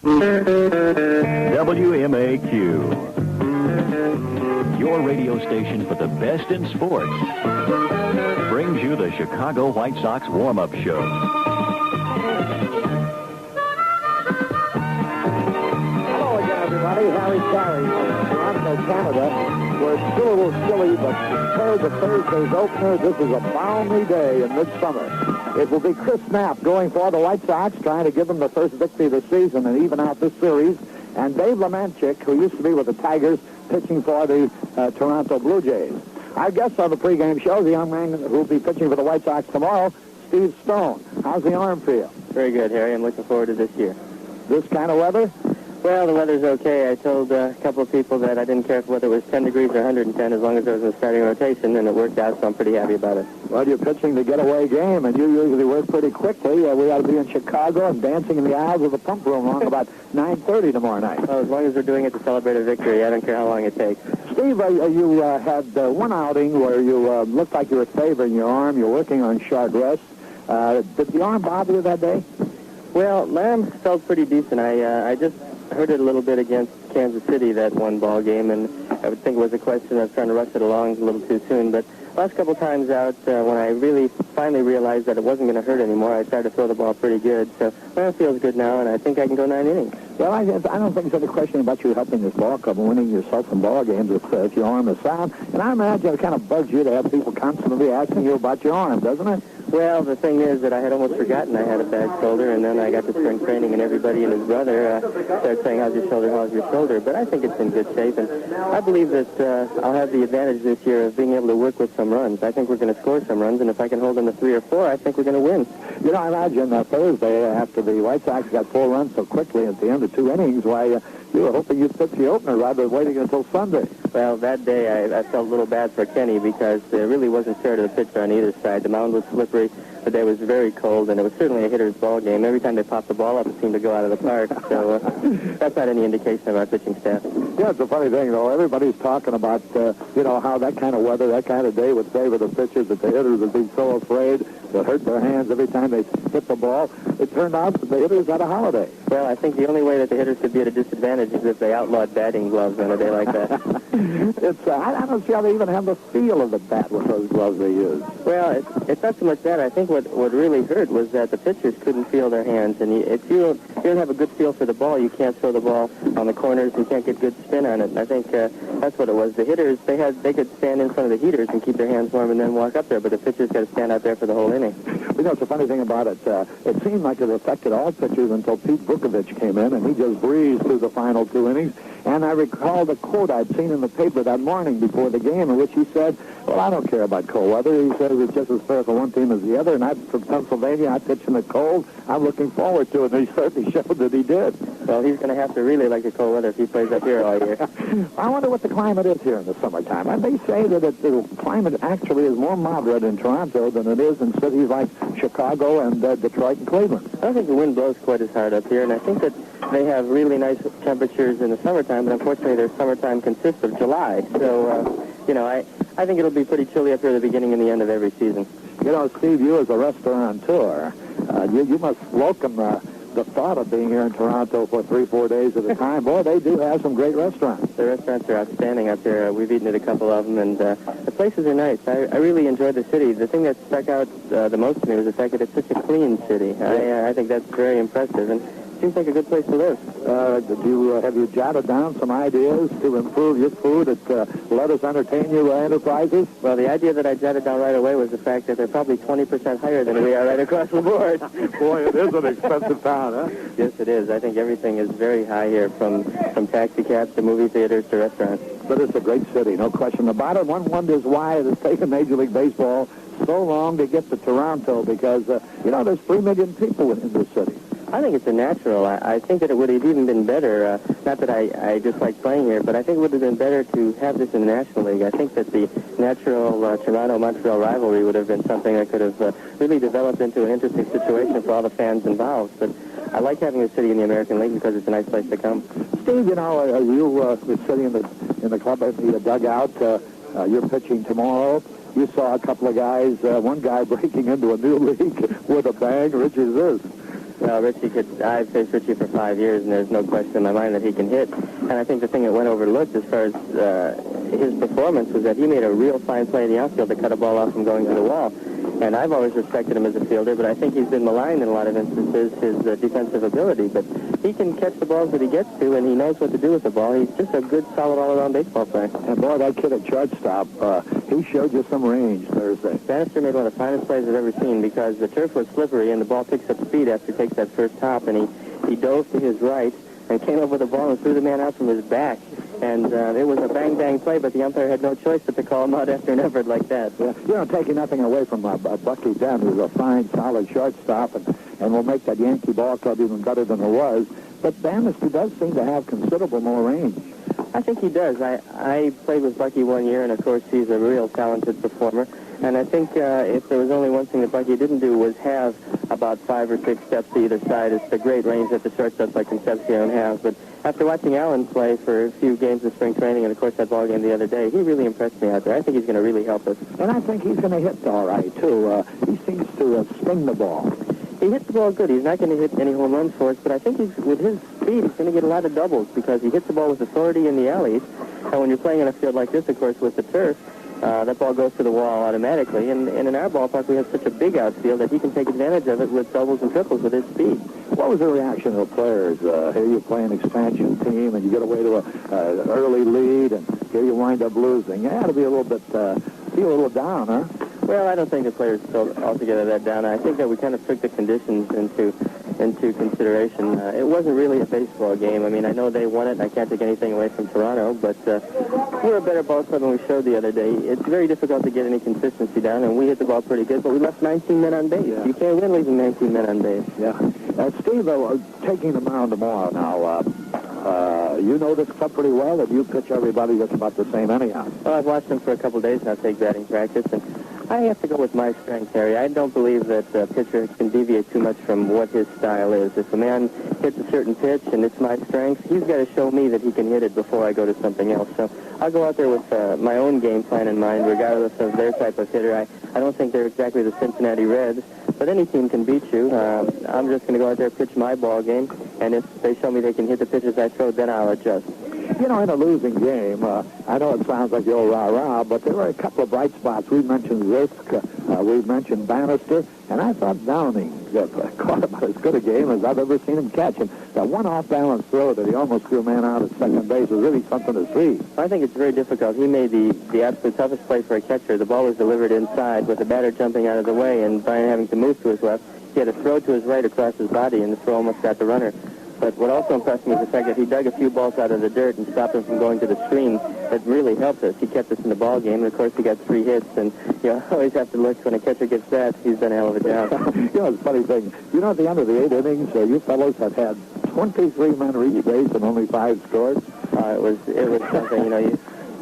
WMAQ, your radio station for the best in sports, brings you the Chicago White Sox warm-up show. Hello again, everybody. Harry Carey from Toronto, Canada. We're still a little chilly, but compared to Thursday's opener, this is a balmy day in midsummer. It will be Chris Knapp going for the White Sox, trying to give them the first victory of the season and even out this series. And Dave Lemanchik, who used to be with the Tigers, pitching for the Toronto Blue Jays. Our guest on the pregame show is the young man who will be pitching for the White Sox tomorrow, Steve Stone. How's the arm feel? Very good, Harry. I'm looking forward to this year. This kind of weather? Well, the weather's okay. I told a couple of people that I didn't care whether it was 10 degrees or 110 as long as I was in the starting rotation, and it worked out, so I'm pretty happy about it. Well, you're pitching the getaway game, and you usually work pretty quickly. We ought to be in Chicago and dancing in the aisles of the pump room on about 9:30 tomorrow night. Well, as long as we're doing it to celebrate a victory, I don't care how long it takes. Steve, you had one outing where you looked like you were favoring your arm. You're working on short rest. Did the arm bother you that day? Well, my arm felt pretty decent. I just hurt it a little bit against Kansas City that one ball game, and I would think it was a question of trying to rush it along a little too soon. But last couple times out, when I really finally realized that it wasn't going to hurt anymore, I started to throw the ball pretty good. So my arm feels good now, and I think I can go 9 innings. Well, I don't think there's any question about you helping this ball club and winning yourself some ball games if your arm is sound. And I imagine it kind of bugs you to have people constantly asking you about your arm, doesn't it? Well, the thing is that I had almost forgotten I had a bad shoulder, and then I got to spring training, and everybody and his brother started saying, how's your shoulder, how's your shoulder? But I think it's in good shape, and I believe that I'll have the advantage this year of being able to work with some runs. I think we're going to score some runs, and if I can hold them to 3 or 4, I think we're going to win. You know, I imagine Thursday, after the White Sox got 4 runs so quickly at the end of 2 innings, why you were hoping you'd pitch the opener rather than waiting until Sunday. Well, that day I felt a little bad for Kenny because it really wasn't fair to the pitcher on either side. The mound was slippery. The day was very cold, and it was certainly a hitter's ball game. Every time they popped the ball up, it seemed to go out of the park. So that's not any indication of our pitching staff. Yeah, it's a funny thing, though. Everybody's talking about, how that kind of weather, that kind of day would favor the pitchers, that the hitters would be so afraid to hurt their hands every time they hit the ball. It turned out that the hitters had a holiday. Well, I think the only way that the hitters could be at a disadvantage is if they outlawed batting gloves on a day like that. I don't see how they even have the feel of the bat with those gloves they use. Well, it's not so much that. I think what really hurt was that the pitchers couldn't feel their hands. And if you don't have a good feel for the ball, you can't throw the ball on the corners and can't get good spin on it. And I think that's what it was. The hitters, they could stand in front of the heaters and keep their hands warm and then walk up there, but the pitchers got to stand out there for the whole inning. You know, it's a funny thing about it. It seemed like it affected all pitchers until Pete Vukovich came in, and he just breezed through the final 2 innings. And I recall the quote I'd seen in the paper that morning before the game in which he said, well, I don't care about cold weather. He says it's just as fair for one team as the other, and I'm from Pennsylvania. I pitch in the cold. I'm looking forward to it, and he certainly showed that he did. Well, he's going to have to really like the cold weather if he plays up here all year. I wonder what the climate is here in the summertime. And they say that the climate actually is more moderate in Toronto than it is in cities like Chicago and Detroit and Cleveland. I don't think the wind blows quite as hard up here, and I think that they have really nice temperatures in the summertime, but unfortunately their summertime consists of July. So, I think it'll be pretty chilly up here at the beginning and the end of every season. You know, Steve, you as a restaurateur, you must welcome the thought of being here in Toronto for 3-4 days at a time. Boy, they do have some great restaurants. The restaurants are outstanding up here. We've eaten at a couple of them, and the places are nice. I really enjoyed the city. The thing that stuck out the most to me was the fact that it's such a clean city. I think that's very impressive, and seems like a good place to live. Have you jotted down some ideas to improve your food at Let Us Entertain You Enterprises? Well, the idea that I jotted down right away was the fact that they're probably 20% higher than we are right across the board. Boy, it is an expensive town, huh? Yes, it is. I think everything is very high here, from taxi cabs to movie theaters to restaurants. But it's a great city, no question about it. One wonders why it has taken Major League Baseball so long to get to Toronto, because, there's 3 million people in this city. I think it's a natural. I think that it would have even been better, not that I dislike playing here, but I think it would have been better to have this in the National League. I think that the natural Toronto-Montreal rivalry would have been something that could have really developed into an interesting situation for all the fans involved. But I like having the city in the American League because it's a nice place to come. Steve, you were sitting in the club at the dugout. You're pitching tomorrow. You saw a couple of guys, one guy breaking into a new league with a bang. Which is this? Well, I've faced Richie for 5 years, and there's no question in my mind that he can hit. And I think the thing that went overlooked as far as his performance was that he made a real fine play in the outfield to cut a ball off from going to the wall. And I've always respected him as a fielder, but I think he's been maligned in a lot of instances, his defensive ability. But he can catch the balls that he gets to, and he knows what to do with the ball. He's just a good, solid, all-around baseball player. And, boy, that kid at shortstop, he showed you some range Thursday. Bannister made one of the finest plays I've ever seen because the turf was slippery, and the ball picks up speed after he takes that first hop, and he dove to his right and came up with the ball and threw the man out from his back. And it was a bang-bang play, but the umpire had no choice but to call him out after an effort like that. Yeah, you know, taking nothing away from Bucky Dent, who's a fine, solid shortstop, and will make that Yankee ball club even better than it was. But Bannister does seem to have considerable more range. I think he does. I played with Bucky 1 year, and, of course, he's a real talented performer. And I think if there was only one thing that Bucky didn't do was have about 5 or 6 steps to either side. It's the great range that the shortstops like Concepcion have. But after watching Allen play for a few games of spring training, and, of course, that ball game the other day, he really impressed me out there. I think he's going to really help us. And I think he's going to hit all right, too. He seems to swing the ball. He hits the ball good. He's not going to hit any home runs for us, but I think with his speed, he's going to get a lot of doubles because he hits the ball with authority in the alleys. And when you're playing in a field like this, of course, with the turf, that ball goes to the wall automatically. And in our ballpark, we have such a big outfield that he can take advantage of it with doubles and triples with his speed. What was the reaction of the players? Here you play an expansion team, and you get away to an early lead, and here you wind up losing. You had to be a little bit, feel a little down, huh? Well, I don't think the players felt altogether that down. I think that we kind of took the conditions into consideration. It wasn't really a baseball game. I mean, I know they won it, and I can't take anything away from Toronto, but we're a better ball club than we showed the other day. It's very difficult to get any consistency down, and we hit the ball pretty good, but we left 19 men on base. Yeah. You can't win leaving 19 men on base. Yeah. Steve, taking the mound tomorrow now, you know this club pretty well, and you pitch everybody that's about the same anyhow. Well, I've watched him for a couple of days now take batting practice, and I have to go with my strength, Harry. I don't believe that a pitcher can deviate too much from what his style is. If a man hits a certain pitch and it's my strength, he's got to show me that he can hit it before I go to something else. So I'll go out there with my own game plan in mind, regardless of their type of hitter. I don't think they're exactly the Cincinnati Reds, but any team can beat you. I'm just going to go out there, pitch my ball game, and if they show me they can hit the pitches I throw, then I'll adjust. You know, in a losing game, I know it sounds like the old rah-rah, but there were a couple of bright spots. We've mentioned Zisk, we've mentioned Bannister, and I thought Downing caught about as good a game as I've ever seen him catch. And that one off-balance throw that he almost threw a man out at second base was really something to see. I think it's very difficult. He made the absolute toughest play for a catcher. The ball was delivered inside with the batter jumping out of the way and Brian having to move to his left. He had a throw to his right across his body, and the throw almost got the runner. But what also impressed me was the fact that he dug a few balls out of the dirt and stopped him from going to the screen. That really helped us. He kept us in the ball game, and of course he got 3 hits. And you always have to look when a catcher gets that. He's done a hell of a job. You know, it's a funny thing. You know, at the end of the 8 innings, you fellows have had 23 men reach base and only 5 scored. It was something. You know,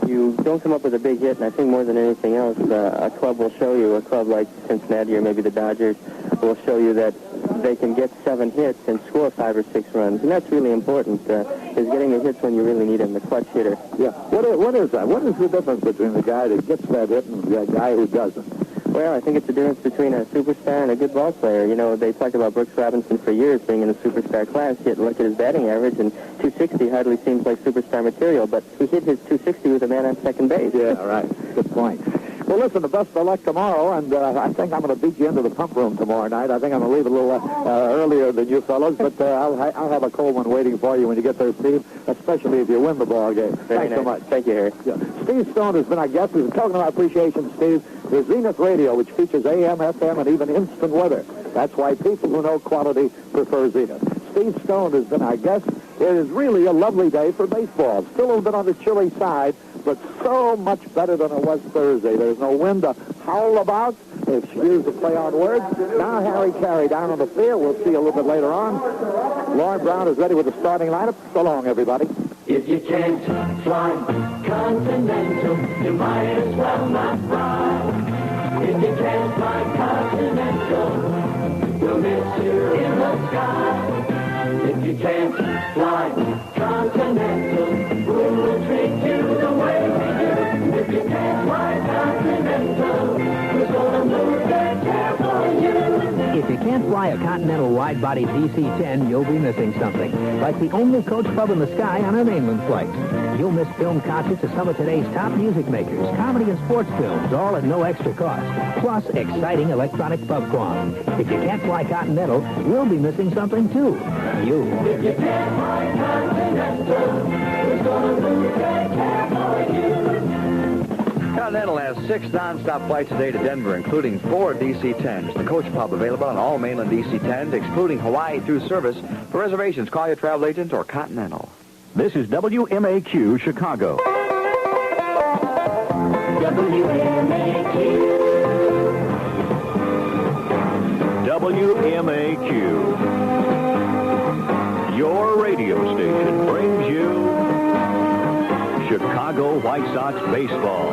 you don't come up with a big hit, and I think more than anything else, a club will show you. A club like Cincinnati or maybe the Dodgers will show you that they can get 7 hits and score 5 or 6 runs, and that's really important, is getting the hits when you really need them, the clutch hitter. Yeah. What is that? What is the difference between the guy that gets that hit and the guy who doesn't? Well, I think it's the difference between a superstar and a good ball player. You know, they talked about Brooks Robinson for years being in the superstar class, yet look at his batting average, and 260 hardly seems like superstar material, but he hit his 260 with a man on second base. Yeah, right. Good point. Well, listen, the best of luck tomorrow, and I think I'm going to beat you into the pump room tomorrow night. I think I'm going to leave a little earlier than you fellows, but I'll have a cold one waiting for you when you get there, Steve, especially if you win the ball game. Thanks so much. Thank you, Harry. Yeah. Steve Stone has been our guest. We've been talking about appreciation, Steve. There's Zenith Radio, which features AM, FM, and even instant weather. That's why people who know quality prefer Zenith. Steve Stone has been our guest. It is really a lovely day for baseball. Still a little bit on the chilly side, but so much better than it was Thursday. There's no wind to howl about. Excuse the play on words. Now Harry Carey down on the field. We'll see a little bit later on. Lauren Brown is ready with the starting lineup. So long, everybody. If you can't fly Continental, you might as well not fly. If you can't fly Continental, you'll miss you in the sky. If you can't fly Continental, who will treat you the way we do? If you can't fly Continental, who's gonna move their chair for you? If you can't fly a Continental wide-body DC-10, you'll be missing something. Like the only coach pub in the sky on our mainland flights. You'll miss film concerts of some of today's top music makers, comedy and sports films, all at no extra cost. Plus, exciting electronic pub crawl. If you can't fly Continental, you'll be missing something, too. You. If you can't fly Continental, who's gonna lose their cab for you? Continental has 6 non-stop flights a day to Denver, including 4 DC-10s. The coach pub available on all mainland DC-10s, excluding Hawaii through service. For reservations, call your travel agent or Continental. This is WMAQ Chicago. WMAQ. Your radio station brings you Chicago White Sox baseball.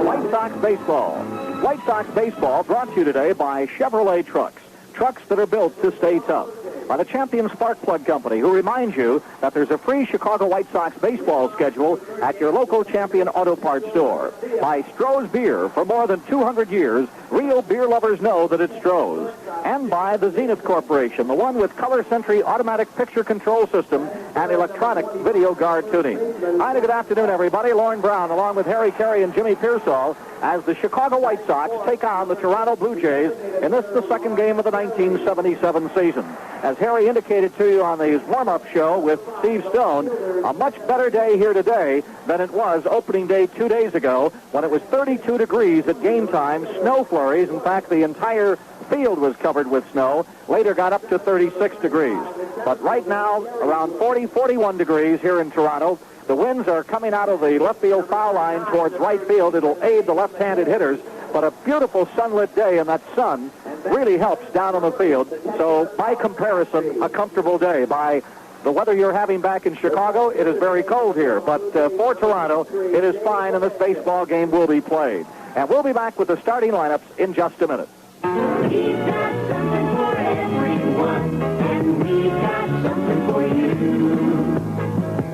White Sox baseball. White Sox baseball brought to you today by Chevrolet Trucks. Trucks that are built to stay tough. By the Champion Spark Plug Company, who reminds you that there's a free Chicago White Sox baseball schedule at your local Champion Auto Parts store. By Stroh's Beer. For more than 200 years, real beer lovers know that it's Stroh's. And by the Zenith Corporation, the one with Color Sentry automatic picture control system and electronic video guard tuning. Hi, good afternoon, everybody. Lauren Brown, along with Harry Carey and Jimmy Pearsall, as the Chicago White Sox take on the Toronto Blue Jays in this, the second game of the 1977 season. As Harry indicated to you on his warm-up show with Steve Stone, a much better day here today than it was opening day 2 days ago when it was 32 degrees at game time, snow flurries. In fact, the entire field was covered with snow. Later got up to 36 degrees. But right now, around 40, 41 degrees here in Toronto. The winds are coming out of the left field foul line towards right field. It'll aid the left-handed hitters. But a beautiful sunlit day, and that sun really helps down on the field. So, by comparison, a comfortable day. By the weather you're having back in Chicago, it is very cold here. But for Toronto, it is fine, and this baseball game will be played. And we'll be back with the starting lineups in just a minute. We've got something for everyone, and we've got something for you.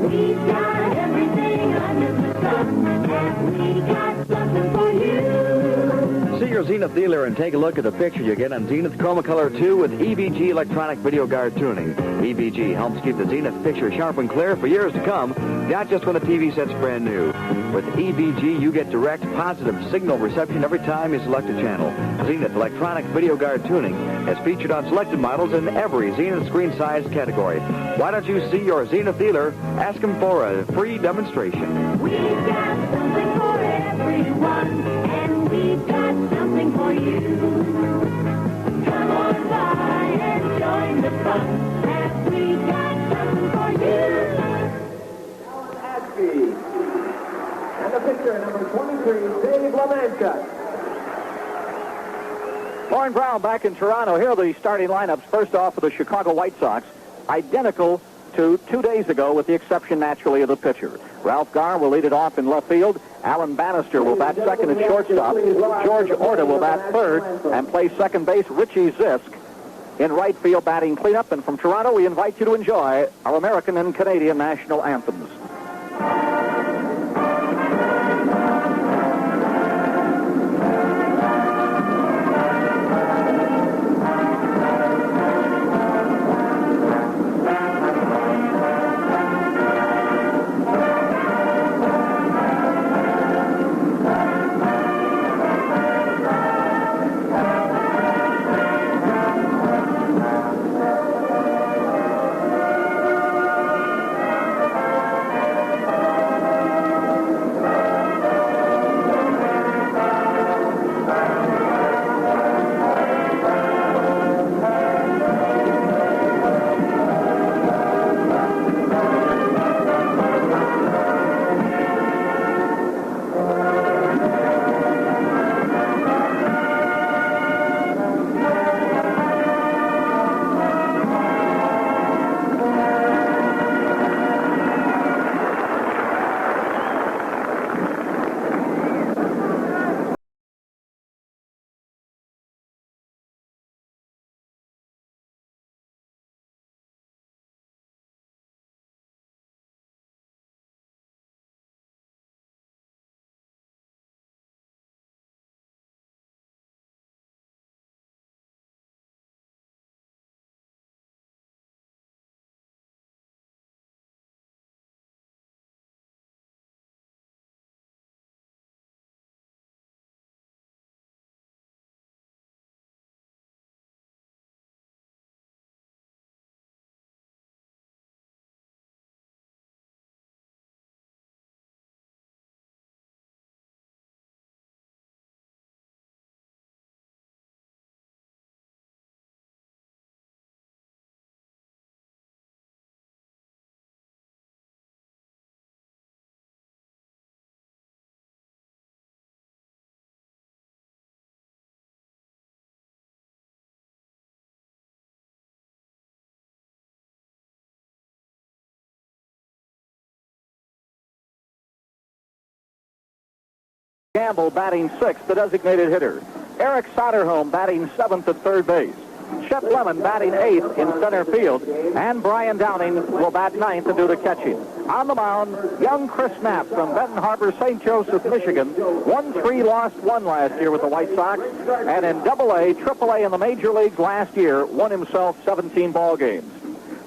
We've got everything under the sun, and we've got something for you. See your Zenith dealer and take a look at the picture you get on Zenith Chromacolor 2 with EVG electronic video guard tuning. EVG helps keep the Zenith picture sharp and clear for years to come, not just when the TV set's brand new. With EVG, you get direct, positive signal reception every time you select a channel. Zenith electronic video guard tuning is featured on selected models in every Zenith screen size category. Why don't you see your Zenith dealer? Ask him for a free demonstration. We've got something for everyone, and we've got something for you. Come on by and join the fun, and we've got something for you. Askey. And the pitcher, number 23, Dave LaMancha. Lauren Brown back in Toronto. Here are the starting lineups. First off for the Chicago White Sox, identical to 2 days ago, with the exception, naturally, of the pitcher. Ralph Garr will lead it off in left field. Alan Bannister will bat second at shortstop. George Orta will bat third and play second base. Richie Zisk in right field batting cleanup. And from Toronto, we invite you to enjoy our American and Canadian national anthems. Gamble batting 6th, the designated hitter. Eric Soderholm batting 7th at third base. Chet Lemon batting 8th in center field. And Brian Downing will bat 9th and do the catching. On the mound, young Chris Knapp from Benton Harbor, St. Joseph, Michigan. Won 3, lost 1 last year with the White Sox. And in AA, AAA in the Major Leagues last year, won himself 17 ball games.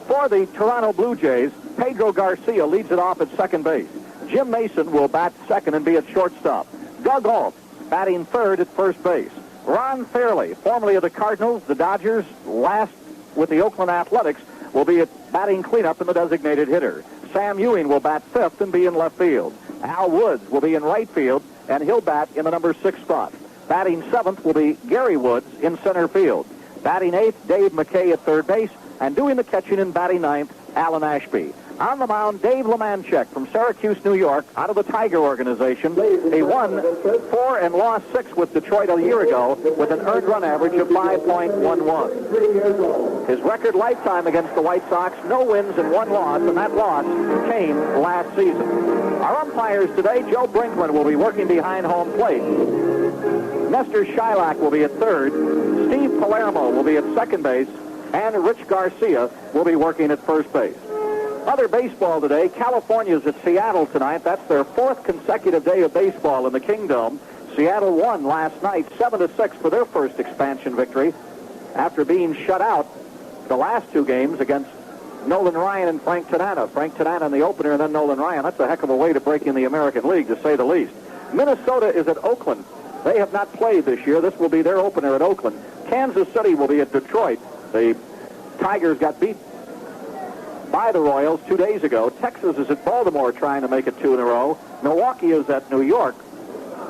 For the Toronto Blue Jays, Pedro Garcia leads it off at second base. Jim Mason will bat second and be at shortstop. Doug Alt batting third at first base. Ron Fairley, formerly of the Cardinals, the Dodgers, last with the Oakland Athletics, will be at batting cleanup and the designated hitter. Sam Ewing will bat 5th and be in left field. Al Woods will be in right field, and he'll bat in the number 6 spot. Batting 7th will be Gary Woods in center field. Batting 8th, Dave McKay at third base, and doing the catching and batting 9th, Alan Ashby. On the mound, Dave Lemanchek from Syracuse, New York, out of the Tiger organization. He won 4 and lost 6 with Detroit a year ago with an earned run average of 5.11. His record lifetime against the White Sox, no wins and 1 loss, and that loss came last season. Our umpires today, Joe Brinkman will be working behind home plate. Nestor Shylock will be at third. Steve Palermo will be at second base. And Rich Garcia will be working at first base. Other baseball today, California's at Seattle tonight. That's their 4th consecutive day of baseball in the Kingdome. Seattle won last night 7-6 for their first expansion victory after being shut out the last 2 games against Nolan Ryan and Frank Tanana. Frank Tanana in the opener and then Nolan Ryan. That's a heck of a way to break in the American League, to say the least. Minnesota is at Oakland. They have not played this year. This will be their opener at Oakland. Kansas City will be at Detroit. The Tigers got beat by the Royals 2 days ago. Texas is at Baltimore trying to make it 2 in a row. Milwaukee is at New York.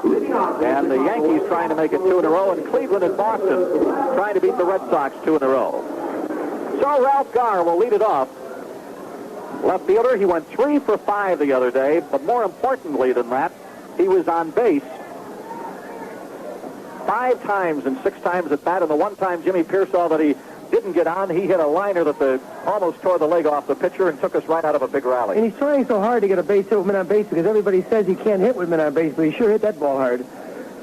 And the Yankees trying to make it 2 in a row. And Cleveland and Boston trying to beat the Red Sox 2 in a row. So Ralph Garr will lead it off. Left fielder, he went 3 for 5 the other day. But more importantly than that, he was on base 5 times and 6 times at bat. And the one time Jimmy Pearsall that he didn't get on, he hit a liner that almost tore the leg off the pitcher and took us right out of a big rally. And he's trying so hard to get a base hit with men on base because everybody says he can't hit with men on base, but he sure hit that ball hard.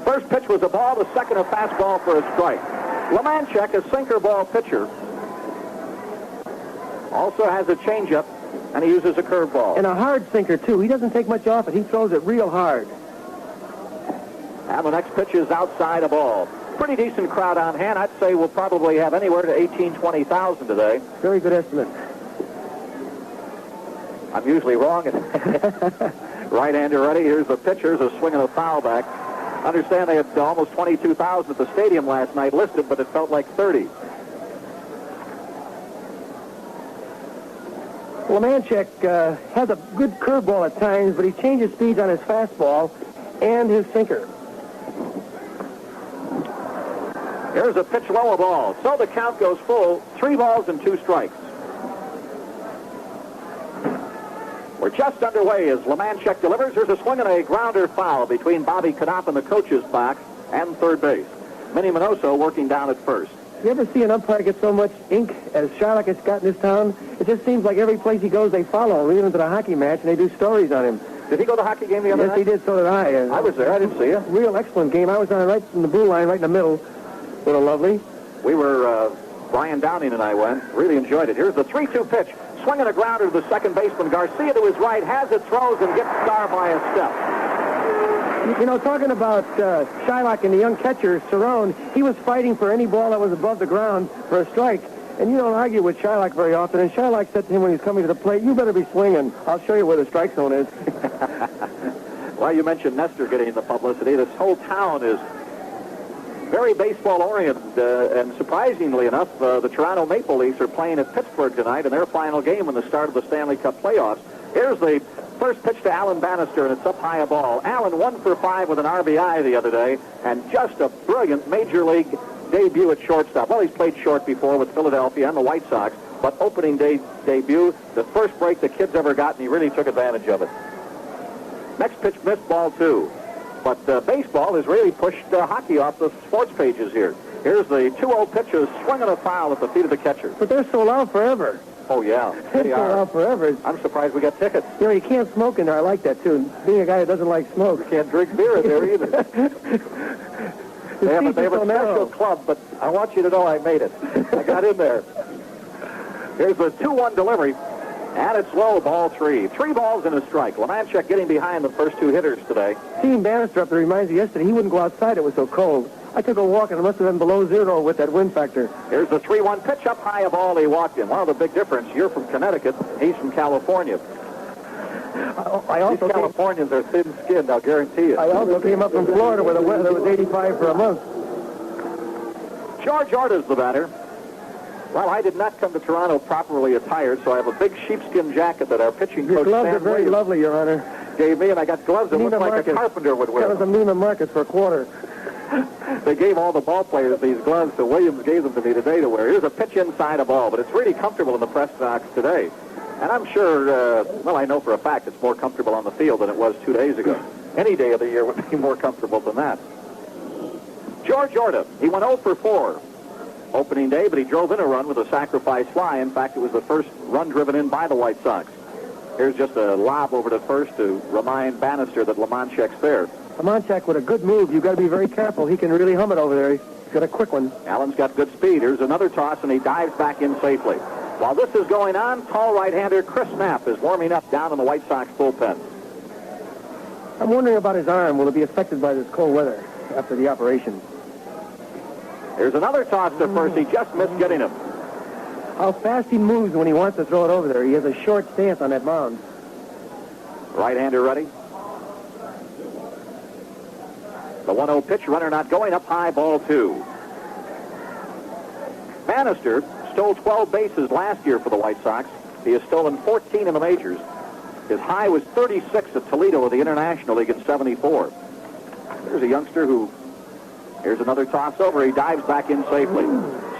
First pitch was a ball, the second a fastball for a strike. Lemanchek, a sinker ball pitcher, also has a changeup, and he uses a curveball. And a hard sinker, too. He doesn't take much off it. He throws it real hard. And the next pitch is outside a ball. Pretty decent crowd on hand. I'd say we'll probably have anywhere to 18,000-20,000 today. Very good estimate. I'm usually wrong. Right-hander ready. Here's the pitcher. Here's a swing and a foul back. Understand they had almost 22,000 at the stadium last night listed, but it felt like 30. Lemanchek has a good curveball at times, but he changes speeds on his fastball and his sinker. Here's a pitch low, a ball. So the count goes full. 3 balls and 2 strikes. We're just underway as Lemanchek delivers. Here's a swing and a grounder foul between Bobby Knopp in the coach's box and third base. Minnie Minoso working down at first. You ever see an umpire get so much ink as Shylock has got in this town? It just seems like every place he goes, they follow him, even to the hockey match, and they do stories on him. Did he go to the hockey game the other night? Yes, he did. So did I. I was there. I didn't see you. Real excellent game. I was on right from the blue line, right in the middle. What a lovely. We were, Brian Downing and I went. Really enjoyed it. Here's the 3-2 pitch. Swinging a grounder to the second baseman. Garcia to his right, has it, throws, and gets Starr by a step. You know, talking about Shylock and the young catcher, Cerrone, he was fighting for any ball that was above the ground for a strike. And you don't argue with Shylock very often. And Shylock said to him when he was coming to the plate, you better be swinging. I'll show you where the strike zone is. Well, you mentioned Nestor getting the publicity. This whole town is very baseball-oriented, and surprisingly enough, the Toronto Maple Leafs are playing at Pittsburgh tonight in their final game in the start of the Stanley Cup playoffs. Here's the first pitch to Alan Bannister, and it's up high a ball. Alan 1 for 5 with an RBI the other day, and just a brilliant Major League debut at shortstop. Well, he's played short before with Philadelphia and the White Sox, but opening day debut, the first break the kid's ever got, and he really took advantage of it. Next pitch missed, ball 2. But baseball has really pushed hockey off the sports pages here. Here's the 2-0 pitch, a swing and a foul at the feet of the catcher. But they're so loud forever. Oh, yeah. They They go are. out forever. I'm surprised we got tickets. You know, you can't smoke in there. I like that, too. Being a guy who doesn't like smoke. You can't drink beer in there either. They have a so narrow. special club, but I want you to know I made it. I got in there. Here's the 2-1 delivery. And it's low, ball 3. 3 balls and a strike. Lemanchuk getting behind the first 2 hitters today. Seeing Bannister up there reminds me yesterday, he wouldn't go outside. It was so cold. I took a walk, and it must have been below 0 with that wind factor. Here's the 3-1 pitch up high, a ball he walked in. One of the big difference, you're from Connecticut, he's from California. I also These Californians are thin-skinned, I'll guarantee you. I also came up from Florida where the weather was 85 for a month. George Orta's the batter. Well, I did not come to Toronto properly attired, so I have a big sheepskin jacket that our pitching Your coach gloves Stan are very Williams lovely, Your Honor. gave me, and I got gloves that look Neiman like Marcus. a carpenter would That wear. was a Neiman Marcus for a quarter. They gave all the ball players these gloves, so Williams gave them to me today to wear. Here's a pitch inside a ball, but it's really comfortable in the press box today. And I'm sure, I know for a fact it's more comfortable on the field than it was 2 days ago. Any day of the year would be more comfortable than that. George Orta, he went 0 for 4 opening day, but he drove in a run with a sacrifice fly. In fact, it was the first run driven in by the White Sox. Here's just a lob over to first to remind Bannister that Lemanchuk's there. Lemanchuk with a good move. You've got to be very careful. He can really hum it over there. He's got a quick one. Allen's got good speed. Here's another toss, and he dives back in safely. While this is going on, tall right-hander Chris Knapp is warming up down in the White Sox bullpen. I'm wondering about his arm. Will it be affected by this cold weather after the operation? Here's another toss to first. He just missed getting him. How fast he moves when he wants to throw it over there. He has a short stance on that mound. Right-hander ready. The 1-0 pitch, runner not going, up high, ball 2. Bannister stole 12 bases last year for the White Sox. He has stolen 14 in the majors. His high was 36 at Toledo of the International League in 74. There's a youngster who, here's another toss over. He dives back in safely.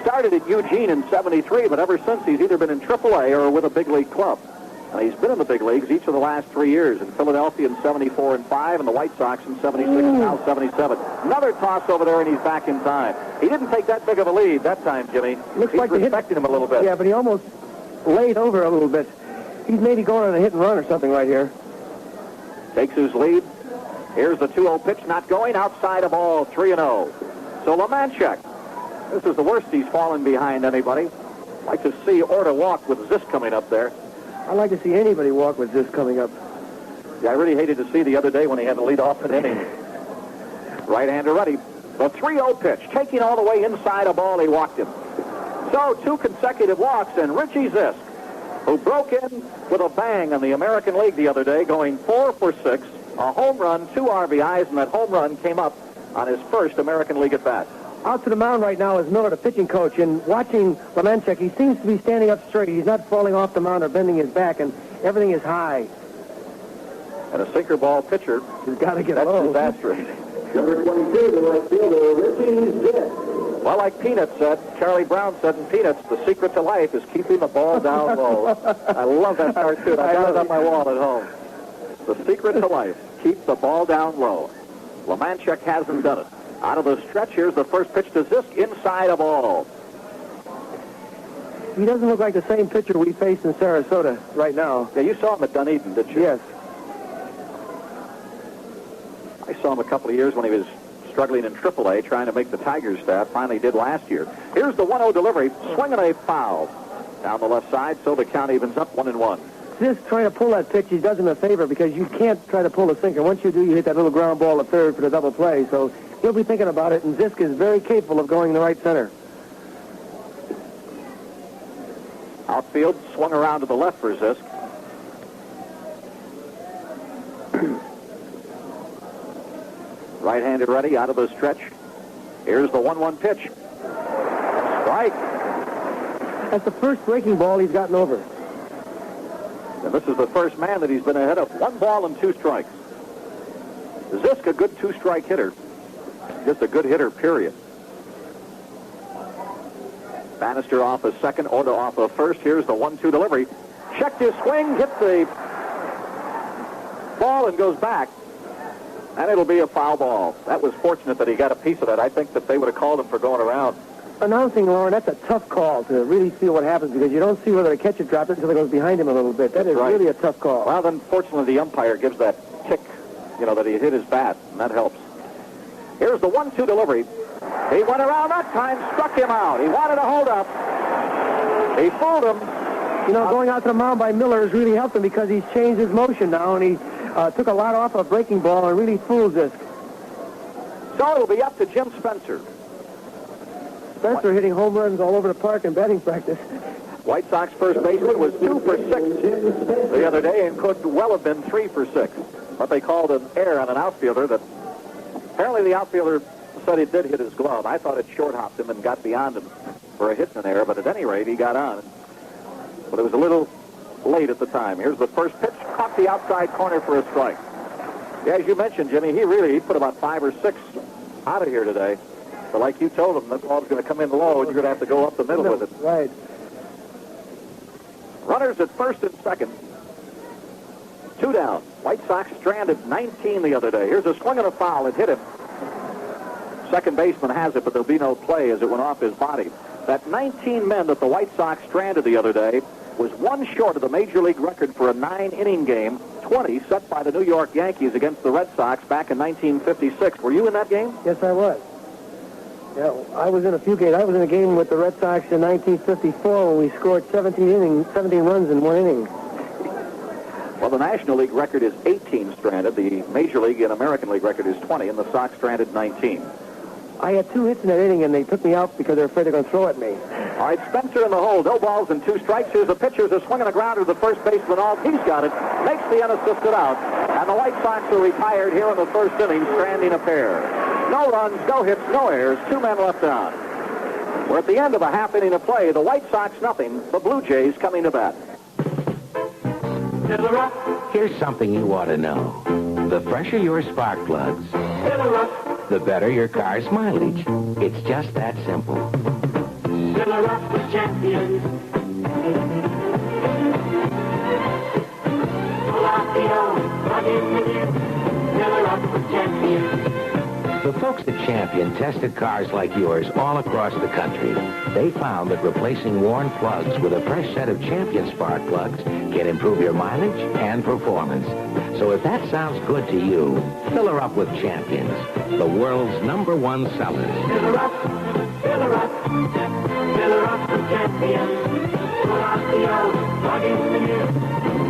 Started at Eugene in 73, but ever since he's either been in AAA or with a big league club. And he's been in the big leagues each of the last 3 years. In Philadelphia in 74 and 5, and the White Sox in 76 and now 77. Another toss over there, and he's back in time. He didn't take that big of a lead that time, Jimmy. Looks he's like the hit- respecting him a little bit. Yeah, but he almost laid over a little bit. He's maybe going on a hit and run or something right here. Takes his lead. Here's the 2-0 pitch, not going, outside a ball, 3-0. So Lemanchuk, this is the worst he's fallen behind anybody. Like to see Orta walk with Zisk coming up there. I'd like to see anybody walk with this coming up. Yeah, I really hated to see the other day when he had to lead off an inning. Right-hander ready. The 3-0 pitch, taking all the way inside a ball, he walked him. So 2 consecutive walks, and Richie Zisk, who broke in with a bang in the American League the other day, going 4 for 6, a home run, 2 RBIs, and that home run came up on his first American League at-bat. Out to the mound right now is Miller, the pitching coach, and watching Lemanchuk, he seems to be standing up straight. He's not falling off the mound or bending his back, and everything is high. And a sinker ball pitcher, He's got to get that's low. disastrous. Number 22, the right fielder, Richie Zisk. Well, like Peanuts said, Charlie Brown said in Peanuts, the secret to life is keeping the ball down low. I love that cartoon. I got it on my wall at home. The secret to life, keep the ball down low. Lemanchuk hasn't done it. Out of the stretch, here's the first pitch to Zisk, inside a ball. He doesn't look like the same pitcher we faced in Sarasota right now. Yeah, you saw him at Dunedin, didn't you? Yes. I saw him a couple of years when he was struggling in AAA, trying to make the Tigers staff. Finally did last year. Here's the 1-0 delivery, swinging a foul. Down the left side, so the count evens up 1-1. Zisk trying to pull that pitch, he does him a favor because you can't try to pull a sinker. Once you do, you hit that little ground ball at third for the double play. So he'll be thinking about it, and Zisk is very capable of going to right center. Outfield swung around to the left for Zisk. Right-handed ready, out of the stretch. Here's the 1-1 pitch. Strike. That's the first breaking ball he's gotten over. And this is the first man that he's been ahead of. 1 ball and 2 strikes. Zisk, a good 2-strike hitter. Just a good hitter, period. Bannister off a second, Orta off a first. Here's the 1-2 delivery. Checked his swing, hit the ball and goes back. And it'll be a foul ball. That was fortunate that he got a piece of that. I think that they would have called him for going around. announcing, Lauren, that's a tough call to really feel what happens because you don't see whether the catcher dropped it until it goes behind him a little bit. That is right. really a tough call. Well, then, fortunately, the umpire gives that tick, that he hit his bat, and that helps. Here's the 1-2 delivery. He went around that time, struck him out. He wanted to hold up. He fooled him. Going out to the mound by Miller has really helped him because he's changed his motion now, and he took a lot off a breaking ball and really fooled this. So it'll be up to Jim Spencer. Spencer hitting home runs all over the park in batting practice. White Sox first baseman was 2 for 6 the other day and could well have been 3 for 6. But they called an error on an outfielder that apparently the outfielder said he did hit his glove. I thought it short-hopped him and got beyond him for a hit and an error, but at any rate, he got on. But it was a little late at the time. Here's the first pitch, caught the outside corner for a strike. Yeah, as you mentioned, Jimmy, he put about 5 or 6 out of here today. But like you told him, that ball's going to come in low, and you're going to have to go up the middle with it. Right. Runners at first and second. 2 down. White Sox stranded 19 the other day. Here's a swing and a foul. It hit him. Second baseman has it, but there'll be no play as it went off his body. That 19 men that the White Sox stranded the other day was 1 short of the Major League record for a 9-inning game, 20 set by the New York Yankees against the Red Sox back in 1956. Were you in that game? Yes, I was. Yeah, I was in a few games. I was in a game with the Red Sox in 1954 when we scored 17 runs in 1 inning. Well, the National League record is 18 stranded. The Major League and American League record is 20, and the Sox stranded 19. I had 2 hits in that inning, and they took me out because they're afraid they're going to throw at me. All right, Spencer in the hole. No balls and 2 strikes. Here's the pitcher. There's a swing on the ground to the first baseman. He's got it. Makes the unassisted out. And the White Sox are retired here in the first inning, stranding a pair. No runs, no hits, no errors. 2 men left on. We're at the end of a half inning of play. The White Sox nothing. The Blue Jays coming to bat. Here's something you ought to know. The fresher your spark plugs, the better your car's mileage. It's just that simple. Fill her up with champions. Pull out the old, plug in the new. Fill her up with champions. The folks at Champion tested cars like yours all across the country. They found that replacing worn plugs with a fresh set of Champion spark plugs can improve your mileage and performance. So if that sounds good to you, fill her up with Champions, the world's #1 sellers. Fill her up, fill her up, fill her up with champions. Pull out the old, plug in the new.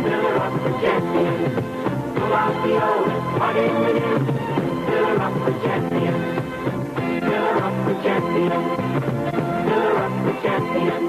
Fill her up with champions. Pull out the old, plug in the new. Fill her up with champions. Fill her up with champions. Fill her up with champions.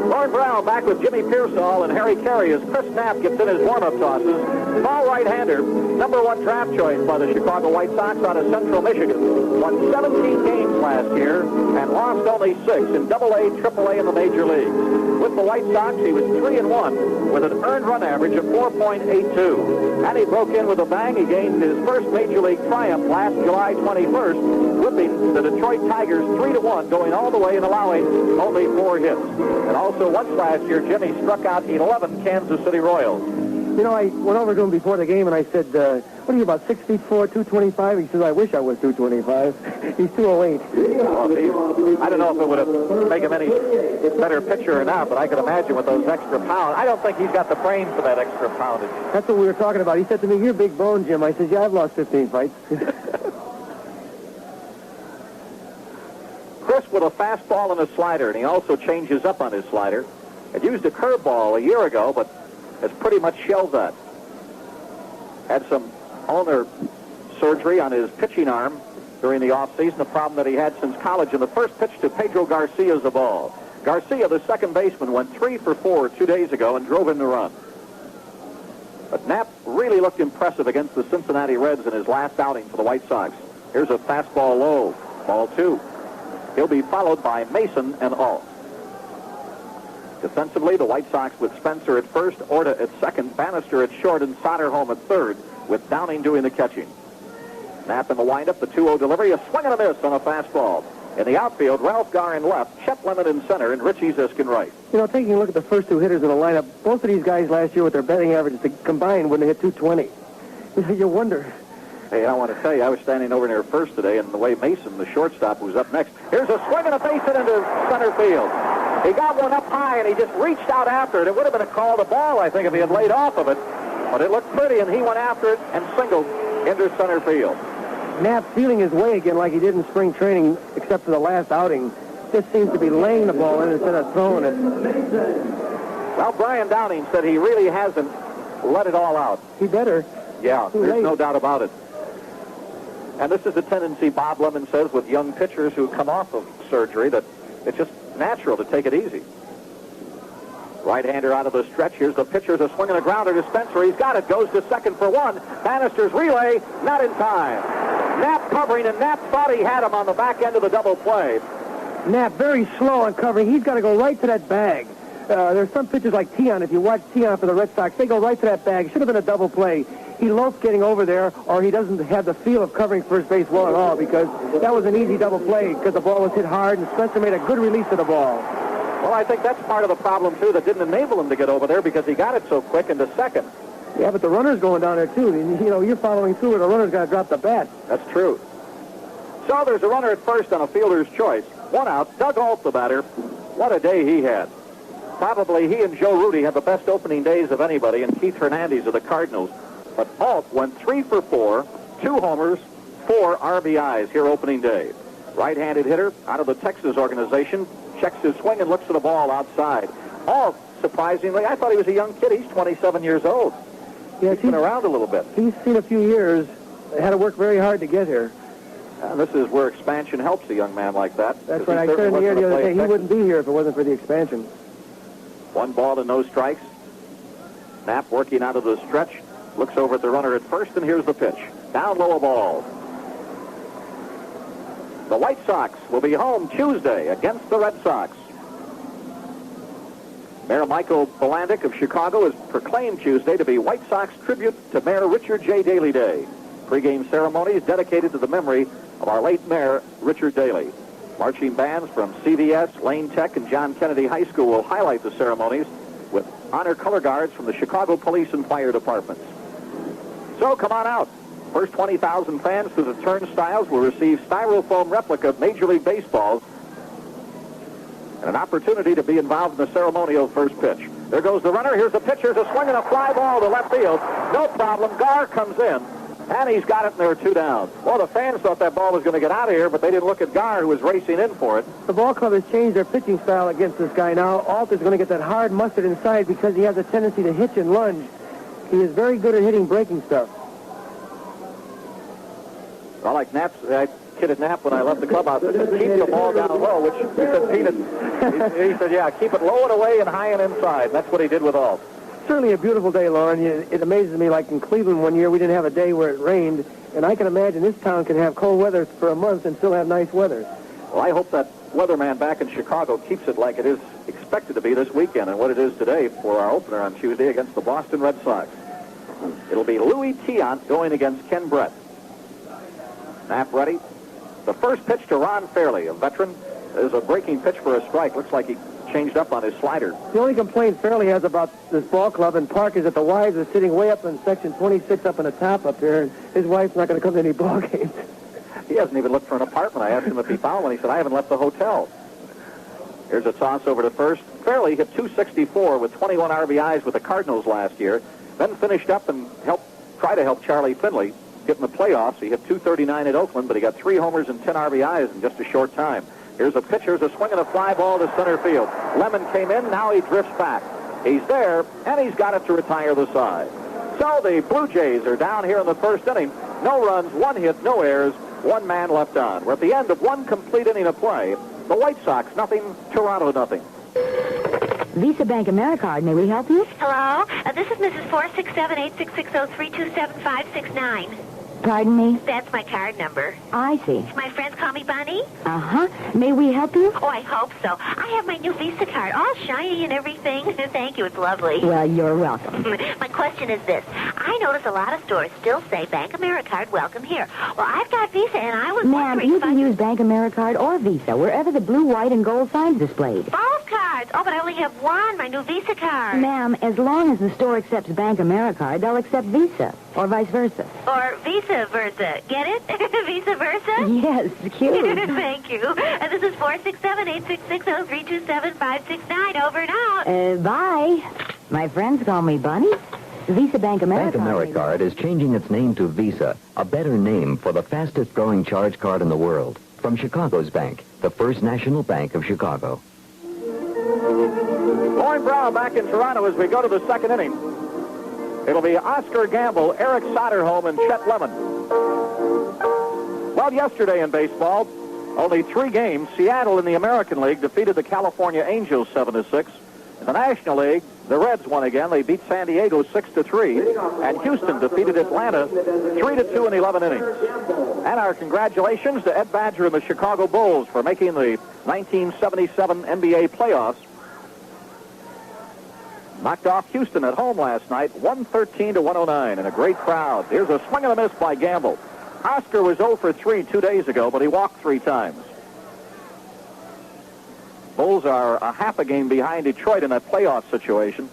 Lord Brown back with Jimmy Pearsall and Harry Carey as Chris Knapp gets in his warm-up tosses. Tall right-hander, #1 draft choice by the Chicago White Sox out of Central Michigan. Won 17 games last year and lost only 6 in AA, AAA in the Major Leagues. With the White Sox, he was 3-1 with an earned run average of 4.82. And he broke in with a bang. He gained his first Major League triumph last July 21st, whipping the Detroit Tigers 3-1, going all the way and allowing only 4 hits. And also once last year, Jimmy struck out 11 Kansas City Royals. I went over to him before the game, and I said, what are you, about 6'4", 225? He says, I wish I was 225. He's 208. Well, I don't know if it would have made him any better pitcher or not, but I could imagine with those extra pounds. I don't think he's got the frame for that extra poundage. That's what we were talking about. He said to me, you're big bone, Jim. I said, yeah, I've lost 15 fights. Chris with a fastball and a slider, and he also changes up on his slider. Had used a curveball a year ago, but has pretty much shelved that. Had some ulnar surgery on his pitching arm during the offseason, a problem that he had since college. And the first pitch to Pedro Garcia is a ball. Garcia, the second baseman, went 3 for 4 2 days ago and drove in the run. But Knapp really looked impressive against the Cincinnati Reds in his last outing for the White Sox. Here's a fastball low, ball 2. He'll be followed by Mason and Alt. Defensively, the White Sox with Spencer at first, Orta at second, Bannister at short, and Soderholm at third, with Downing doing the catching. Knapp in the windup, the 2-0 delivery, a swing and a miss on a fastball. In the outfield, Ralph Garr in left, Chet Lemon in center, and Richie Zisk in right. Taking a look at the first 2 hitters in the lineup, both of these guys last year with their batting averages combined wouldn't have hit 220. You wonder. Hey, I want to tell you, I was standing over near first today, and the way Mason, the shortstop, who's up next, here's a swing and a base hit into center field. He got one up high, and he just reached out after it. It would have been a call to ball, I think, if he had laid off of it. But it looked pretty, and he went after it and singled into center field. Knapp feeling his way again like he did in spring training, except for the last outing. Just seems to be laying the ball in instead of throwing it. Well, Brian Downing said he really hasn't let it all out. He better. Yeah, there's no doubt about it. And this is a tendency, Bob Lemon says, with young pitchers who come off of surgery, that it's just natural to take it easy. Right-hander out of the stretch. Here's the pitcher, a swing and a grounder to Spencer. He's got it. Goes to second for one. Bannister's relay, not in time. Knapp covering, and Knapp thought he had him on the back end of the double play. Knapp very slow on covering. He's got to go right to that bag. There's some pitchers like Tion. If you watch Tion for the Red Sox, they go right to that bag. Should have been a double play. He loafs getting over there, or he doesn't have the feel of covering first base well at all, because that was an easy double play because the ball was hit hard, and Spencer made a good release of the ball. Well, I think that's part of the problem, too, that didn't enable him to get over there because he got it so quick into second. Yeah, but the runner's going down there, too. You know, you're following through, and the runner's got to drop the bat. That's true. So there's a runner at first on a fielder's choice. One out. Doug Alt, the batter. What a day he had. Probably he and Joe Rudy had the best opening days of anybody, and Keith Hernandez of the Cardinals. But Alt went 3 for 4, 2 homers, 4 RBIs here opening day. Right-handed hitter out of the Texas organization. Checks his swing and looks at the ball outside. Alt, surprisingly, I thought he was a young kid. He's 27 years old. Yes, he's been around a little bit. He's seen a few years. Had to work very hard to get here. And this is where expansion helps a young man like that. That's right. I said in the air the other day, he wouldn't be here if it wasn't for the expansion. 1 ball to no strikes. Knapp working out of the stretch. Looks over at the runner at first, and here's the pitch. Down low a ball. The White Sox will be home Tuesday against the Red Sox. Mayor Michael Bolandic of Chicago has proclaimed Tuesday to be White Sox tribute to Mayor Richard J. Daley Day. Pre-game ceremonies dedicated to the memory of our late mayor, Richard Daley. Marching bands from CVS, Lane Tech, and John Kennedy High School will highlight the ceremonies with honor color guards from the Chicago Police and Fire Departments. So come on out. First 20,000 fans through the turnstiles will receive styrofoam replica of Major League Baseball and an opportunity to be involved in the ceremonial first pitch. There goes the runner. Here's the pitcher. There's a swing and a fly ball to left field. No problem. Gar comes in, and he's got it, and there are 2 down. Well, the fans thought that ball was going to get out of here, but they didn't look at Gar, who was racing in for it. The ball club has changed their pitching style against this guy now. Alt is going to get that hard mustard inside because he has a tendency to hitch and lunge. He is very good at hitting breaking stuff. I like Knapp's. I kidded Knapp when I left the clubhouse. I said, keep the ball down low, which he said, he said, yeah, keep it low and away and high and inside. That's what he did with Alt. Certainly a beautiful day, Lauren. It amazes me, like in Cleveland one year, we didn't have a day where it rained, and I can imagine this town can have cold weather for a month and still have nice weather. Well, I hope that weatherman back in Chicago keeps it like it is expected to be this weekend and what it is today for our opener on Tuesday against the Boston Red Sox. It'll be Louis Tiant going against Ken Brett. Knapp ready. The first pitch to Ron Fairley, a veteran, is a breaking pitch for a strike. Looks like he changed up on his slider. The only complaint Fairley has about this ball club and park is that the wives are sitting way up in section 26 up in the top up here, and his wife's not going to come to any ball games. He hasn't even looked for an apartment. I asked him if he found one. He said, I haven't left the hotel. Here's a toss over to first. Fairley hit .264 with 21 RBIs with the Cardinals last year, then finished up and try to help Charlie Finley get in the playoffs. He hit .239 at Oakland, but he got 3 homers and 10 RBIs in just a short time. Here's a pitch. Here's a swing and a fly ball to center field. Lemon came in. Now he drifts back. He's there, and he's got it to retire the side. So the Blue Jays are down here in the first inning. No runs, 1 hit, no errors, 1 man left on. We're at the end of 1 complete inning of play. The White Sox, nothing. Toronto, nothing. Visa Bank AmeriCard, may we help you? Hello? This is Mrs. 467-8660-327-569. Pardon me? That's my card number. I see. My friends call me Bunny? Uh-huh. May we help you? Oh, I hope so. I have my new Visa card, all shiny and everything. Thank you, it's lovely. Well, you're welcome. My question is this. I notice a lot of stores still say Bank AmeriCard, welcome here. Well, I've got Visa, and I was Ma'am, wondering you if can use Bank AmeriCard or Visa, wherever the blue, white, and gold sign's displayed. Both cards! cards. Oh, but I only have one, my new Visa card. Ma'am, as long as the store accepts Bank AmeriCard, they'll accept Visa, or vice versa. Or Visa versa. Get it? Visa versa? Yes, cute. Thank you. And this is 467-866-0327-569. Over and out. Bye. My friends call me Bunny. Visa Bank AmeriCard. Bank AmeriCard is changing its name to Visa, a better name for the fastest-growing charge card in the world. From Chicago's bank, the First National Bank of Chicago. Lauren Brown back in Toronto as we go to the second inning. It'll be Oscar Gamble, Eric Soderholm, and Chet Lemon. Well, yesterday in baseball, only 3 games. Seattle in the American League defeated the California Angels 7-6. In the National League, the Reds won again. They beat San Diego 6-3, and Houston defeated Atlanta 3-2 in 11 innings. And our congratulations to Ed Badger and the Chicago Bulls for making the 1977 NBA playoffs. Knocked off Houston at home last night, 113-109, and a great crowd. Here's a swing and a miss by Gamble. Oscar was 0 for 3 2 days ago, but he walked 3 times. Bulls are a half a game behind Detroit in that playoff situation.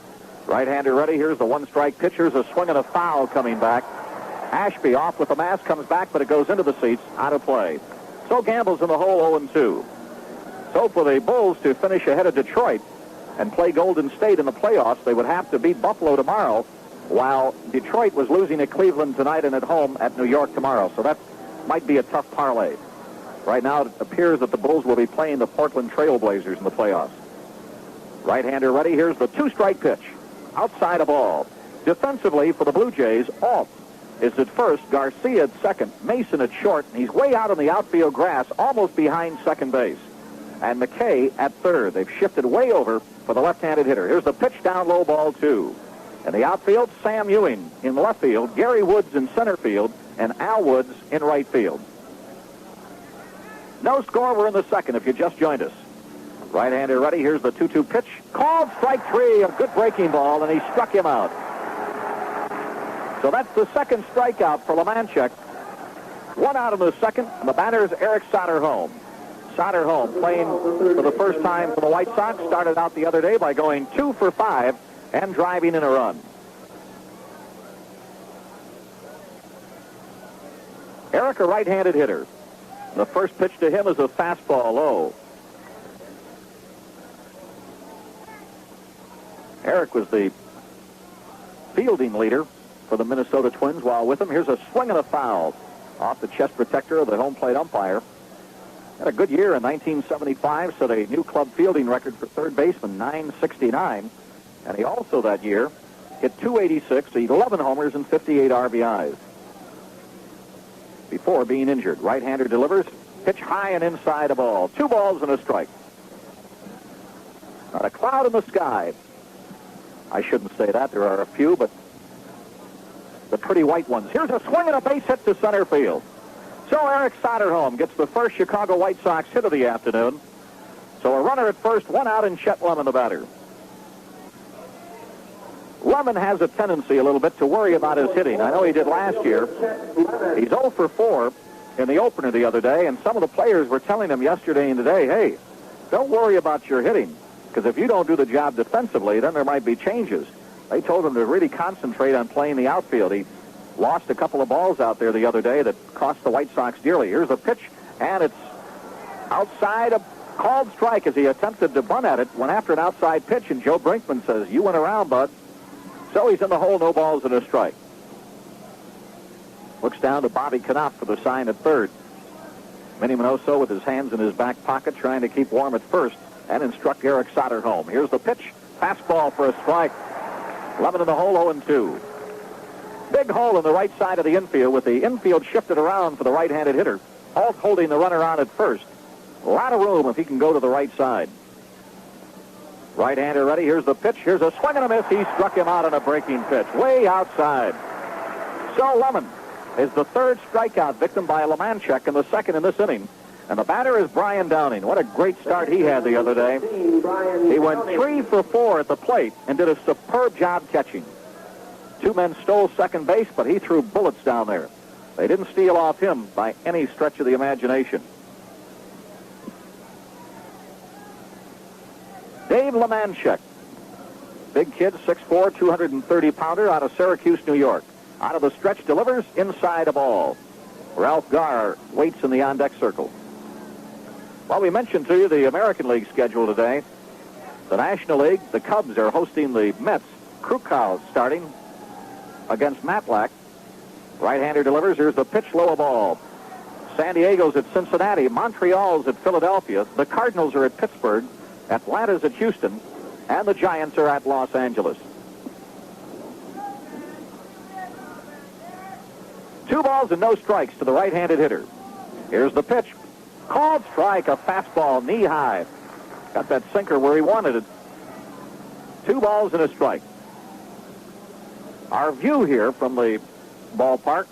Right-hander ready. Here's the one-strike pitch. Here's a swing and a foul coming back. Ashby off with the mask, comes back, but it goes into the seats, out of play. So Gamble's in the hole 0-2. So for the Bulls to finish ahead of Detroit and play Golden State in the playoffs, they would have to beat Buffalo tomorrow, while Detroit was losing at Cleveland tonight and at home at New York tomorrow. So that might be a tough parlay. Right now, it appears that the Bulls will be playing the Portland Trail Blazers in the playoffs. Right-hander ready. Here's the 2-strike pitch. Outside a ball. Defensively for the Blue Jays, Alt is at first, Garcia at second, Mason at short, and he's way out on the outfield grass, almost behind second base. And McKay at third. They've shifted way over for the left-handed hitter. Here's the pitch down low, ball 2. In the outfield, Sam Ewing in left field, Gary Woods in center field, and Al Woods in right field. No score. We're in the second if you just joined us. Right-hander ready. Here's the 2-2 pitch. Called strike 3. A good breaking ball, and he struck him out. So that's the second strikeout for Lemanchek. 1 out in the second, and the batter is Eric Soderholm. Soderholm playing for the first time for the White Sox. Started out the other day by going 2 for 5 and driving in a run. Eric, a right-handed hitter. The first pitch to him is a fastball low. Eric was the fielding leader for the Minnesota Twins. While with him, here's a swing and a foul off the chest protector of the home plate umpire. Had a good year in 1975, set a new club fielding record for third baseman, 969. And he also that year hit 286, 11 homers, and 58 RBIs. Before being injured. Right-hander delivers. Pitch high and inside a ball. 2 balls and a strike. Not a cloud in the sky. I shouldn't say that. There are a few, but the pretty white ones. Here's a swing and a base hit to center field. So Eric Soderholm gets the first Chicago White Sox hit of the afternoon. So a runner at first, 1 out, and Chet Lemon the batter. Lemon has a tendency a little bit to worry about his hitting. I know he did last year. He's 0 for 4 in the opener the other day, and some of the players were telling him yesterday and today, hey, don't worry about your hitting, because if you don't do the job defensively, then there might be changes. They told him to really concentrate on playing the outfield. He lost a couple of balls out there the other day that cost the White Sox dearly. Here's a pitch, and it's outside, a called strike as he attempted to bunt at it, went after an outside pitch, and Joe Brinkman says, you went around, bud. So he's in the hole, no balls and a strike. Looks down to Bobby Knopf for the sign at third. Minnie Minoso with his hands in his back pocket trying to keep warm at first and instruct Eric Soderholm. Here's the pitch. Fastball for a strike. Lemon in the hole, 0-2. Big hole in the right side of the infield with the infield shifted around for the right-handed hitter. Alt holding the runner on at first. A lot of room if he can go to the right side. Right-hander ready. Here's the pitch. Here's a swing and a miss. He struck him out on a breaking pitch. Way outside. So Lemon is the third strikeout victim by Lemanchek and the second in this inning. And the batter is Brian Downing. What a great start he had the other day. He went 3 for 4 at the plate and did a superb job catching. 2 men stole second base, but he threw bullets down there. They didn't steal off him by any stretch of the imagination. Dave Lemanchek. Big kid, 6'4", 230-pounder out of Syracuse, New York. Out of the stretch, delivers inside a ball. Ralph Garr waits in the on-deck circle. Well, we mentioned to you the American League schedule today. The National League, the Cubs are hosting the Mets. Krukow starting against Matlack. Right-hander delivers. Here's the pitch, low ball. San Diego's at Cincinnati. Montreal's at Philadelphia. The Cardinals are at Pittsburgh. Atlanta's at Houston. And the Giants are at Los Angeles. 2 balls and no strikes to the right-handed hitter. Here's the pitch. Called strike, a fastball, knee-high. Got that sinker where he wanted it. 2 balls and a strike. Our view here from the ballpark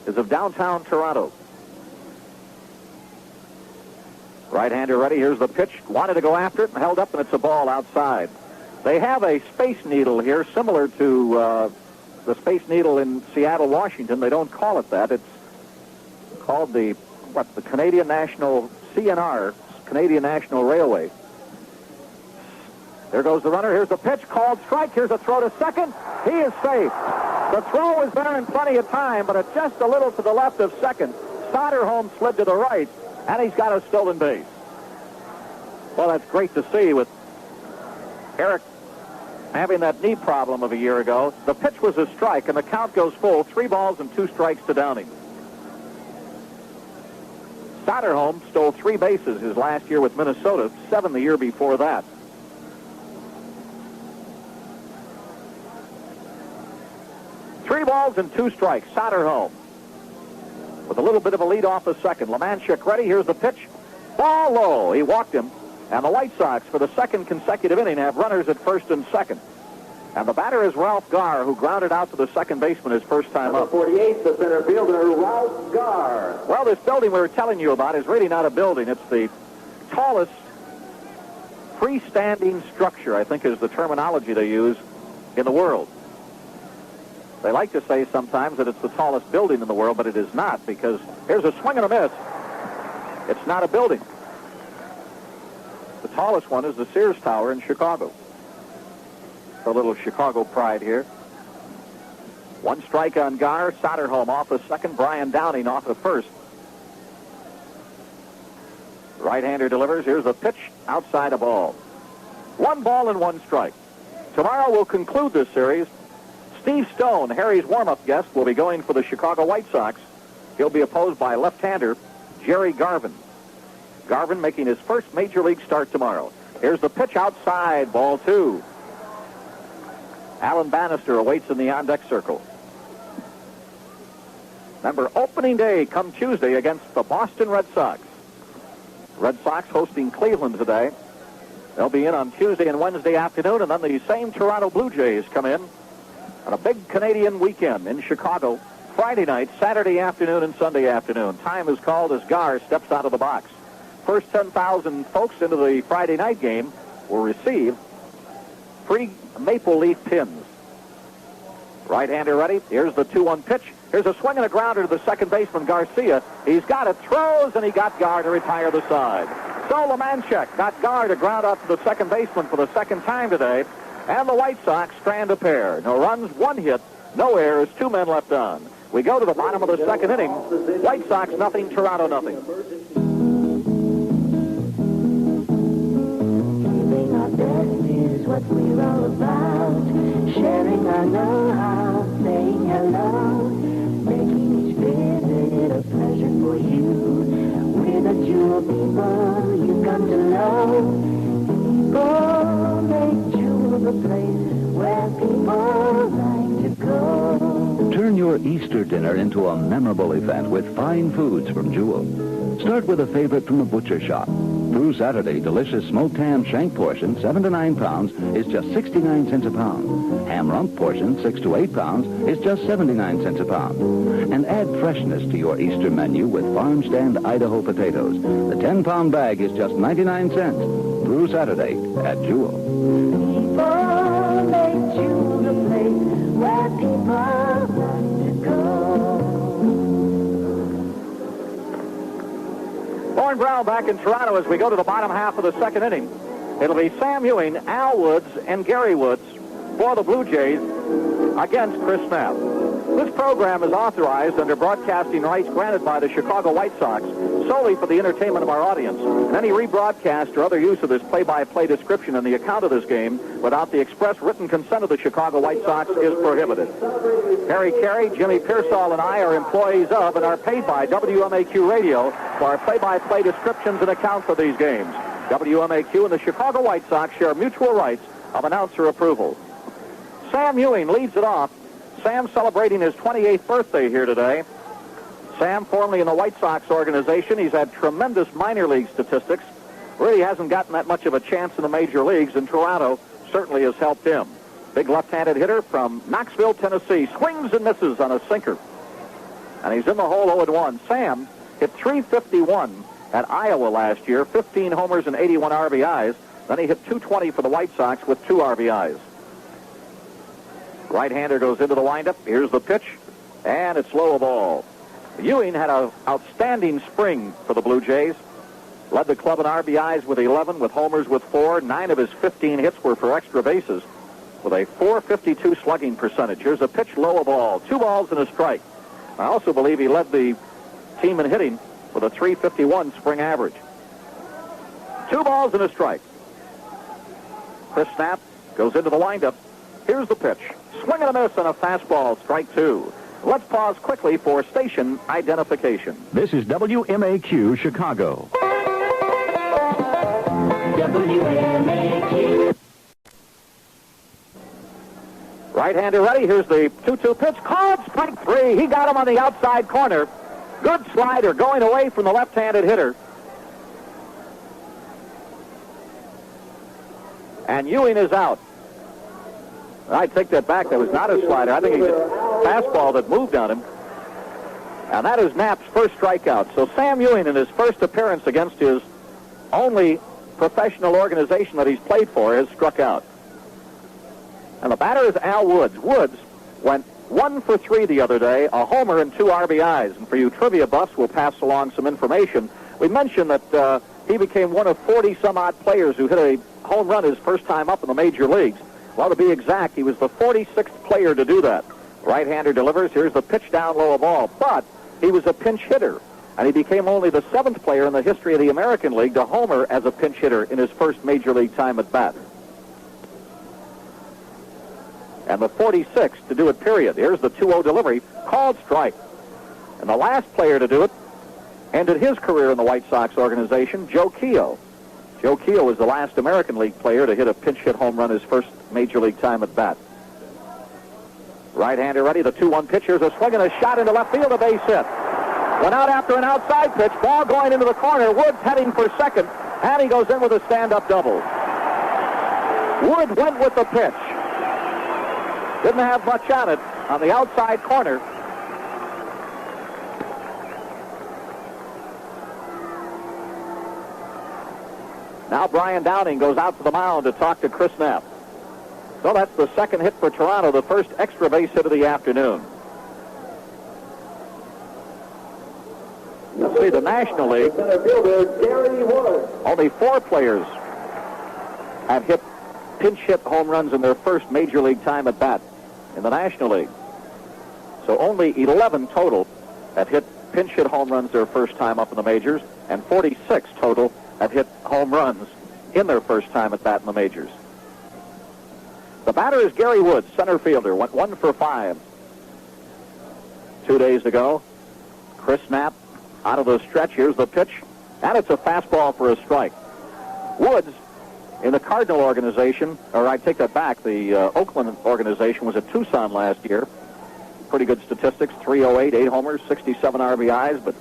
is of downtown Toronto. Right-hander ready. Here's the pitch. Wanted to go after it and held up, and it's a ball outside. They have a Space Needle here similar to the Space Needle in Seattle, Washington. They don't call it that. It's called the Canadian National CNR, Canadian National Railway. There goes the runner. Here's the pitch. Called strike. Here's a throw to second. He is safe. The throw was there in plenty of time, but it's just a little to the left of second. Soderholm slid to the right, and he's got a stolen base. Well, that's great to see with Eric having that knee problem of a year ago. The pitch was a strike, and the count goes full. 3 balls and 2 strikes to Downing. Soderholm stole 3 bases his last year with Minnesota, 7 the year before that. Three balls and 2 strikes. Soderholm with a little bit of a lead off the second. Lemanchek ready. Here's the pitch. Ball low. He walked him. And the White Sox, for the second consecutive inning, have runners at first and second. And the batter is Ralph Garr, who grounded out to the second baseman his first time up. 48, the center fielder, Ralph Garr. Well, this building we were telling you about is really not a building. It's the tallest freestanding structure, I think is the terminology they use, in the world. They like to say sometimes that it's the tallest building in the world, but it is not, because here's a swing and a miss. It's not a building. The tallest one is the Sears Tower in Chicago. A little Chicago pride here. 1 strike on Garr. Soderholm off the second. Brian Downing off the first. Right-hander delivers. Here's the pitch. Outside a ball. 1 ball and 1 strike. Tomorrow we'll conclude this series. Steve Stone, Harry's warm-up guest, will be going for the Chicago White Sox. He'll be opposed by left-hander Jerry Garvin. Garvin making his first major league start tomorrow. Here's the pitch outside. Ball 2. Alan Bannister awaits in the on-deck circle. Remember, opening day come Tuesday against the Boston Red Sox. Red Sox hosting Cleveland today. They'll be in on Tuesday and Wednesday afternoon, and then the same Toronto Blue Jays come in on a big Canadian weekend in Chicago. Friday night, Saturday afternoon, and Sunday afternoon. Time is called as Garr steps out of the box. First 10,000 folks into the Friday night game will receive free maple leaf pins. Right-hander ready. Here's the 2-1 pitch. Here's a swing and a grounder to the second baseman, Garcia. He's got it, throws, and he got Garr to retire the side. So Lemanchek got Garr to ground out to the second baseman for the second time today. And the White Sox strand a pair. No runs, 1 hit, no errors, 2 men left on. We go to the bottom of the second inning. White Sox nothing, Toronto nothing. Giving our best is what we're all about. Sharing our know-how, saying hello, making each visit a pleasure for you. We're the Jewel people you come to know. People make Jewel the place where people like to go. Turn your Easter dinner into a memorable event with fine foods from Jewel. Start with a favorite from the butcher shop. Through Saturday, delicious smoked ham shank portion, 7 to 9 pounds, is just 69 cents a pound. Ham rump portion, 6 to 8 pounds, is just 79 cents a pound. And add freshness to your Easter menu with farm stand Idaho potatoes. The 10-pound bag is just 99 cents. Through Saturday at Jewel. People make Jewel the place where people want to go. Lauren Brown back in Toronto as we go to the bottom half of the second inning. It'll be Sam Ewing, Al Woods, and Gary Woods for the Blue Jays against Chris Knapp. This program is authorized under broadcasting rights granted by the Chicago White Sox solely for the entertainment of our audience. And any rebroadcast or other use of this play-by-play description in the account of this game without the express written consent of the Chicago White Sox is prohibited. Harry Carey, Jimmy Pearsall, and I are employees of and are paid by WMAQ Radio for our play-by-play descriptions and accounts of these games. WMAQ and the Chicago White Sox share mutual rights of announcer approval. Sam Ewing leads it off. Sam celebrating his 28th birthday here today. Sam, formerly in the White Sox organization, he's had tremendous minor league statistics. Really hasn't gotten that much of a chance in the major leagues, and Toronto certainly has helped him. Big left-handed hitter from Knoxville, Tennessee. Swings and misses on a sinker. And he's in the hole 0-1. Sam hit .351 at Iowa last year, 15 homers and 81 RBIs. Then he hit .220 for the White Sox with 2 RBIs. Right-hander goes into the windup. Here's the pitch, and it's low a ball. Ewing had an outstanding spring for the Blue Jays. Led the club in RBIs with 11, with homers with 4. 9 of his 15 hits were for extra bases with a .452 slugging percentage. Here's a pitch, low a ball. 2 balls and a strike. I also believe he led the team in hitting with a .351 spring average. 2 balls and a strike. Chris Knapp goes into the windup. Here's the pitch. Swing and a miss on a fastball, strike 2. Let's pause quickly for station identification. This is WMAQ Chicago. WMAQ. Right-hander ready. Here's the 2-2 pitch. Called strike 3. He got him on the outside corner. Good slider going away from the left-handed hitter. And Ewing is out. I take that back. That was not a slider. I think he hit a fastball that moved on him. And that is Knapp's first strikeout. So Sam Ewing, in his first appearance against his only professional organization that he's played for, has struck out. And the batter is Al Woods. Woods went 1 for 3 the other day, a homer and 2 RBIs. And for you trivia buffs, we'll pass along some information. We mentioned that he became one of 40-some-odd players who hit a home run his first time up in the major leagues. Well, to be exact, he was the 46th player to do that. Right-hander delivers. Here's the pitch down low a ball. But he was a pinch hitter, and he became only the 7th player in the history of the American League to homer as a pinch hitter in his first major league time at bat. And the 46th to do it, period. Here's the 2-0 delivery. Called strike. And the last player to do it ended his career in the White Sox organization, Joe Keogh. Joe Keogh was the last American League player to hit a pinch hit home run his first major league time at bat. Right-hander ready, the 2-1 pitch. Here's a swing and a shot into left field, a base hit. Went out after an outside pitch, ball going into the corner. Woods heading for second, and he goes in with a stand-up double. Wood went with the pitch. Didn't have much on it on the outside corner. Now Brian Downing goes out to the mound to talk to Chris Knapp. So that's the second hit for Toronto, the first extra base hit of the afternoon. Let's see, the National League. Only 4 players have hit pinch hit home runs in their first major league time at bat in the National League. So only 11 total have hit pinch hit home runs their first time up in the majors, and 46 total have hit home runs in their first time at bat in the majors. The batter is Gary Woods, center fielder, went 1 for 5 2 days ago. Chris Knapp out of the stretch. Here's the pitch, and it's a fastball for a strike. Woods, in the Cardinal organization, or I take that back, the Oakland organization was at Tucson last year. Pretty good statistics, 308, 8 homers, 67 RBIs, but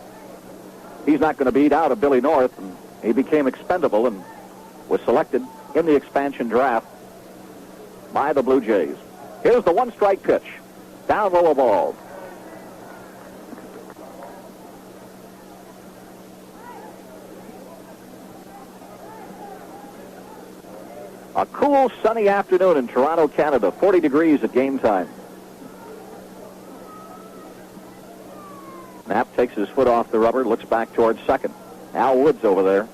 he's not going to beat out of Billy North, and he became expendable and was selected in the expansion draft by the Blue Jays. Here's the 1-strike pitch. Down low a ball. A cool, sunny afternoon in Toronto, Canada. 40 degrees at game time. Knapp takes his foot off the rubber, looks back towards second. Al Woods over there.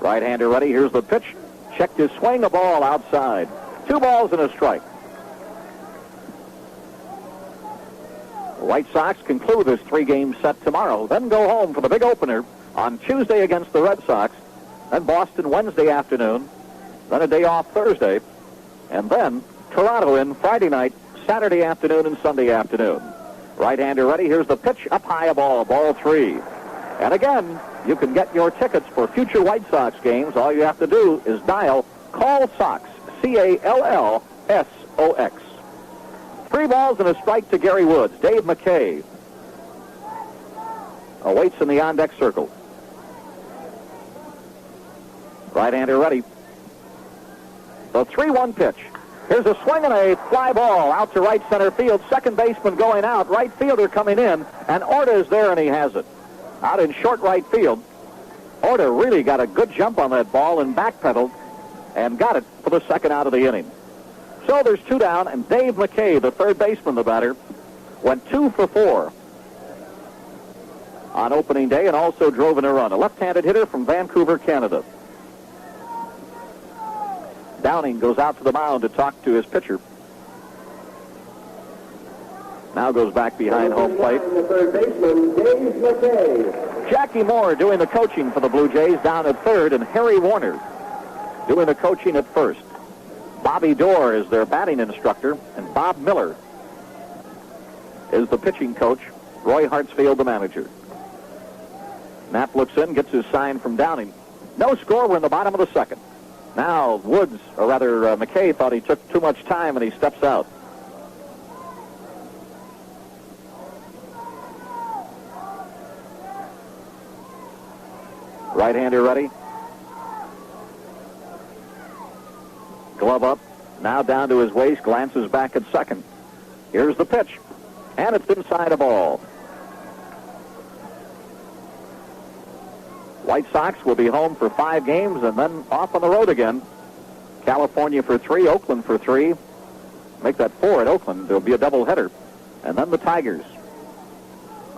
Right-hander ready. Here's the pitch. Checked his swing, a ball outside. 2 balls and a strike. White Sox conclude this 3-game set tomorrow, then go home for the big opener on Tuesday against the Red Sox, then Boston Wednesday afternoon, then a day off Thursday, and then Toronto in Friday night, Saturday afternoon, and Sunday afternoon. Right-hander ready. Here's the pitch. Up high, a ball 3. And again, you can get your tickets for future White Sox games. All you have to do is dial Call Sox, CALLSOX. 3 balls and a strike to Gary Woods. Dave McKay awaits in the on-deck circle. Right-hander ready. The 3-1 pitch. Here's a swing and a fly ball out to right center field. Second baseman going out. Right fielder coming in. And Orta is there, and he has it. Out in short right field. Orta really got a good jump on that ball and backpedaled and got it for the second out of the inning. So there's 2 down, and Dave McKay, the third baseman, the batter, went 2 for 4 on opening day and also drove in a run. A left-handed hitter from Vancouver, Canada. Downing goes out to the mound to talk to his pitcher. Now goes back behind home plate. The third baseman, Dave McKay. Jackie Moore doing the coaching for the Blue Jays down at third, and Harry Warner doing the coaching at first. Bobby Dorr is their batting instructor, and Bob Miller is the pitching coach. Roy Hartsfield, the manager. Knapp looks in, gets his sign from Downing. No score. We're in the bottom of the second. Now Woods, or rather McKay, thought he took too much time, and he steps out. Right-hander ready. Glove up. Now down to his waist. Glances back at second. Here's the pitch. And it's inside a ball. White Sox will be home for 5 games and then off on the road again. California for 3, Oakland for 3. Make that 4 at Oakland. There'll be a doubleheader. And then the Tigers.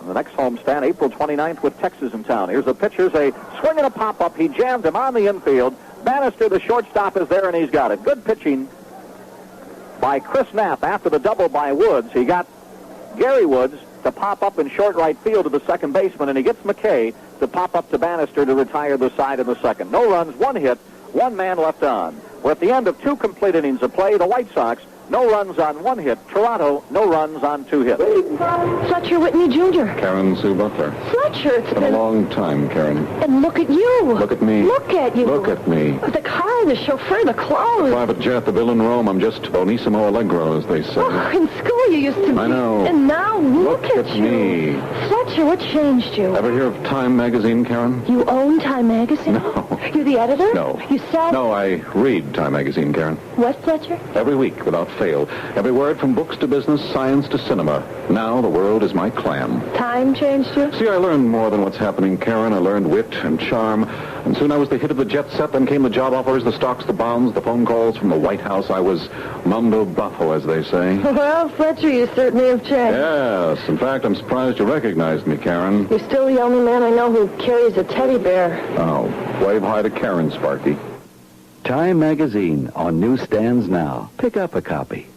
On the next homestand, April 29th with Texas in town. Here's the pitch. Here's a swing and a pop-up. He jammed him on the infield. Bannister, the shortstop, is there, and he's got it. Good pitching by Chris Knapp after the double by Woods. He got Gary Woods to pop up in short right field to the second baseman, and he gets McKay to pop up to Bannister to retire the side in the second. No runs, 1 hit, 1 man left on. We're at the end of 2 complete innings of play. The White Sox, no runs on 1 hit. Toronto, no runs on 2 hits. Fletcher Whitney Jr. Karen Sue Butler. Fletcher, it's been a long time, Karen. And look at you. Look at me. Look at you. Look at me. The car, the chauffeur, the clothes. The private jet, the bill in Rome. I'm just bonissimo allegro, as they say. Oh, in school you used to be. I know. And now look at you. Me. Fletcher, what changed you? Ever hear of Time magazine, Karen? You own Time magazine? No. You're the editor? No. You sell? No, I read Time magazine, Karen. What, Fletcher? Every week, without fail. Every word from books to business, science to cinema. Now the world is my clam. Time changed you? See, I learned more than what's happening, Karen. I learned wit and charm. And soon I was the hit of the jet set. Then came the job offers, the stocks, the bonds, the phone calls from the White House. I was mundo buffo, as they say. Well, Fletcher, you certainly have changed. Yes. In fact, I'm surprised you recognized me, Karen. You're still the only man I know who carries a teddy bear. Oh, wave hi to Karen, Sparky. Time magazine on newsstands now. Pick up a copy.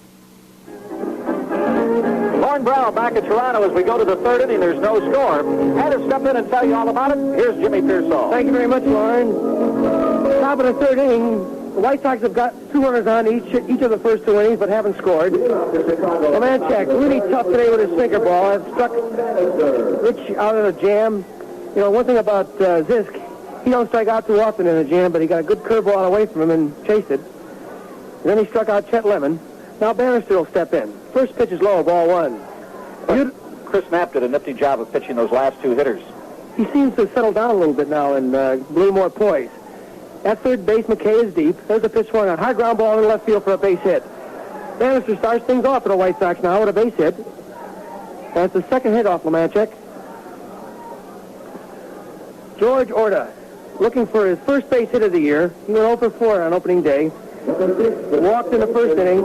Lauren Brown back at Toronto as we go to the 3rd inning. There's no score. Had to step in and tell you all about it. Here's Jimmy Pearsall. Thank you very much, Lauren. Top of the 3rd inning, the White Sox have got 2 runners on each of the first 2 innings, but haven't scored. Lemanchek, really tough today with his sinker ball. It struck Rich out of the jam. You know, one thing about Zisk, he don't strike out too often in a jam, but he got a good curveball away from him and chased it. And then he struck out Chet Lemon. Now Bannister will step in. First pitch is low, ball 1. Chris Knapp did a nifty job of pitching those last 2 hitters. He seems to settle down a little bit now and blew more poise. At third base, McKay is deep. There's a pitch swung on. High ground ball in left field for a base hit. Bannister starts things off for the White Sox now with a base hit. That's the second hit off Lemanchek. George Orta, looking for his first base hit of the year. He went 0 for 4 on opening day. Walked in the first inning.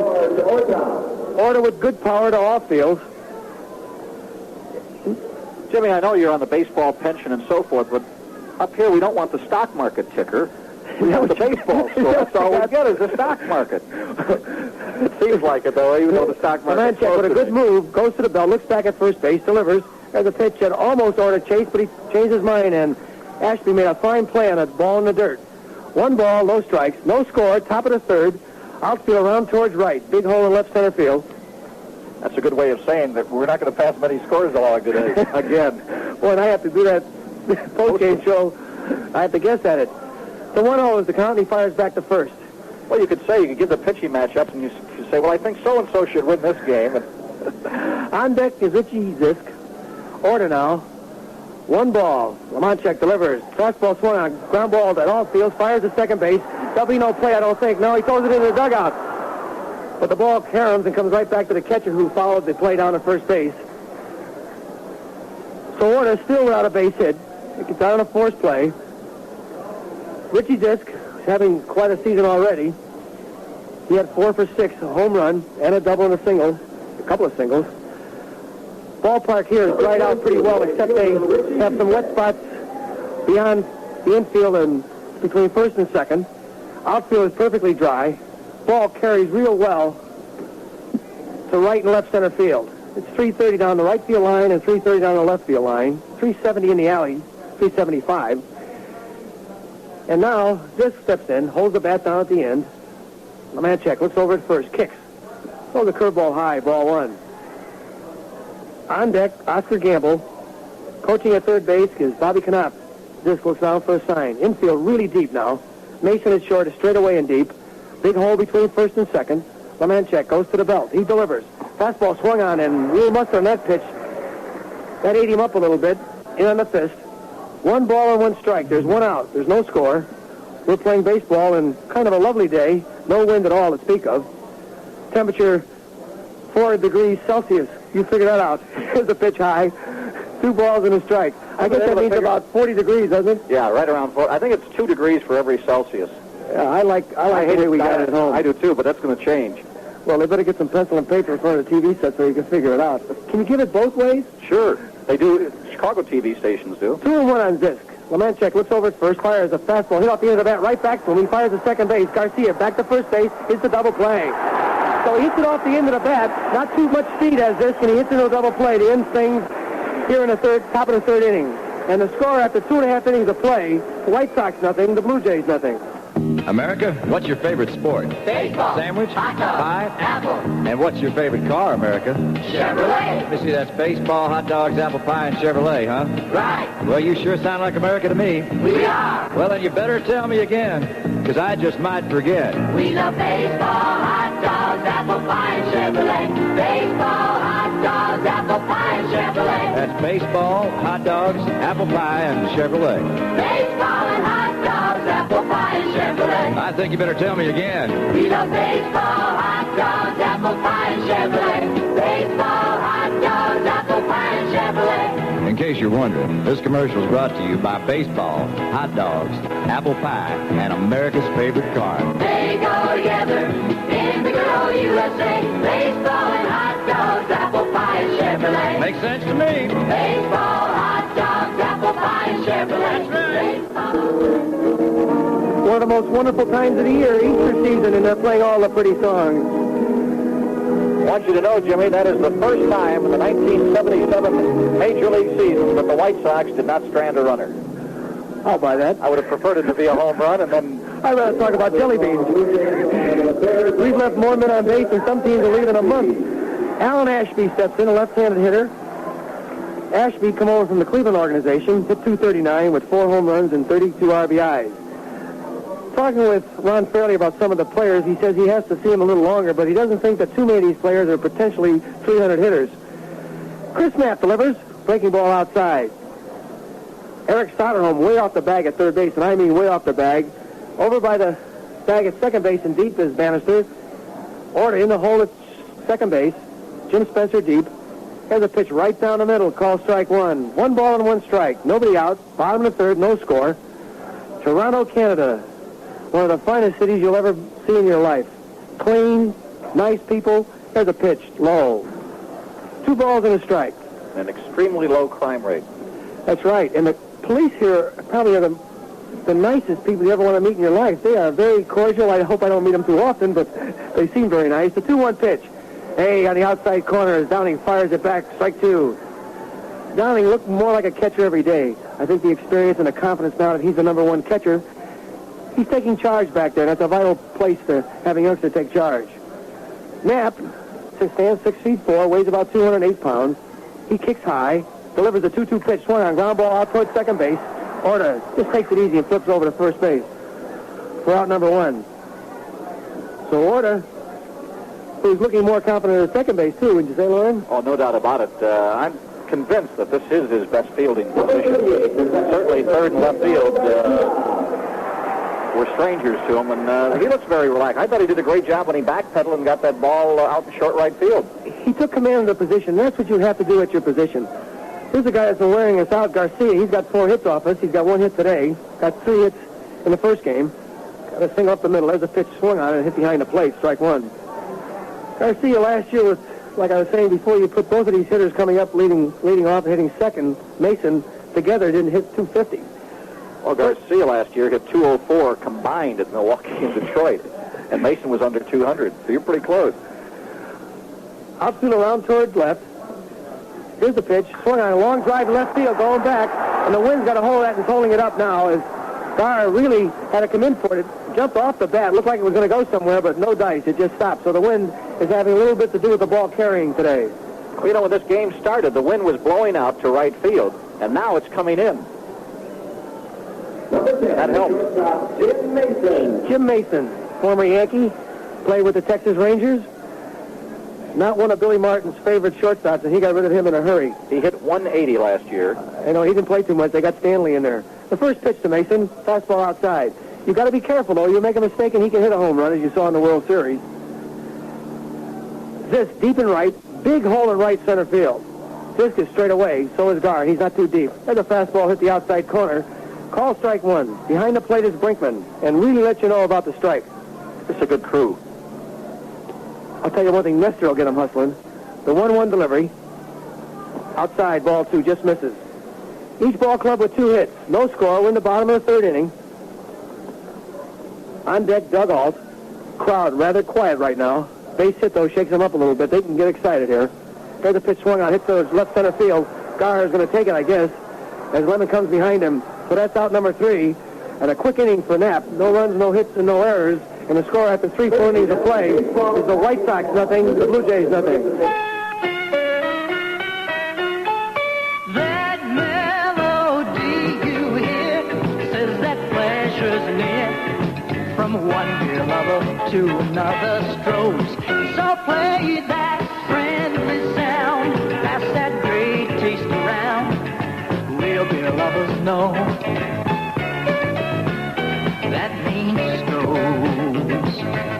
Orta with good power to off field. Jimmy, I know you're on the baseball pension and so forth, but up here we don't want the stock market ticker. We have the baseball score. That's all we get is the stock market. It seems like it, though, even though the stock market... Lemanchek with a good move, goes to the belt, looks back at first base, delivers. There's a pitch that almost ordered Chase, but he changed his mind, and Ashby made a fine play on a ball in the dirt. 1 ball, no strikes, no score, top of the third. Outfield around towards right. Big hole in left center field. That's a good way of saying that we're not going to pass many scores along today. Again. Boy, and I have to do that post-game show. I have to guess at it. So 1-0 is the count, and he fires back to first. Well, you could give the pitching matchups, and you say, well, I think so-and-so should win this game. And on deck is Richie Zisk. Order now. 1 ball. Lemanchek delivers. Fastball swung on. Ground ball at all fields. Fires to second base. There'll be no play, I don't think. No, he throws it into the dugout. But the ball caroms and comes right back to the catcher who followed the play down to first base. So Warner still without a base hit. He gets out on a force play. Richie Zisk is having quite a season already. He had 4 for 6, a home run, and a double and a single. A couple of singles. Ballpark here is dried out pretty well, except they have some wet spots beyond the infield and between first and second. Outfield is perfectly dry. Ball carries real well to right and left center field. It's 330 down the right field line and 330 down the left field line. 370 in the alley, 375. And now this steps in, holds the bat down at the end. Lemanchek looks over at first, kicks. Throws the curveball high, ball 1. On deck, Oscar Gamble. Coaching at third base is Bobby Knopf. This looks down for a sign. Infield really deep now. Mason is short, is straight away and deep. Big hole between first and second. Lemanchek goes to the belt. He delivers. Fastball swung on, and real mustard on that pitch. That ate him up a little bit. In on the fist. 1 ball and 1 strike. There's 1 out. There's no score. We're playing baseball in kind of a lovely day. No wind at all to speak of. Temperature 4 degrees Celsius. You figure that out. Here's the pitch high. 2 balls and a strike. I guess that means about 40 degrees, doesn't it? yeah, right around 4. I think it's 2 degrees for every Celsius. Yeah, I like the way we got it at home. I do too, but that's going to change. Well, they better get some pencil and paper in front of the TV set so you can figure it out. Can you give it both ways? Sure. They do. Chicago TV stations do. 2 and 1 on Zisk. Lemanchek looks over at first, fires a fastball, hit off the end of the bat, right back to him. He fires to second base. Garcia back to first base. Hits the double play. So he hits it off the end of the bat. Not too much speed as this, and he hits into a double play. The end things here in the top of the third inning. And the score after 2.5 innings of play, the White Sox nothing, the Blue Jays nothing. America, what's your favorite sport? Baseball. Sandwich? Hot dog. Pie? Apple. And what's your favorite car, America? Chevrolet. Let me see, that's baseball, hot dogs, apple pie, and Chevrolet, huh? Right. Well, you sure sound like America to me. We are. Well, then you better tell me again, because I just might forget. We love baseball, hot dogs, apple pie, and Chevrolet. Baseball, hot dogs, apple pie, and Chevrolet. That's baseball, hot dogs, apple pie, and Chevrolet. Baseball and hot dogs, apple pie, and Chevrolet. I think you better tell me again. We love baseball, hot dogs, apple pie, and Chevrolet. Baseball, hot dogs, apple pie, and Chevrolet. In case you're wondering, this commercial is brought to you by baseball, hot dogs, apple pie, and America's favorite car. They go together in the good old USA. Baseball and hot dogs, apple pie, and Chevrolet. Makes sense to me. Baseball, hot dogs, apple pie, and Chevrolet. That's One of the most wonderful times of the year, Easter season, and they're playing all the pretty songs. I want you to know, Jimmy, that is the first time in the 1977 Major League season that the White Sox did not strand a runner. I'll buy that. I would have preferred it to be a home run, and then... I'd rather talk about jelly beans. We've left more men on base than some teams will leave in a month. Alan Ashby steps in, a left-handed hitter. Ashby come over from the Cleveland organization, hit .239 with 4 home runs and 32 RBIs. Talking with Ron Fairley about some of the players, he says he has to see them a little longer, but he doesn't think that too many of these players are potentially 300 hitters. Chris Knapp delivers, breaking ball outside. Eric Soderholm way off the bag at third base, and I mean way off the bag. Over by the bag at second base and deep is Bannister. Order in the hole at second base. Jim Spencer deep. Here's a pitch right down the middle, called strike 1. 1 ball and 1 strike. Nobody out. Bottom of the third, no score. Toronto, Canada. One of the finest cities you'll ever see in your life. Clean, nice people. Here's a pitch, low. 2 balls and a strike. An extremely low crime rate. That's right. And the police here probably are the the nicest people you ever want to meet in your life. They are very cordial. I hope I don't meet them too often, but they seem very nice. The 2-1 pitch. Hey, on the outside corner as Downing fires it back. Strike 2. Downing looked more like a catcher every day. I think the experience and the confidence now that he's the number 1 catcher, he's taking charge back there. That's a vital place to having youngster take charge. Knapp stands 6'4", weighs about 208 pounds. He kicks high, delivers a 2-2 pitch, swung on ground ball out towards second base. Orta just takes it easy and flips over to first base for out number 1. So Orta, who's looking more confident at second base too, would you say, Lauren? Oh, no doubt about it. I'm convinced that this is his best fielding position. Certainly third and left field were strangers to him, and he looks very relaxed. I thought he did a great job when he backpedaled and got that ball out in short right field. He took command of the position. That's what you have to do at your position. Here's a guy that's been wearing us out, Garcia. He's got 4 hits off us. He's got 1 hit today. Got 3 hits in the first game. Got a single up the middle. There's a pitch swung on it and hit behind the plate. Strike 1. Garcia last year was, like I was saying before, you put both of these hitters coming up, leading off and hitting second. Mason together didn't hit 250. Well, Garcia last year hit 204 combined at Milwaukee and Detroit, and Mason was under 200, so you're pretty close. Outfield around towards left. Here's the pitch. Swung on a long drive to left field, going back, and the wind's got a hold of that and is holding it up now as Gar really had to come in for it. It jumped off the bat. Looked like it was going to go somewhere, but no dice. It just stopped. So the wind is having a little bit to do with the ball carrying today. Well, you know, when this game started, the wind was blowing out to right field, and now it's coming in. That helps. Jim Mason. Jim Mason, former Yankee, played with the Texas Rangers. Not one of Billy Martin's favorite shortstops, and he got rid of him in a hurry. He hit 180 last year. I know, he didn't play too much. They got Stanley in there. The first pitch to Mason, fastball outside. You've got to be careful, though. You make a mistake, and he can hit a home run, as you saw in the World Series. This deep in right, big hole in right center field. Fisk is straight away, so is Gar. He's not too deep. There's a fastball hit the outside corner. Call strike 1. Behind the plate is Brinkman, and really let you know about the strike. This is a good crew. I'll tell you one thing, Nestor will get him hustling. The 1-1 delivery. Outside, ball 2, just misses. Each ball club with 2 hits. No score. We're in the bottom of the 3rd inning. On deck, Doug Alt. Crowd rather quiet right now. Base hit, though, shakes them up a little bit. They can get excited here. There's a pitch swung on, hit to left center field. Gar is going to take it, I guess, as Lemon comes behind him. So that's out number 3. And a quick inning for Knapp. No runs, no hits, and no errors. And the score after 3 full innings of play is the White Sox nothing, the Blue Jays nothing. That melody you hear says that pleasure's near. From one dear lover to another strolls. So play that friendly sound. Pass that great taste around. Real dear lovers know. That means Stroh's.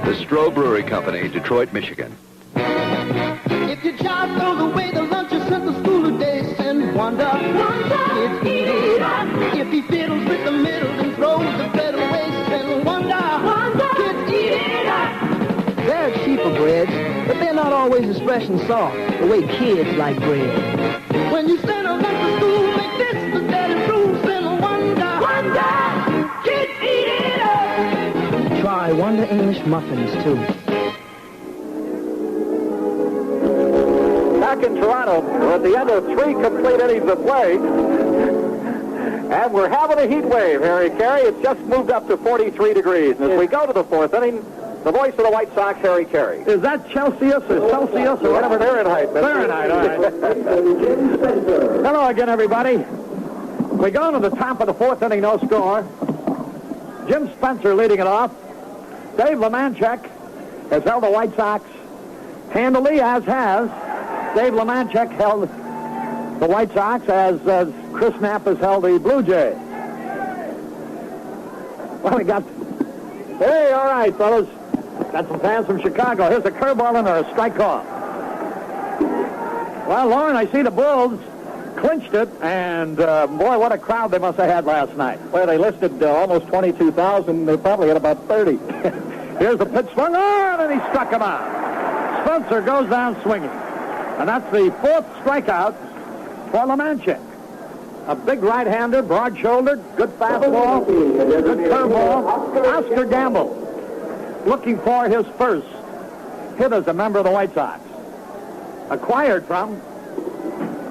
The Stroh Brewery Company, Detroit, Michigan. If your child throws away the lunch you sent to school today, send Wonder. Kids eat it up. If he fiddles with the middle and throws the bread away, send Wonder. Kids eat it up. They're cheaper breads, but they're not always as fresh and soft, the way kids like bread. When you send a lunch to school, make this the steady rule, send Wonder. Kids eat it up. Try Wonder English muffins, too. Back in Toronto, we're at the end of 3 complete innings of play. And we're having a heat wave, Harry Carey. It's just moved up to 43 degrees. And as we go to the 4th inning, the voice of the White Sox, Harry Carey. Is that Celsius or Celsius or whatever? Fahrenheit. Fahrenheit, all right. Hello again, everybody. We go to the top of the 4th inning, no score. Jim Spencer leading it off. Dave Lemanchek has held the White Sox handily, as has Dave Lemanchek held the White Sox, as Chris Knapp has held the Blue Jays. Well, we got... Hey, all right, fellas. Got some fans from Chicago. Here's a curveball and a strike call. Well, Lauren, I see the Bulls clinched it, and boy, what a crowd they must have had last night. Well, they listed almost 22,000. They probably had about 30. Here's the pitch swung on, and he struck him out. Spencer goes down swinging. And that's the 4th strikeout for Lemanchek. A big right-hander, broad-shouldered, good fastball, good curveball. Oscar Gamble, looking for his first hit as a member of the White Sox. Acquired from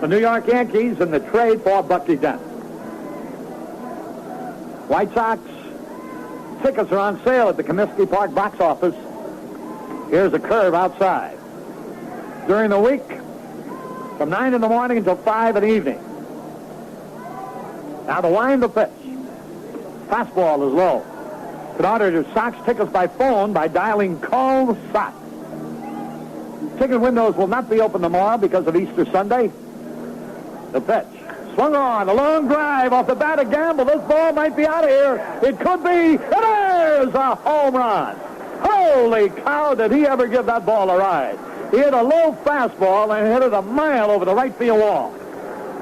the New York Yankees in the trade for Bucky Dent. White Sox tickets are on sale at the Comiskey Park box office. Here's a curve outside. During the week, from 9 in the morning until 5 in the evening. Now to wind the pitch. Fastball is low. You can order your Sox tickets by phone by dialing Call Sox. Ticket windows will not be open tomorrow because of Easter Sunday. The pitch. Swung on. A long drive off the bat of Gamble. This ball might be out of here. It could be. It is a home run. Holy cow, did he ever give that ball a ride. He hit a low fastball and hit it a mile over the right field wall.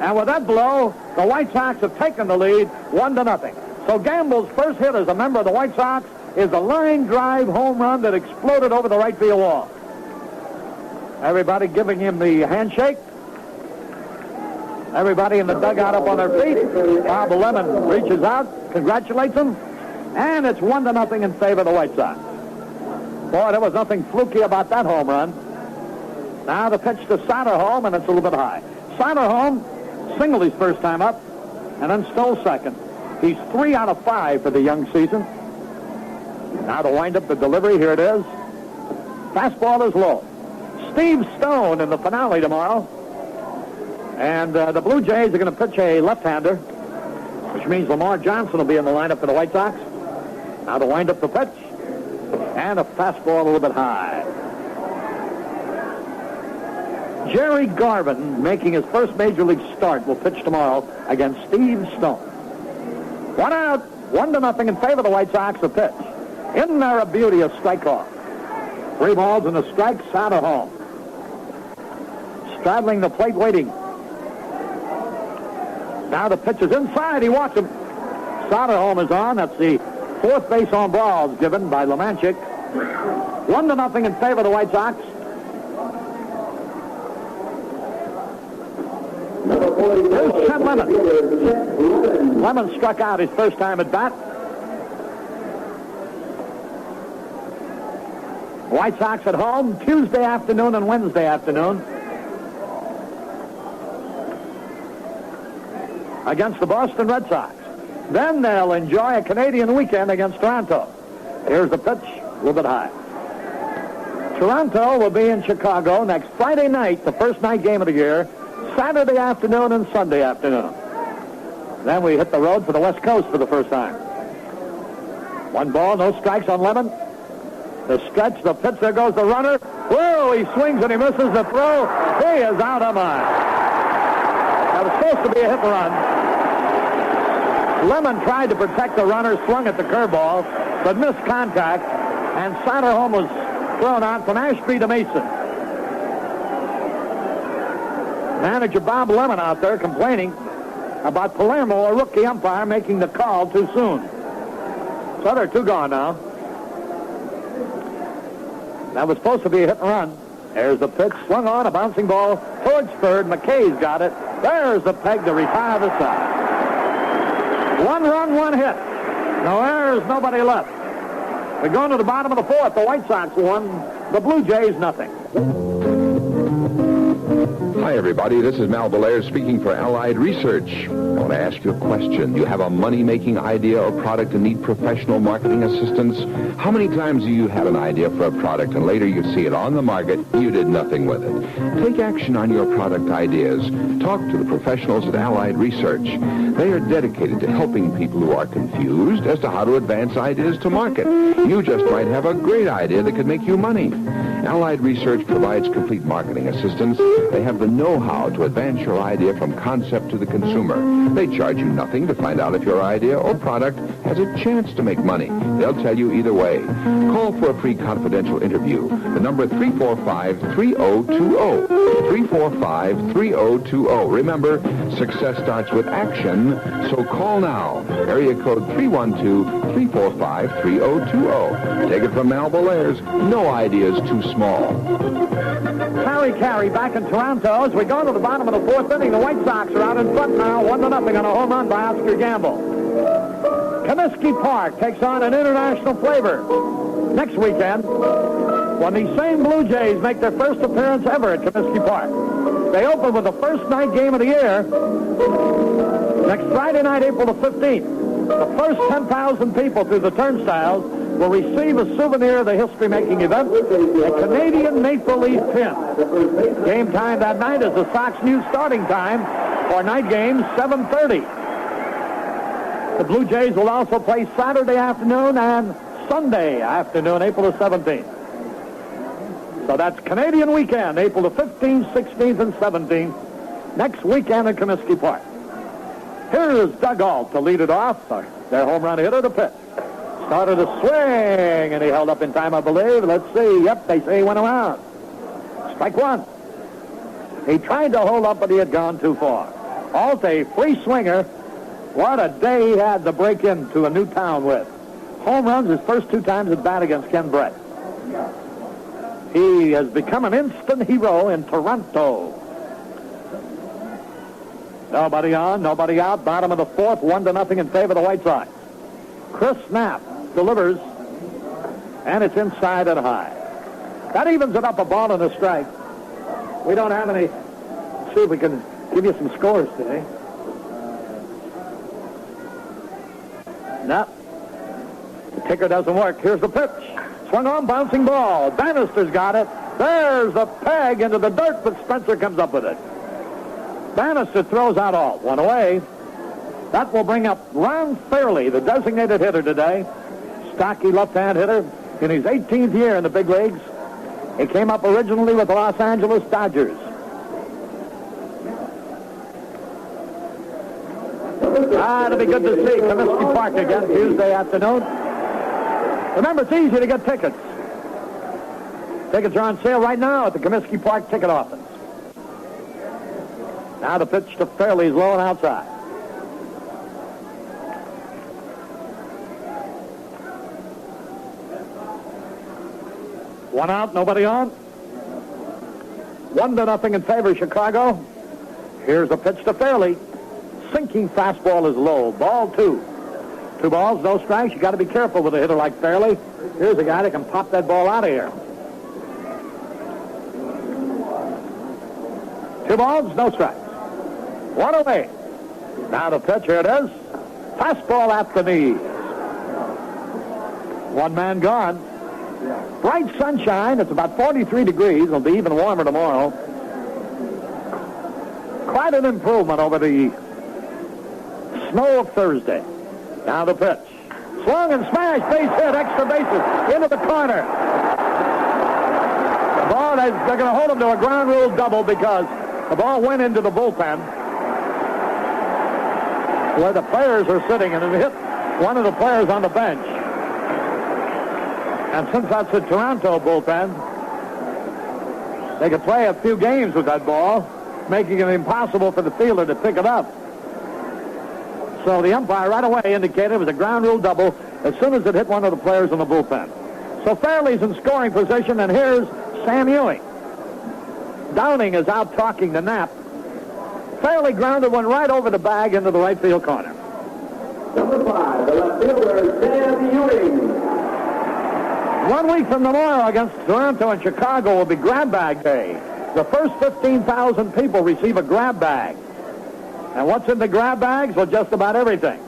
And with that blow, the White Sox have taken the lead 1-0. So Gamble's first hit as a member of the White Sox is a line drive home run that exploded over the right field wall. Everybody giving him the handshake. Everybody in the dugout up on their feet. Bob Lemon reaches out, congratulates him, and it's 1-0 in favor of the White Sox. Boy, there was nothing fluky about that home run. Now the pitch to Soderholm, and it's a little bit high. Soderholm singled his first time up, and then stole second. He's 3 out of 5 for the young season. Now to wind up the delivery, here it is. Fastball is low. Steve Stone in the finale tomorrow. And the Blue Jays are going to pitch a left-hander, which means Lamar Johnson will be in the lineup for the White Sox. Now to wind up the pitch. And a fastball a little bit high. Jerry Garvin, making his first Major League start, will pitch tomorrow against Steve Stone. 1 out, 1-0 in favor of the White Sox. The pitch. Isn't there a beauty of strikeoff? 3 balls and a strike. Soderholm straddling the plate, waiting. Now the pitch is inside. He walks him. Soderholm is on. That's the 4th base on balls given by Lemanchik. 1-0 in favor of the White Sox. Here's Chet Lemon. Lemon struck out his first time at bat. White Sox at home Tuesday afternoon and Wednesday afternoon against the Boston Red Sox. Then they'll enjoy a Canadian weekend against Toronto. Here's the pitch, a little bit high. Toronto will be in Chicago next Friday night, the first night game of the year, Saturday afternoon and Sunday afternoon. Then we hit the road for the West Coast for the first time. 1 ball, no strikes on Lemon. The stretch, the pitch, there goes the runner. Whoa, he swings and he misses the throw. He is out of mind. That was supposed to be a hit and run. Lemon tried to protect the runner, swung at the curveball, but missed contact, and Soderholm was thrown out from Ashby to Mason. Manager Bob Lemon out there complaining about Palermo, a rookie umpire, making the call too soon. So they're 2 gone now. That was supposed to be a hit and run. There's the pitch, swung on, a bouncing ball towards third. McKay's got it. There's the peg to retire the side. 1 run, 1 hit. No errors, nobody left. We go to the bottom of the 4th. The White Sox won. The Blue Jays, nothing. Hi, everybody. This is Mal Belair speaking for Allied Research. I want to ask you a question. You have a money-making idea or product and need professional marketing assistance? How many times do you have an idea for a product and later you see it on the market, you did nothing with it? Take action on your product ideas. Talk to the professionals at Allied Research. They are dedicated to helping people who are confused as to how to advance ideas to market. You just might have a great idea that could make you money. Allied Research provides complete marketing assistance. They have the know-how to advance your idea from concept to the consumer. They charge you nothing to find out if your idea or product has a chance to make money. They'll tell you either way. Call for a free confidential interview. The number is 345-3020. 345-3020. Remember, success starts with action, so call now. Area code 312-345-3020. Take it from Mal Belairs. No idea is too small. Carey back in Toronto. As we go to the bottom of the fourth inning, the White Sox are out in front now, 1-0 on a home run by Oscar Gamble. Comiskey Park takes on an international flavor next weekend when these same Blue Jays make their first appearance ever at Comiskey Park. They open with the first night game of the year next Friday night, April the 15th. The first 10,000 people through the turnstiles will receive a souvenir of the history-making event, a Canadian Maple Leaf pin. Game time that night is the Sox new starting time for night games, 7:30. The Blue Jays will also play Saturday afternoon and Sunday afternoon, April the 17th. So that's Canadian weekend, April the 15th, 16th, and 17th, next weekend at Comiskey Park. Here is Doug Ault to lead it off. Their home run hitter to pitch. Started a swing, and he held up in time, I believe. Let's see. Yep, they say he went around. Strike one. He tried to hold up, but he had gone too far. Ault, a free swinger. What a day he had to break into a new town with. Home runs his first two times at bat against Ken Brett. He has become an instant hero in Toronto. Nobody on, nobody out. Bottom of the fourth, 1-0 in favor of the White Sox. Chris Knapp delivers, and it's inside and high. That evens it up, a ball and a strike. We don't have any. See if we can give you some scores today. No. The ticker doesn't work. Here's the pitch. Swung on, bouncing ball. Bannister's got it. There's a peg into the dirt, but Spencer comes up with it. Bannister throws out all. One away. That will bring up Ron Fairley, the designated hitter today. Stocky left-hand hitter in his 18th year in the big leagues. He came up originally with the Los Angeles Dodgers. It'll be good to see Comiskey Park again Tuesday afternoon. Remember, it's easy to get tickets. Tickets are on sale right now at the Comiskey Park ticket office. Now the pitch to Fairley's low and outside. One out, nobody on. 1-0 in favor of Chicago. Here's the pitch to Fairley. Sinking fastball is low. Ball two. 2 balls, no strikes. You got to be careful with a hitter like Fairley. Here's a guy that can pop that ball out of here. 2 balls, no strikes. 1 away. Now the pitch, here it is. Fastball at the knees. 1 man gone. Bright sunshine. It's about 43 degrees. It'll be even warmer tomorrow. Quite an improvement over the snow of Thursday. Now the pitch. Swung and smashed, base hit, extra bases, into the corner. The ball, they're going to hold him to a ground rule double because the ball went into the bullpen where the players are sitting, and it hit one of the players on the bench. And since that's the Toronto bullpen, they could play a few games with that ball, making it impossible for the fielder to pick it up. So the umpire right away indicated it was a ground rule double as soon as it hit one of the players in the bullpen. So Fairley's in scoring position, and here's Sam Ewing. Downing is out talking to Knapp. Fairley grounded one right over the bag into the right field corner. Number 5, the left fielder, Sam Ewing. 1 week from tomorrow against Toronto and Chicago will be grab bag day. The first 15,000 people receive a grab bag. And what's in the grab bags? Well, just about everything,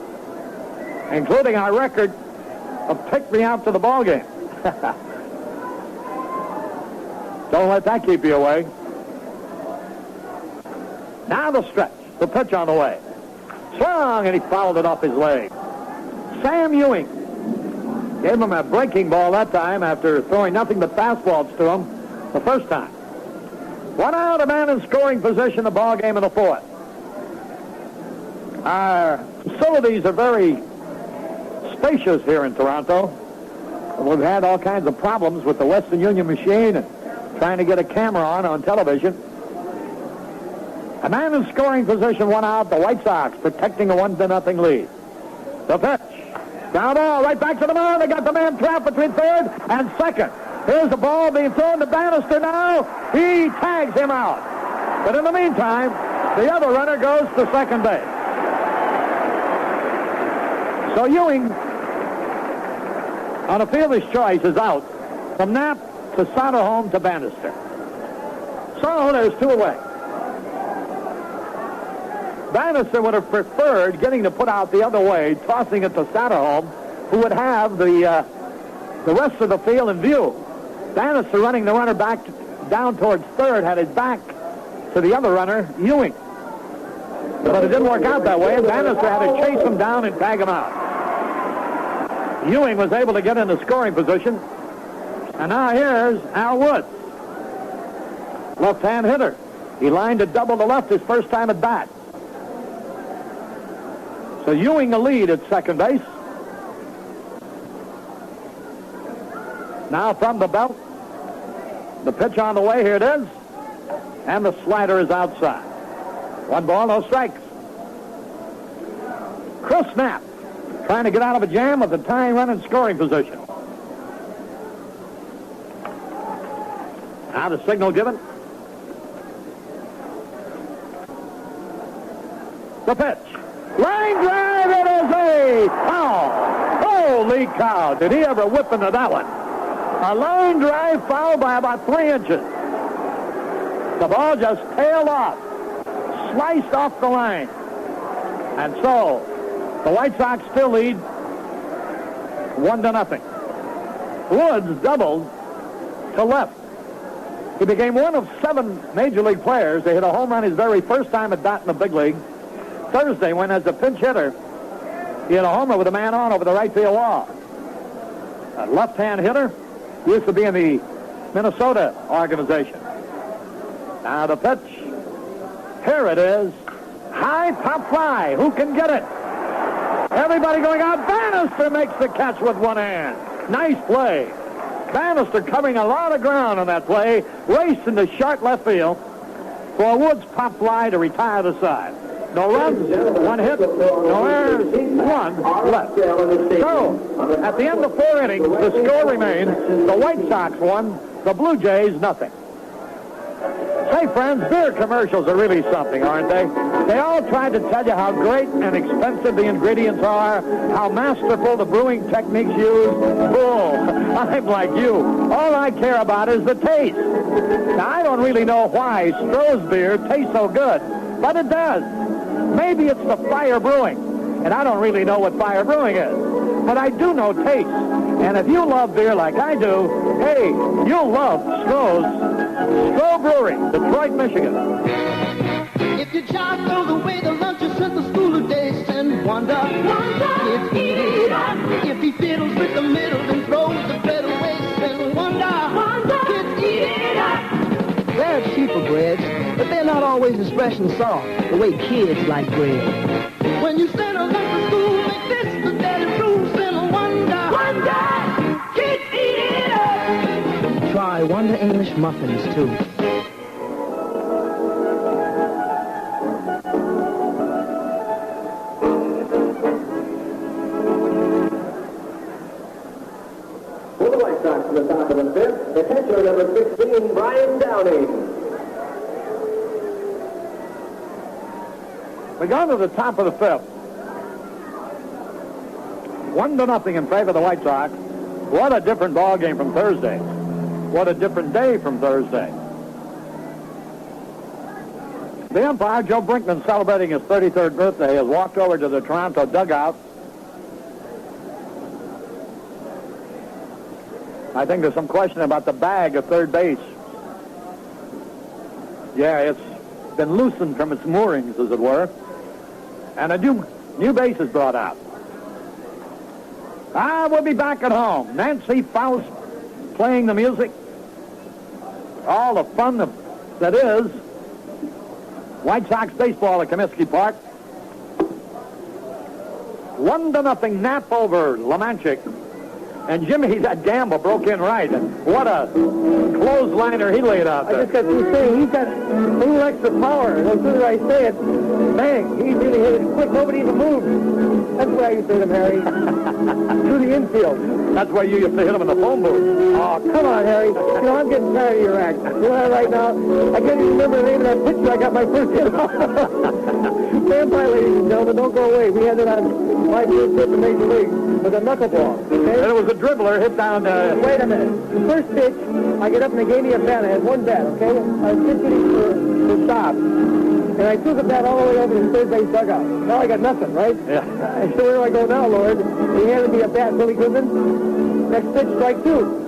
including our record of pick me out to the ball game. Don't let that keep you away. Now the stretch. The pitch on the way. Swung, and he fouled it off his leg. Sam Ewing gave him a breaking ball that time after throwing nothing but fastballs to him the first time. 1 out, a man in scoring position, the ball game in the fourth. Our facilities are very spacious here in Toronto. We've had all kinds of problems with the Western Union machine and trying to get a camera on television. A man in scoring position, 1 out, the White Sox protecting a 1-0 lead. The pitch. Down ball, right back to the mound. They got the man trapped between third and second. Here's the ball being thrown to Bannister now. He tags him out. But in the meantime, the other runner goes to second base. So Ewing, on a fielder's choice, is out from Knapp to Soderholm to Bannister. So there's 2 away. Bannister would have preferred getting the put out the other way, tossing it to Soderholm, who would have the rest of the field in view. Bannister, running the runner back down towards third, had his back to the other runner, Ewing. But it didn't work out that way, and Bannister had to chase him down and tag him out. Ewing was able to get into scoring position. And now here's Al Woods, left-hand hitter. He lined a double to left his first time at bat. So Ewing the lead at second base. Now from the belt, the pitch on the way, here it is. And the slider is outside. 1 ball, no strikes. Chris Knapp trying to get out of a jam with the tying run in scoring position. Now the signal given. The pitch. Line drive, it is a foul. Holy cow, did he ever whip into that one. A line drive foul by about 3 inches. The ball just tailed off, sliced off the line. And so, the White Sox still lead 1-0. Woods doubled to left. He became one of 7 Major League players to hit a home run his very first time at bat in the big league. Thursday, when as a pinch hitter, he hit a homer with a man on over the right field wall. A left-hand hitter, used to be in the Minnesota organization. Now the pitch. Here it is. High pop fly. Who can get it? Everybody going out. Bannister makes the catch with one hand. Nice play. Bannister covering a lot of ground on that play. Raced into sharp left field for a Woods pop fly to retire the side. No runs, 1 hit, no errors, 1 left. So, at the end of 4 innings, the score remains the White Sox 1, the Blue Jays nothing. Say, friends, beer commercials are really something, aren't they? They all try to tell you how great and expensive the ingredients are, how masterful the brewing techniques used. Bull. I'm like you. All I care about is the taste. Now, I don't really know why Stroh's beer tastes so good, but it does. Maybe it's the Fire Brewing, and I don't really know what Fire Brewing is, but I do know taste. And if you love beer like I do, hey, you'll love Stroh Brewery, Detroit, Michigan. If your child throws away the lunches at the school today, send Wanda. Kids eat it up. If he fiddles with the middle and throws the bread away, send Wanda. Kids eat it up. They're cheaper breads, but they're not always as fresh and soft the way kids like bread. When you send a lunch to school, make this the daddy proof, send Wanda. Kids eat it up. Try Wanda English muffins too. For the White Sox in the top of the 5th, the catcher number 16, Brian Downing. We go to the top of the 5th. 1-0 in favor of the White Sox. What a different ball game from Thursday. What a different day from Thursday. The umpire, Joe Brinkman, celebrating his 33rd birthday, has walked over to the Toronto dugout. I think there's some question about the bag at third base. Yeah, it's been loosened from its moorings, as it were. And a new base is brought out. We'll be back at home. Nancy Faust playing the music. All the fun that is White Sox baseball at Comiskey Park. 1-0 Knapp over Lemanchik. And Jimmy, that gamble broke in right. And what a clothesliner he laid out I there. just got through saying he's got a little extra power. And as soon as I say it, bang, he really hit it quick. Nobody even moved. That's why you say him, Harry. Through the infield. That's why you used to hit him in the phone booth. Oh, come on, Harry. You know, I'm getting tired of your act. You know that right now? I can't even remember the name of that pitcher I got my first hit on. Stand by, ladies and gentlemen. Don't go away. We had it on my first hit in Major League with a knuckleball. Okay? And it was a dribbler hit down... Wait a minute. The first pitch, I get up and they gave me a bat. I had one bat, okay? I was pitching for stop. And I threw the bat all the way over to the third base dugout. Now I got nothing, right? Yeah. So where do I go now, Lord? He handed me a bat, Billy Goodman. Next pitch, strike two.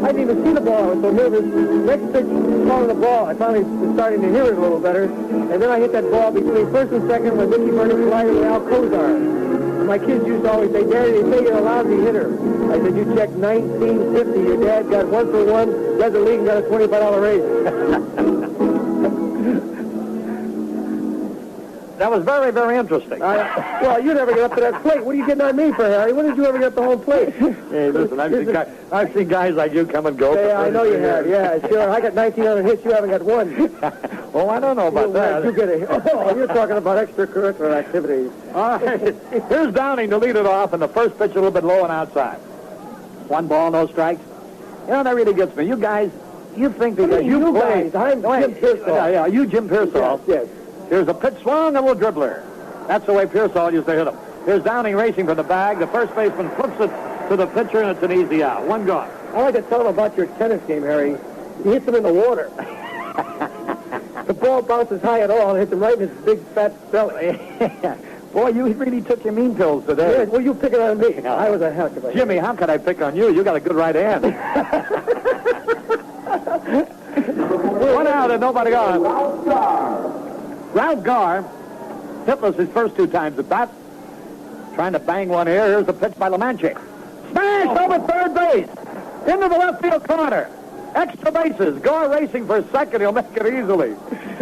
I didn't even see the ball. I was so nervous. Next pitch, calling the ball. I finally was starting to hear it a little better. And then I hit that ball between first and second when Mickey Burnett collided with Al Kozar. And my kids used to always say, Daddy, they say you're a lousy hitter. I said, you checked 1950. Your dad got 1 for 1, led the league, and got a $25 raise. That was very, very interesting. Well, you never get up to that plate. What are you getting on me for, Harry? When did you ever get up the home plate? Hey, listen, I've seen guys like you come and go. Yeah, I know you have. Yeah, sure. I got 1,900 hits. You haven't got one. Well, I don't know about that. You're talking about extracurricular activities. All right. Here's Downing to lead it off, and the first pitch a little bit low and outside. 1 ball, no strikes. You know, that really gets me. You guys, you think because you play. I'm Jim Pearsall. Yeah, you Jim Pearsall. Yes. Here's a pitch swung, a little dribbler. That's the way Pearsall used to hit him. Here's Downing racing for the bag. The first baseman flips it to the pitcher, and it's an easy out. 1 gone. I like to tell him about your tennis game, Harry. He hits him in the water. The ball bounces high at all and hits him right in his big, fat belly. Boy, you really took your mean pills today. Yeah, well, you pick it on me. No. I was a heck of a Jimmy, how could I pick on you? You got a good right hand. 1 out and nobody on. Ralph Garr, hitless his first 2 times at bat. Trying to bang one here. Here's the pitch by Lemanchik. Smashed over third base. Into the left field corner. Extra bases. Garr racing for second. He'll make it easily.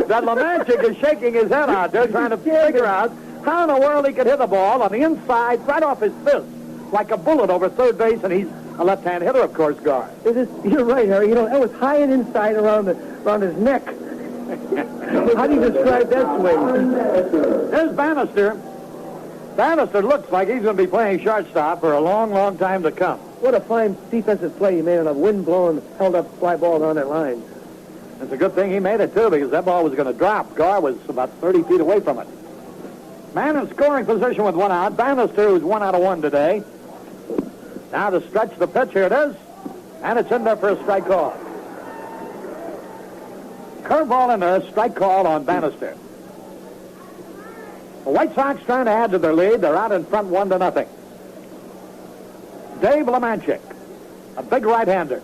That Lemanchik is shaking his head out there trying to figure out how in the world he could hit the ball on the inside right off his fist like a bullet over third base, and he's a left-hand hitter, of course, Garr. You're right, Harry. You know, that was high and inside around his neck. How do you describe that swing? There's Bannister. Bannister looks like he's going to be playing shortstop for a long, long time to come. What a fine defensive play he made on a wind-blown, held-up fly ball down that line. It's a good thing he made it, too, because that ball was going to drop. Garr was about 30 feet away from it. Man in scoring position with 1 out. Bannister, who's 1 out of 1 today. Now to stretch the pitch. Here it is. And it's in there for a strike call. Curveball in there, strike call on Bannister. The White Sox trying to add to their lead. They're out in front 1-0. Dave Lemanchik, a big right-hander,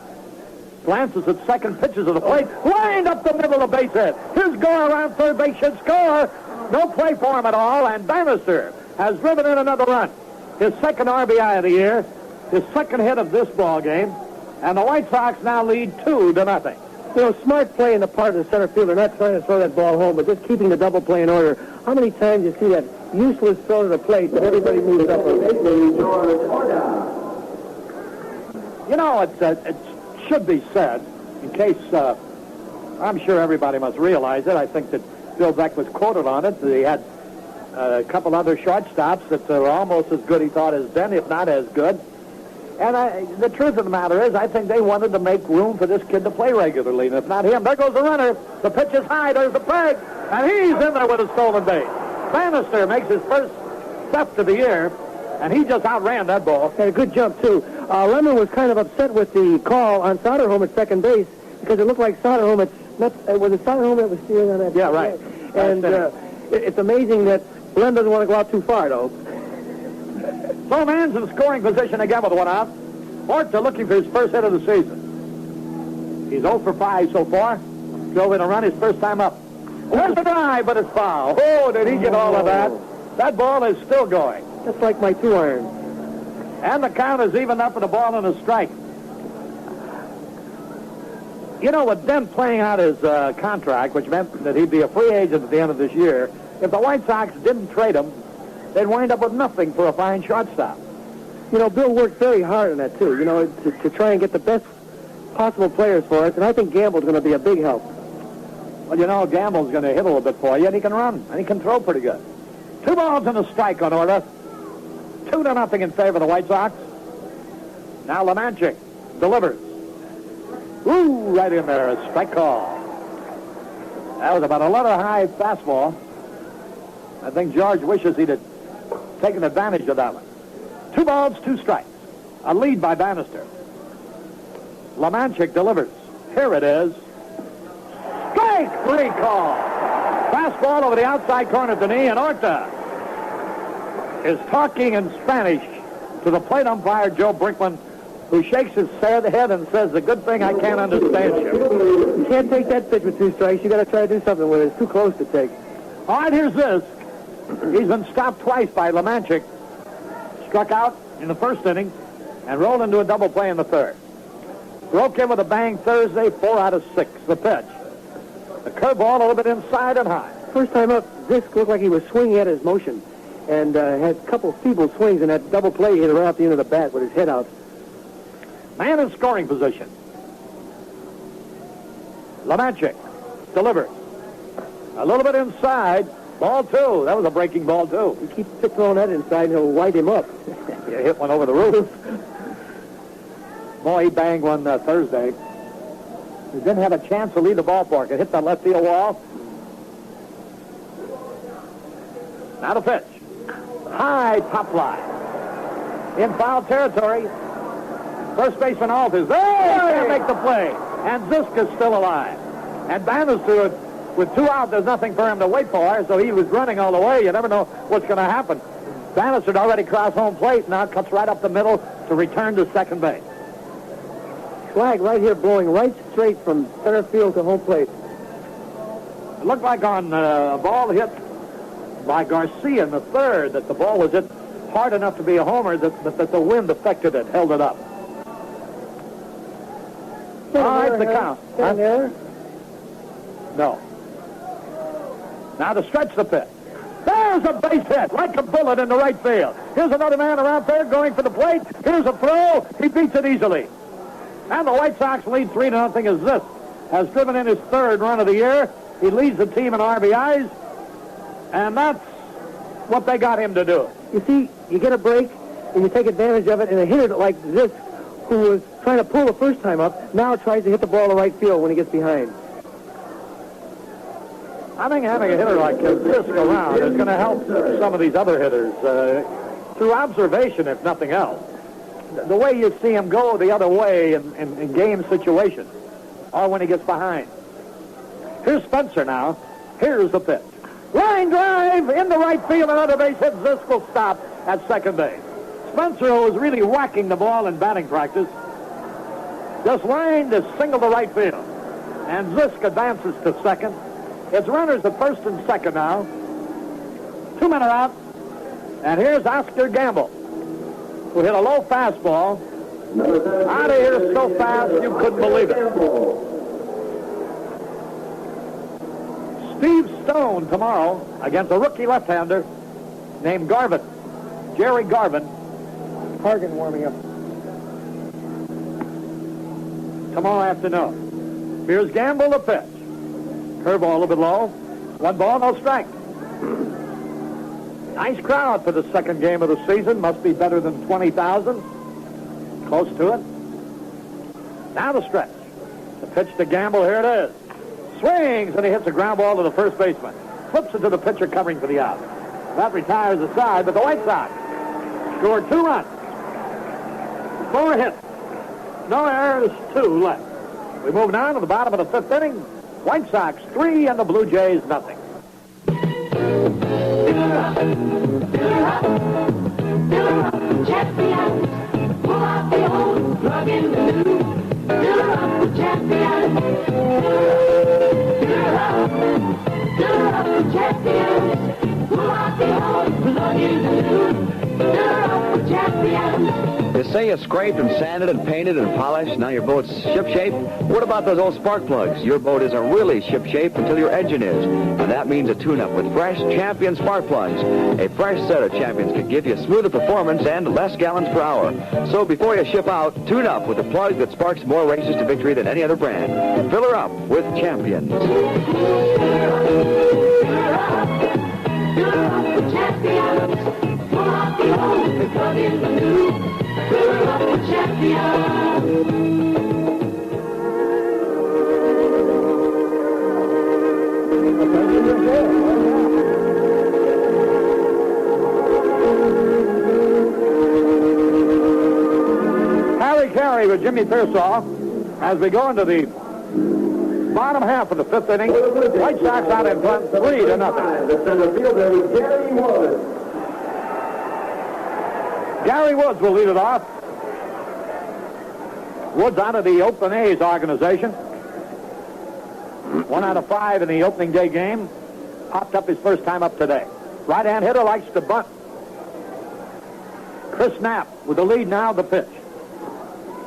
glances at second, pitches to the plate, lined up the middle of base hit. Here's Garr around third base, should score. No play for him at all, and Bannister has driven in another run. His second RBI of the year, his second hit of this ball game, and the White Sox now lead 2-0. You know, smart play in the part of the center fielder, not trying to throw that ball home, but just keeping the double play in order. How many times you see that useless throw to the plate, but everybody moves up with it? You know, it should be said, in case, I'm sure everybody must realize it. I think that Bill Beck was quoted on it. He had a couple other shortstops that were almost as good, he thought, as Ben, if not as good. And the truth of the matter is, I think they wanted to make room for this kid to play regularly. And if not him, there goes the runner. The pitch is high. There's the play. And he's in there with a stolen base. Bannister makes his first theft of the year, and he just outran that ball. Had a good jump, too. Lemon was kind of upset with the call on Soderholm at second base because it looked like Soderholm, was it Soderholm that was steering on that? Yeah, right. And it's amazing that Lem doesn't want to go out too far, though. So man's in scoring position again with 1 out. Horta looking for his first hit of the season. He's 0 for 5 so far. Drove in a run his first time up. There's the drive, but it's foul. Oh, did he get all of that? That ball is still going. Just like my 2-iron. And the count is even up with a ball and a strike. You know, with Ben playing out his contract, which meant that he'd be a free agent at the end of this year, if the White Sox didn't trade him, they'd wind up with nothing for a fine shortstop. you know, Bill worked very hard on that, too, you know, to try and get the best possible players for us, and I think Gamble's going to be a big help. Well, you know, Gamble's going to hit a little bit for you, and he can run, and he can throw pretty good. 2 balls and a strike on order. 2-0 in favor of the White Sox. Now Lemanchik delivers. Ooh, right in there, a strike call. That was about a letter-high fastball. I think George wishes he'd have taken advantage of that one. 2 balls, 2 strikes. A lead by Bannister. Lemanchik delivers. Here it is. Strike 3 call. Fastball over the outside corner of the knee, and Orta is talking in Spanish to the plate umpire, Joe Brinkman, who shakes his head and says, "The good thing I can't understand you." You can't take that pitch with 2 strikes. You got to try to do something with it. It's too close to take. All right, here's this. He's been stopped twice by Lemanchik. Struck out in the first inning and rolled into a double play in the third. Broke in with a bang Thursday, 4 out of 6. The pitch. The curveball a little bit inside and high. First time up, Zisk looked like he was swinging at his motion and had a couple feeble swings in that double play he hit right off the end of the bat with his head out. Man in scoring position. Lemanchik delivers. A little bit inside. Ball 2. That was a breaking ball, too. He keeps throwing that inside and he'll light him up. You hit one over the roof. Boy, he banged one Thursday. He didn't have a chance to lead the ballpark. It hit the left field wall. Now the pitch. High pop fly. In foul territory. First baseman alters. There! He can't make the play. And Zisk is still alive. And Bannister, with 2 out, there's nothing for him to wait for, so he was running all the way. You never know what's going to happen. Bannister had already crossed home plate, now cuts right up the middle to return to second base. Flag right here blowing right straight from center field to home plate. It looked like on a ball hit by Garcia in the third that the ball was hit hard enough to be a homer that the wind affected it, held it up. All right, the count. There? No. Now to stretch the pitch. There's a base hit, like a bullet in the right field. Here's another man around there going for the plate. Here's a throw. He beats it easily. And the White Sox lead 3-0 as this has driven in his 3rd run of the year. He leads the team in RBIs, and that's what they got him to do. You see, you get a break, and you take advantage of it, and a hitter like this, who was trying to pull the first time up, now tries to hit the ball to right field when he gets behind. I think having a hitter like this around is going to help some of these other hitters through observation, if nothing else. The way you see him go the other way in game situations, or when he gets behind. Here's Spencer now. Here's the pitch. Line drive into right field, another base hit. Zisk will stop at second base. Spencer, who was really whacking the ball in batting practice, just lined to single to right field. And Zisk advances to second. It's runners at first and second now. 2 men are out. And here's Oscar Gamble, who hit a low fastball. Out of here so fast you couldn't believe it. Steve Stone tomorrow against a rookie left-hander named Garvin. Jerry Garvin. Hargan warming up. Tomorrow afternoon. Here's Gamble the pitch. Curveball a little bit low. 1 ball, no strike. Nice crowd for the second game of the season. Must be better than 20,000. Close to it. Now the stretch. The pitch to Gamble. Here it is. Swings, and he hits a ground ball to the first baseman. Flips it to the pitcher covering for the out. That retires the side, but the White Sox scored 2 runs. 4 hits. No errors, 2 left. We move now to the bottom of the 5th inning. White Sox 3 and the Blue Jays nothing. Champions, pull out the old, plug in the new. Fill up the champions. Fill up the champions. Pull out the old, plug in the new. Fill up the champions. This say you scraped and sanded and painted and polished, now your boat's shipshape? What about those old spark plugs? Your boat isn't really shipshape until your engine is. And that means a tune-up with fresh Champion spark plugs. A fresh set of Champions can give you smoother performance and less gallons per hour. So before you ship out, tune up with the plug that sparks more races to victory than any other brand. Fill her up with Champions. Harry Carey with Jimmy Pearsall as we go into the bottom half of the fifth inning. White Sox out in front, 3-0. The center fielder is Gary Woods. Gary Woods will lead it off. Woods out of the Oakland A's organization. 1 out of 5 in the opening day game. Popped up his first time up today. Right-hand hitter likes to bunt. Chris Knapp with the lead now, the pitch.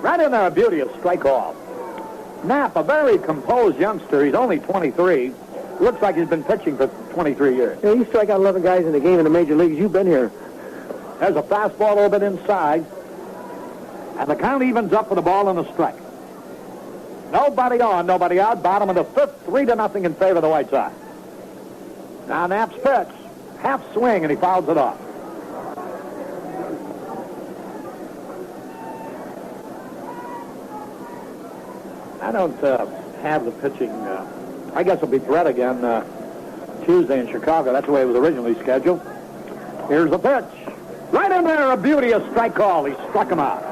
Right in there, a beauty of strike off. Knapp, a very composed youngster. He's only 23. Looks like he's been pitching for 23 years. You know, you strike out 11 guys in the game in the major leagues. You've been here. There's a fastball a little bit inside. And the count evens up with a ball and a strike. Nobody on, nobody out. Bottom of the fifth, 3-0 in favor of the White Sox. Now Knapp's pitch. Half swing, and he fouls it off. I don't have the pitching. I guess it'll be Brett again Tuesday in Chicago. That's the way it was originally scheduled. Here's the pitch. Right in there, a beauty, a strike call. He struck him out.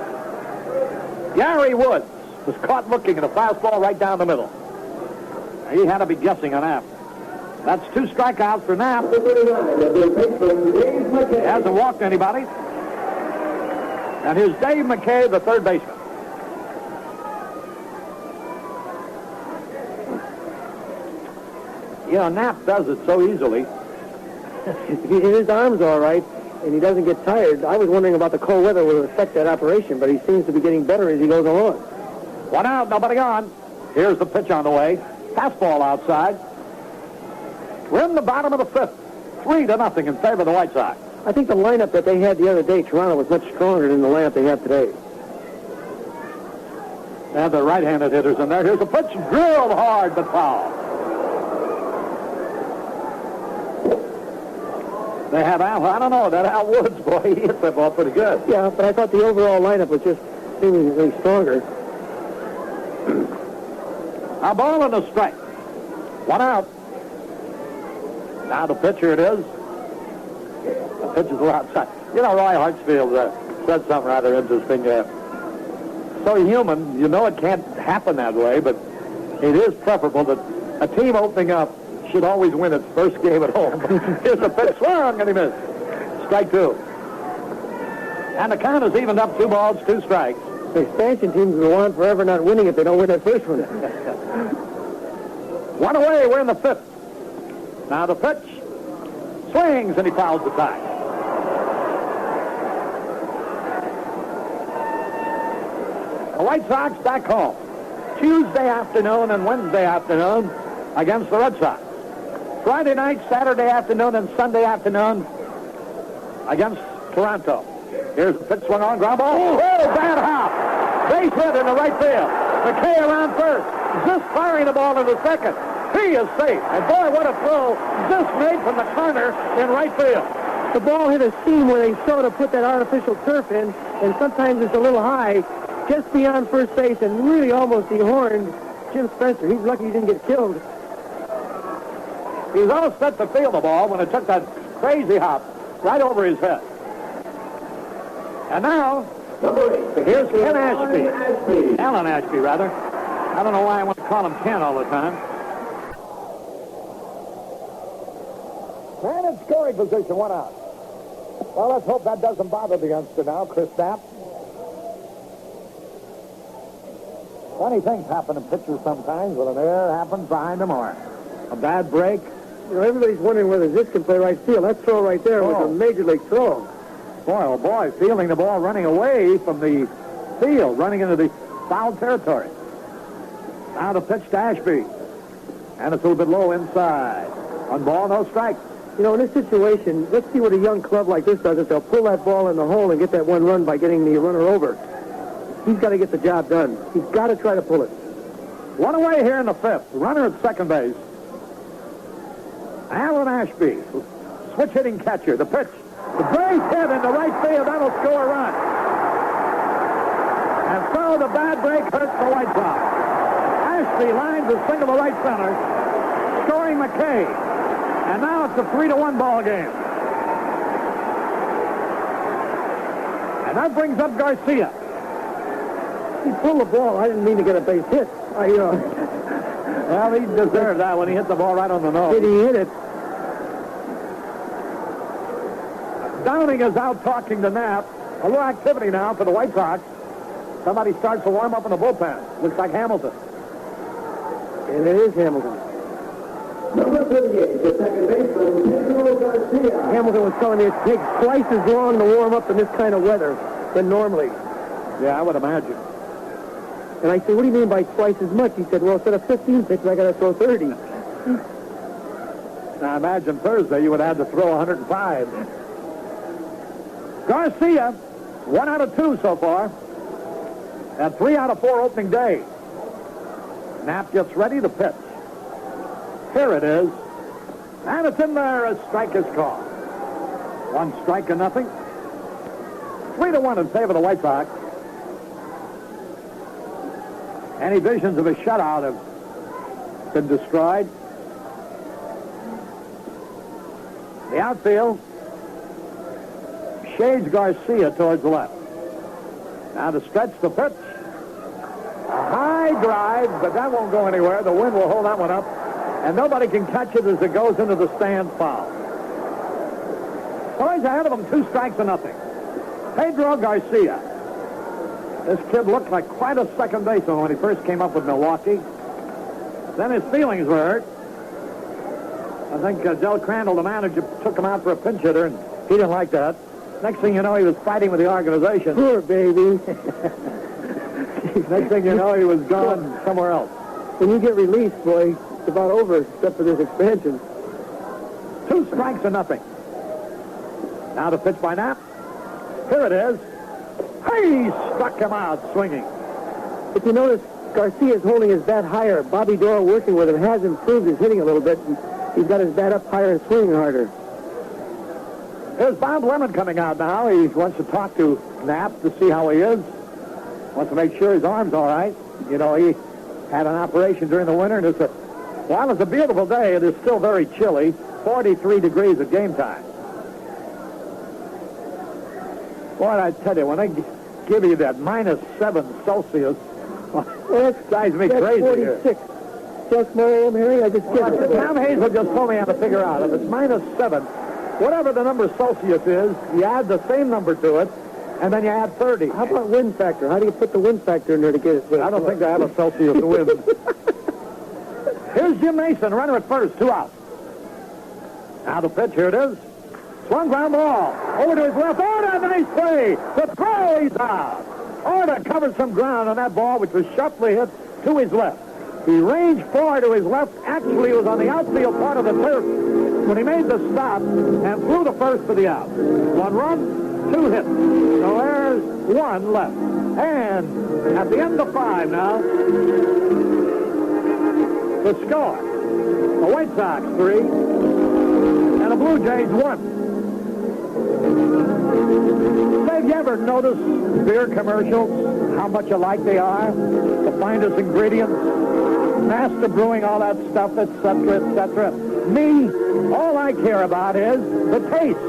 Gary Woods was caught looking at a fastball right down the middle. He had to be guessing on that. That's 2 strikeouts for Knapp. He hasn't walked anybody. And here's Dave McKay, the third baseman. You know, Knapp does it so easily. His arm's all right, and he doesn't get tired. I was wondering about the cold weather will affect that operation, but he seems to be getting better as he goes along. 1 out, nobody on. Here's the pitch on the way. Fastball outside. We're in the bottom of the fifth. 3-0 in favor of the White Sox. I think the lineup that they had the other day, Toronto, was much stronger than the lineup they have today. They have the right-handed hitters in there. Here's the pitch. Drilled hard, but foul. They have Al, I don't know, that Al Woods, boy, he hit that ball pretty good. Yeah, but I thought the overall lineup was just seemingly stronger. A ball and a strike. 1 out. Now the pitcher it is. The pitch is a little outside. You know, Roy Hartsfield said something rather interesting. So human, you know it can't happen that way, but it is preferable that a team opening up should always win its first game at home. Here's the pitch, swung, and he missed. Strike 2. And the count is evened up, 2 balls, 2 strikes. The expansion teams will go on forever not winning if they don't win that first one. 1 away, we're in the fifth. Now the pitch, swings, and he fouls the tie. The White Sox back home. Tuesday afternoon and Wednesday afternoon against the Red Sox. Friday night, Saturday afternoon, and Sunday afternoon against Toronto. Here's the pitch, swung on, ground ball. Oh, bad hop. Base hit in the right field. McKay around first. Zisk firing the ball into second. He is safe. And boy, what a throw Zisk made from the corner in right field. The ball hit a seam where they sort of put that artificial turf in, and sometimes it's a little high, just beyond first base, and really almost dehorned Jim Spencer. He's lucky he didn't get killed. He was all set to field the ball when it took that crazy hop right over his head. And now, here's Ken Ashby. Alan Ashby, rather. I don't know why I want to call him Ken all the time. Man in scoring position, 1 out. Well, let's hope that doesn't bother the youngster now, Chris Knapp. Funny things happen in pitchers sometimes. Well, an error happens behind them or a bad break. You know, everybody's wondering whether Zisk can play right field. That throw right there was a major league throw. Boy, oh boy, fielding the ball, running away from the field, running into the foul territory. Now the pitch to Ashby. And it's a little bit low inside. One ball, no strike. You know, in this situation, let's see what a young club like this does. If they'll pull that ball in the hole and get that one run by getting the runner over. He's got to get the job done. He's got to try to pull it. One away here in the fifth. Runner at second base. Alan Ashby, switch hitting catcher. The pitch. The base hit into right field. That'll score a run. And so the bad break hurts the White Sox. Ashby lines a single to right center, scoring McKay. And now it's a 3-1 ball game. And that brings up Garcia. He pulled the ball. I didn't mean to get a base hit. Well, he deserved that when he hit the ball right on the nose. Did he hit it? Downing is out talking to Knapp. A little activity now for the White Sox. Somebody starts to warm up in the bullpen. Looks like Hamilton. And it is Hamilton. Number 38, the second baseman, Pedro Garcia. Hamilton was telling me it takes twice as long to warm up in this kind of weather than normally. Yeah, I would imagine. And I said, what do you mean by twice as much? He said, well, instead of 15 pitches, I got to throw 30. Now, imagine Thursday you would have to throw 105. Garcia, 1 out of 2 so far. And 3 out of 4 opening day. Knapp gets ready to pitch. Here it is. And it's in there. A strike is called. 1 strike and nothing. 3-1 in favor of the White Sox. Any visions of a shutout have been destroyed. The outfield shades Garcia towards the left. Now to stretch the pitch. A high drive, but that won't go anywhere. The wind will hold that one up. And nobody can catch it as it goes into the stand foul. So he's ahead of him, 2 strikes and nothing. Pedro Garcia. This kid looked like quite a second baseman when he first came up with Milwaukee. Then his feelings were hurt. I think Del Crandall, the manager, took him out for a pinch hitter, and he didn't like that. Next thing you know, he was fighting with the organization. Poor baby. Next thing you know, he was gone somewhere else. When you get released, boy, it's about over, except for this expansion. 2 strikes and nothing. Now the pitch by Knapp. Here it is. He struck him out swinging. If you notice, Garcia's holding his bat higher. Bobby Doyle working with him has improved his hitting a little bit. And he's got his bat up higher and swinging harder. There's Bob Lemon coming out now. He wants to talk to Knapp to see how he is. Wants to make sure his arm's all right. You know, he had an operation during the winter, and it's a beautiful day. It is still very chilly, 43 degrees at game time. Boy, I tell you, when I give you that -7 Celsius, that drives me crazy. 46. Here. Just my own Harry, I just get it. Tom Hazel just told me how to figure out. If it's -7, whatever the number Celsius is, you add the same number to it, and then you add 30. How about wind factor? How do you put the wind factor in there to get it? I don't think they have a Celsius wind. Here's Jim Mason, runner at first, 2 outs. Now the pitch, here it is. Swung ground ball. Over to his left. Orta underneath play. The throw, he's out. Orta covered some ground on that ball, which was sharply hit to his left. He ranged forward to his left. Actually, it was on the outfield part of the turf when he made the stop and flew the first for the out. 1 run, 2 hits. So there's 1 left. And at the end of 5 now, the score. The White Sox 3 and the Blue Jays 1. Have you ever noticed beer commercials, how much alike they are? The finest ingredients, master brewing, all that stuff, etc., etc. Me, all I care about is the taste.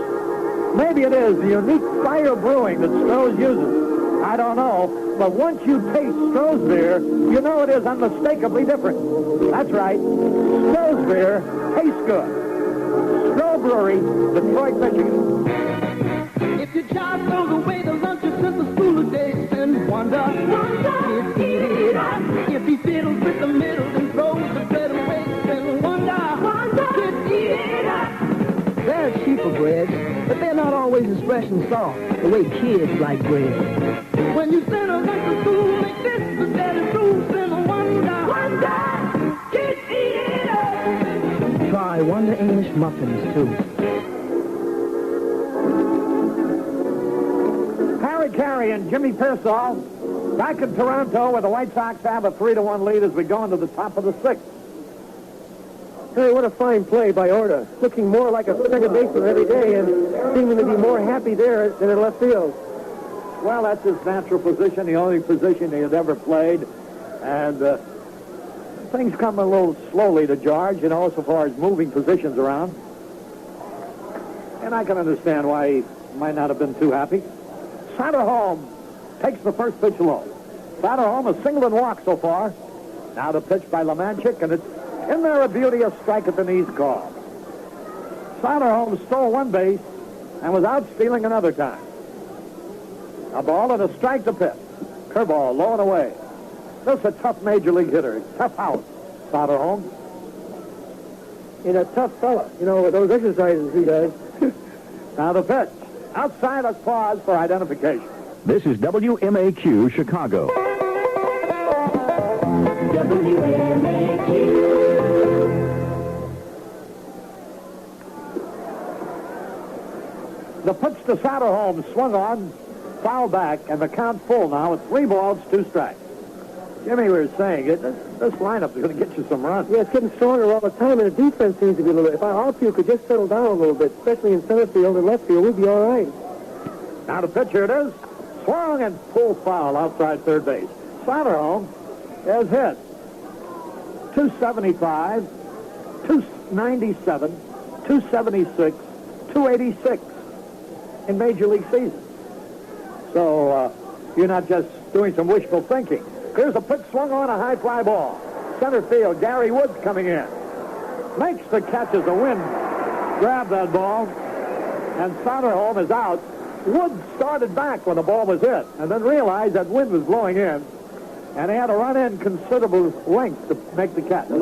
Maybe it is the unique fire brewing that Stroh's uses. I don't know, but once you taste Stroh's beer, you know it is unmistakably different. That's right. Stroh's beer tastes good. Stroh Brewery, Detroit, Michigan. If your child throws away the lunches at the school of days and wonder, kids eat it up. If he fiddles with the middle and throws the bread away, then wonder, kids eat it up. There's sheep of bread. but they're not always as fresh and soft the way kids like bread. When you send a lunch to school, make this the daddy fruit, send a Wonder. Kids eat it up. Try Wonder English muffins, too. Harry Carey and Jimmy Pearsall back in Toronto where the White Sox have a 3-1 lead as we go into the top of the sixth. Hey, what a fine play by Orta. Looking more like a second baseman every day and seeming to be more happy there than in left field. Well, that's his natural position, the only position he had ever played. And things come a little slowly to George, you know, so far as moving positions around. And I can understand why he might not have been too happy. Satterholm takes the first pitch low. Satterholm a single and walk so far. Now the pitch by Lemanchik, and it's in there a beauty, a strike at the knees call. Satterholm stole one base and was out stealing another time. A ball and a strike to pitch. Curveball low and away. This is a tough major league hitter. Tough house, Satterholm. And a tough fella, you know, with those exercises he does. Now the pitch. Outside, let's pause for identification. This is WMAQ Chicago. The pitch to Satterholm swung on, foul back, and the count full now with 3 balls, 2 strikes. Jimmy was saying, this lineup is going to get you some runs. Yeah, it's getting stronger all the time, and the defense seems to be a little bit. If all of you could just settle down a little bit, especially in center field and left field, we'd be all right. Now the pitch, here it is. Swung and pulled foul outside third base. Satterholm is hit. 275, 297, 276, 286 in Major League season. So you're not just doing some wishful thinking. Here's a pitch swung on, a high fly ball. Center field, Gary Woods coming in. Makes the catch as the wind grabbed that ball, and Satterholm is out. Woods started back when the ball was hit, and then realized that wind was blowing in, and he had to run in considerable length to make the catch. You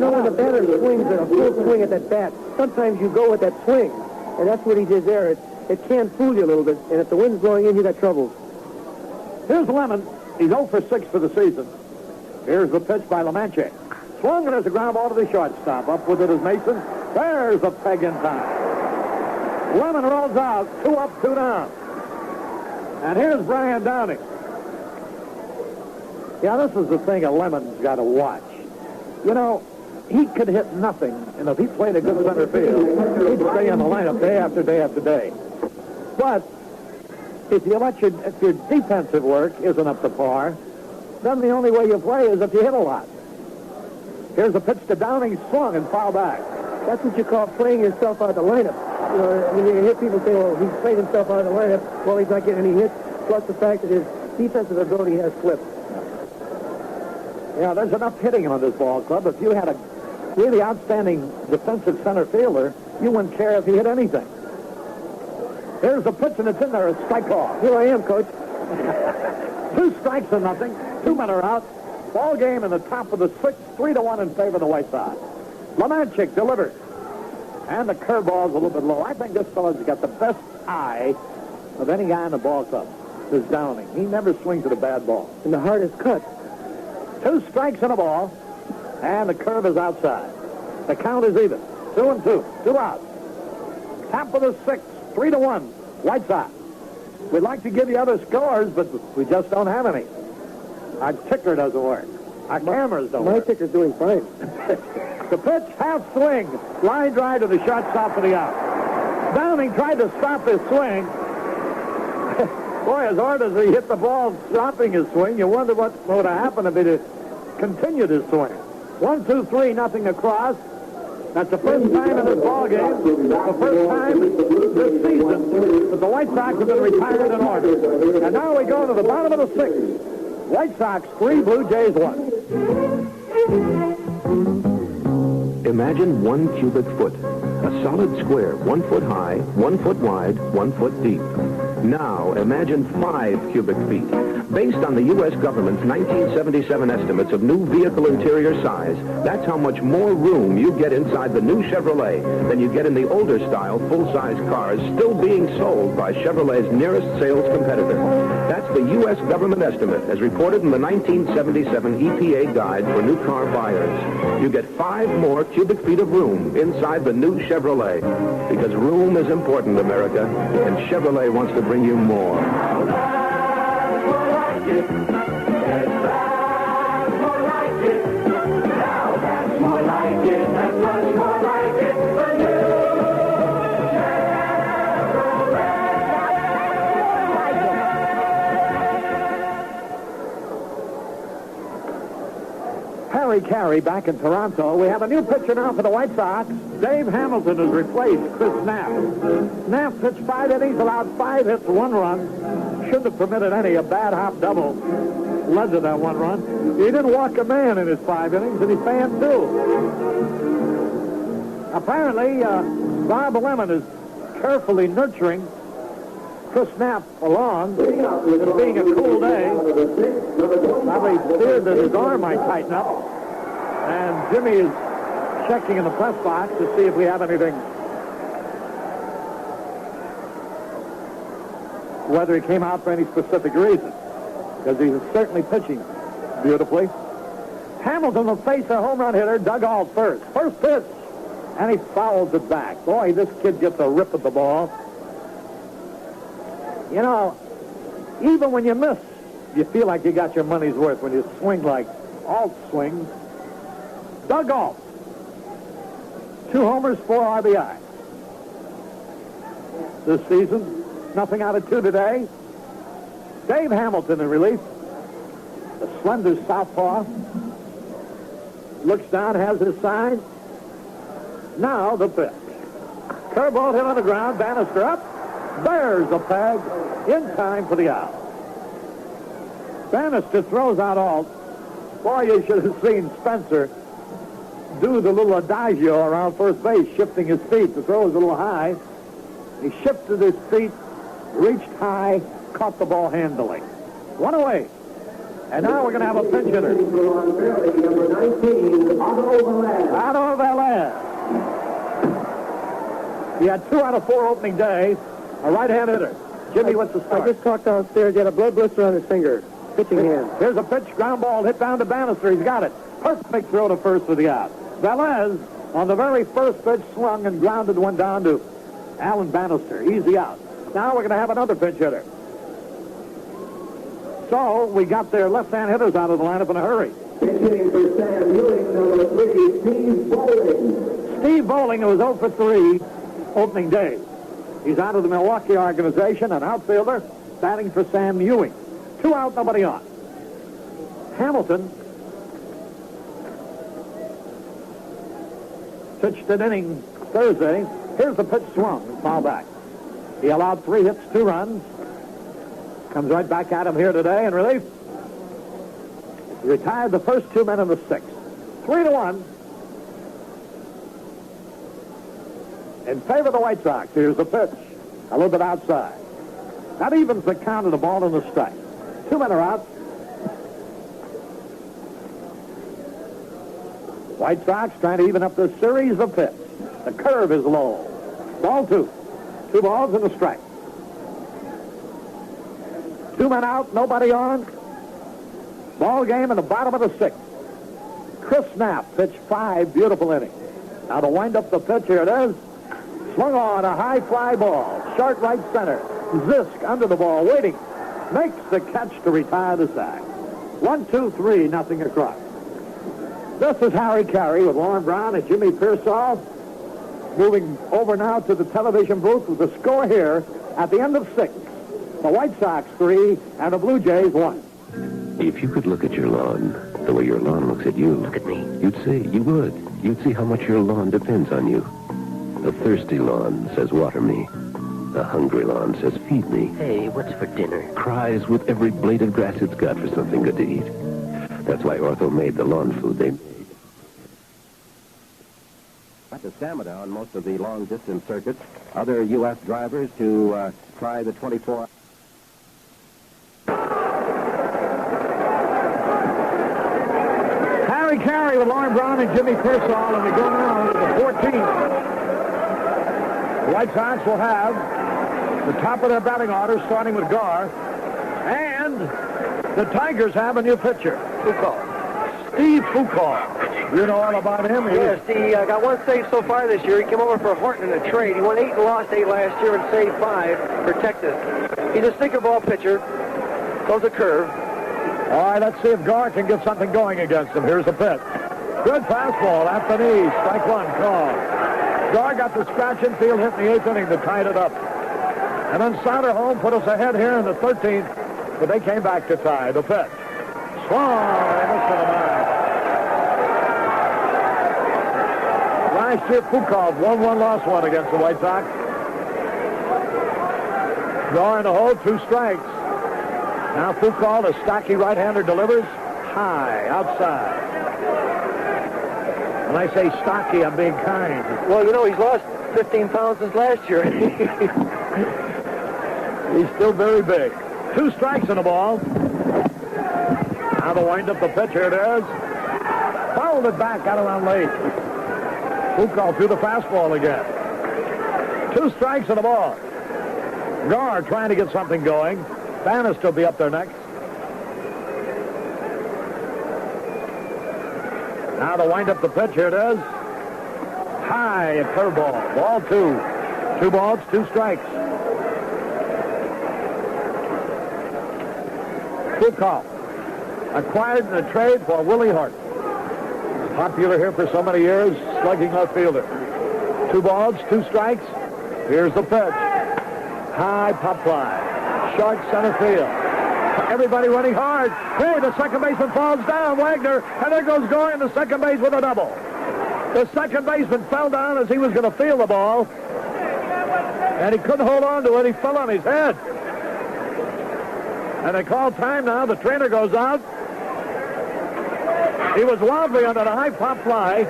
know, when the batter swings at a full swing at that bat, sometimes you go with that swing, and that's what he did there. It can fool you a little bit, and if the wind's blowing in, you got trouble. Here's Lemon. He's 0 for 6 for the season. Here's the pitch by Lemanchik. Swung, and there's a ground ball to the shortstop. Up with it is Mason. There's a peg in time. Lemon rolls out. 2 up, 2 down. And here's Brian Downing. Yeah, this is the thing a Lemon's got to watch. You know, he could hit nothing, and if he played a good center field, he'd stay in the lineup day after day after day. But if your defensive work isn't up to par, then the only way you play is if you hit a lot. Here's a pitch to Downing, swung and foul back. That's what you call playing yourself out of the lineup. You know, when you hear people say, well, he's played himself out of the lineup, well, he's not getting any hits, plus the fact that his defensive ability has slipped. Yeah, there's enough hitting on this ball club. If you had a really outstanding defensive center fielder, you wouldn't care if he hit anything. Here's the pitch, and it's in there. A strike off. Here I am, Coach. 2 strikes and nothing. 2 men are out. Ball game in the top of the 6th, 3-1 in favor of the White Sox. Lemanchik delivers. And the curveball's a little bit low. I think this fellow's got the best eye of any guy in the ball club. Is Downing. He never swings at a bad ball. And the heart is cut. 2 strikes and a ball. And the curve is outside. The count is even. 2-2. 2 out. Top of the 6th. 3-1, White Sox. We'd like to give you other scores, but we just don't have any. Our ticker doesn't work. Our cameras don't work. My ticker's doing fine. The pitch, half swing, line drive to the shortstop for the out. Downing tried to stop his swing. Boy, as hard as he hit the ball stopping his swing, you wonder what would have happened if he'd continued his swing. 1, 2, 3, nothing across. That's the first time in this ball game, the first time this season, that the White Sox have been retired in order. And now we go to the bottom of the 6th. White Sox 3, Blue Jays 1. Imagine 1 cubic foot, a solid square, 1 foot high, 1 foot wide, 1 foot deep. Now imagine 5 cubic feet. Based on the U.S. government's 1977 estimates of new vehicle interior size, that's how much more room you get inside the new Chevrolet than you get in the older style full-size cars still being sold by Chevrolet's nearest sales competitor. That's the U.S. government estimate as reported in the 1977 EPA guide for new car buyers. You get 5 more cubic feet of room inside the new Chevrolet. Because room is important, America, and Chevrolet wants to bring you more. Harry Carey back in Toronto. We have a new pitcher now for the White Sox. Dave Hamilton has replaced Chris Knapp. Knapp pitched 5 innings, allowed 5 hits, 1 run. Shouldn't have permitted any. A bad hop double led to that 1 run. He didn't walk a man in his 5 innings, and he fanned 2. Apparently, Bob Lemon is carefully nurturing Chris Knapp along. Being a cool day, probably feared that his arm might tighten up. And Jimmy is checking in the press box to see if we have anything. Whether he came out for any specific reason. Because he's certainly pitching beautifully. Hamilton will face a home run hitter, Doug Ault first. First pitch. And he fouls it back. Boy, this kid gets a rip at the ball. You know, even when you miss, you feel like you got your money's worth when you swing like Ault swings. Doug Ault. 2 homers, 4 RBI. This season, nothing out of 2 today. Dave Hamilton in relief. The slender southpaw. Looks down, has his sign. Now the pitch. Curveball hit on the ground, Bannister up. There's a peg in time for the out. Bannister throws out Ault. Boy, you should have seen Spencer do the little adagio around first base, shifting his feet. The throw was a little high. He shifted his feet, reached high, caught the ball handily. 1 away. And now we're going to have a pinch hitter. Number 19, Otto Velez. He had 2 out of 4 opening day. A right-hand hitter. Jimmy, what's the start? I just talked downstairs. He had a blood blister on his finger. Pitching hand. Here's a pitch. Ground ball hit down to Bannister. He's got it. Perfect throw to first for the out. Velez, on the very first pitch, swung and grounded one down to Alan Bannister. Easy out. Now we're going to have another pinch hitter. So we got their left-hand hitters out of the lineup in a hurry. Pitching for Sam Ewing, number 3, Steve Bowling. Steve Bowling, who was 0 for 3 opening day. He's out of the Milwaukee organization, an outfielder, batting for Sam Ewing. 2 out, nobody on. Hamilton pitched an inning Thursday. Here's the pitch swung and foul back. He allowed 3 hits, 2 runs. Comes right back at him here today in relief. He retired the first 2 men in the 6th. 3-1. In favor of the White Sox. Here's the pitch. A little bit outside. That evens the count of the ball and the strike. 2 men are out. White Sox trying to even up this series of pitch. The curve is low. Ball 2. 2 balls and a strike. 2 men out, nobody on. Ball game in the bottom of the 6th. Chris Knapp pitched 5 beautiful innings. Now to wind up the pitch, here it is. Swung on a high fly ball. Short right center. Zisk under the ball, waiting. Makes the catch to retire the sack. 1, 2, 3, nothing across. This is Harry Carey with Warren Brown and Jimmy Pearsall. Moving over now to the television booth with the score here at the end of 6. The White Sox 3 and the Blue Jays 1. If you could look at your lawn the way your lawn looks at you. Look at me. You'd see. You would. You'd see how much your lawn depends on you. A thirsty lawn says water me. A hungry lawn says feed me. Hey, what's for dinner? Cries with every blade of grass it's got for something good to eat. That's why Ortho made the lawn food they made. That's a stamina on most of the long-distance circuits. Other U.S. drivers to try the 24. play with Lauren Brown and Jimmy Pearsall, and we go now to the 14th. The White Sox will have the top of their batting order, starting with Gar. And the Tigers have a new pitcher. Foucault. Steve Foucault. You know all about him. Yes, he got one save so far this year. He came over for Horton in a trade. He won 8 and lost 8 last year and saved 5 for Texas. He's a sinker ball pitcher. Throws a curve. All right, let's see if Gar can get something going against him. Here's the pitch. Good fastball at the knee. Strike one, call. Gar got the scratch infield hit in the 8th inning to tie it up. And then Soderholm put us ahead here in the 13th, but they came back to tie. The pitch. Swung. They missed for the mark. Last year, Foucault won 1, lost 1 against the White Sox. Gar in the hole, 2 strikes. Now Foucault, a stocky right-hander, delivers high, outside. When I say stocky, I'm being kind. Well, you know, he's lost 15 pounds since last year. He's still very big. 2 strikes in the ball. Now the wind-up, the pitch, here it is. Fouled it back, got around late. Foucault threw the fastball again. 2 strikes in the ball. Gar trying to get something going. Bannister will be up there next. Now to wind up the pitch, here it is. High, a curveball. Ball 2. 2 balls, 2 strikes. Foucault, acquired in a trade for Willie Hart. Popular here for so many years, slugging left fielder. 2 balls, 2 strikes. Here's the pitch. High pop fly. Short center field. Everybody running hard. Hey, the second baseman falls down, Wagner, and there goes Gore into second base with a double. The second baseman fell down as he was going to field the ball, and he couldn't hold on to it. He fell on his head. And they call time now. The trainer goes out. He was wobbly under the high pop fly,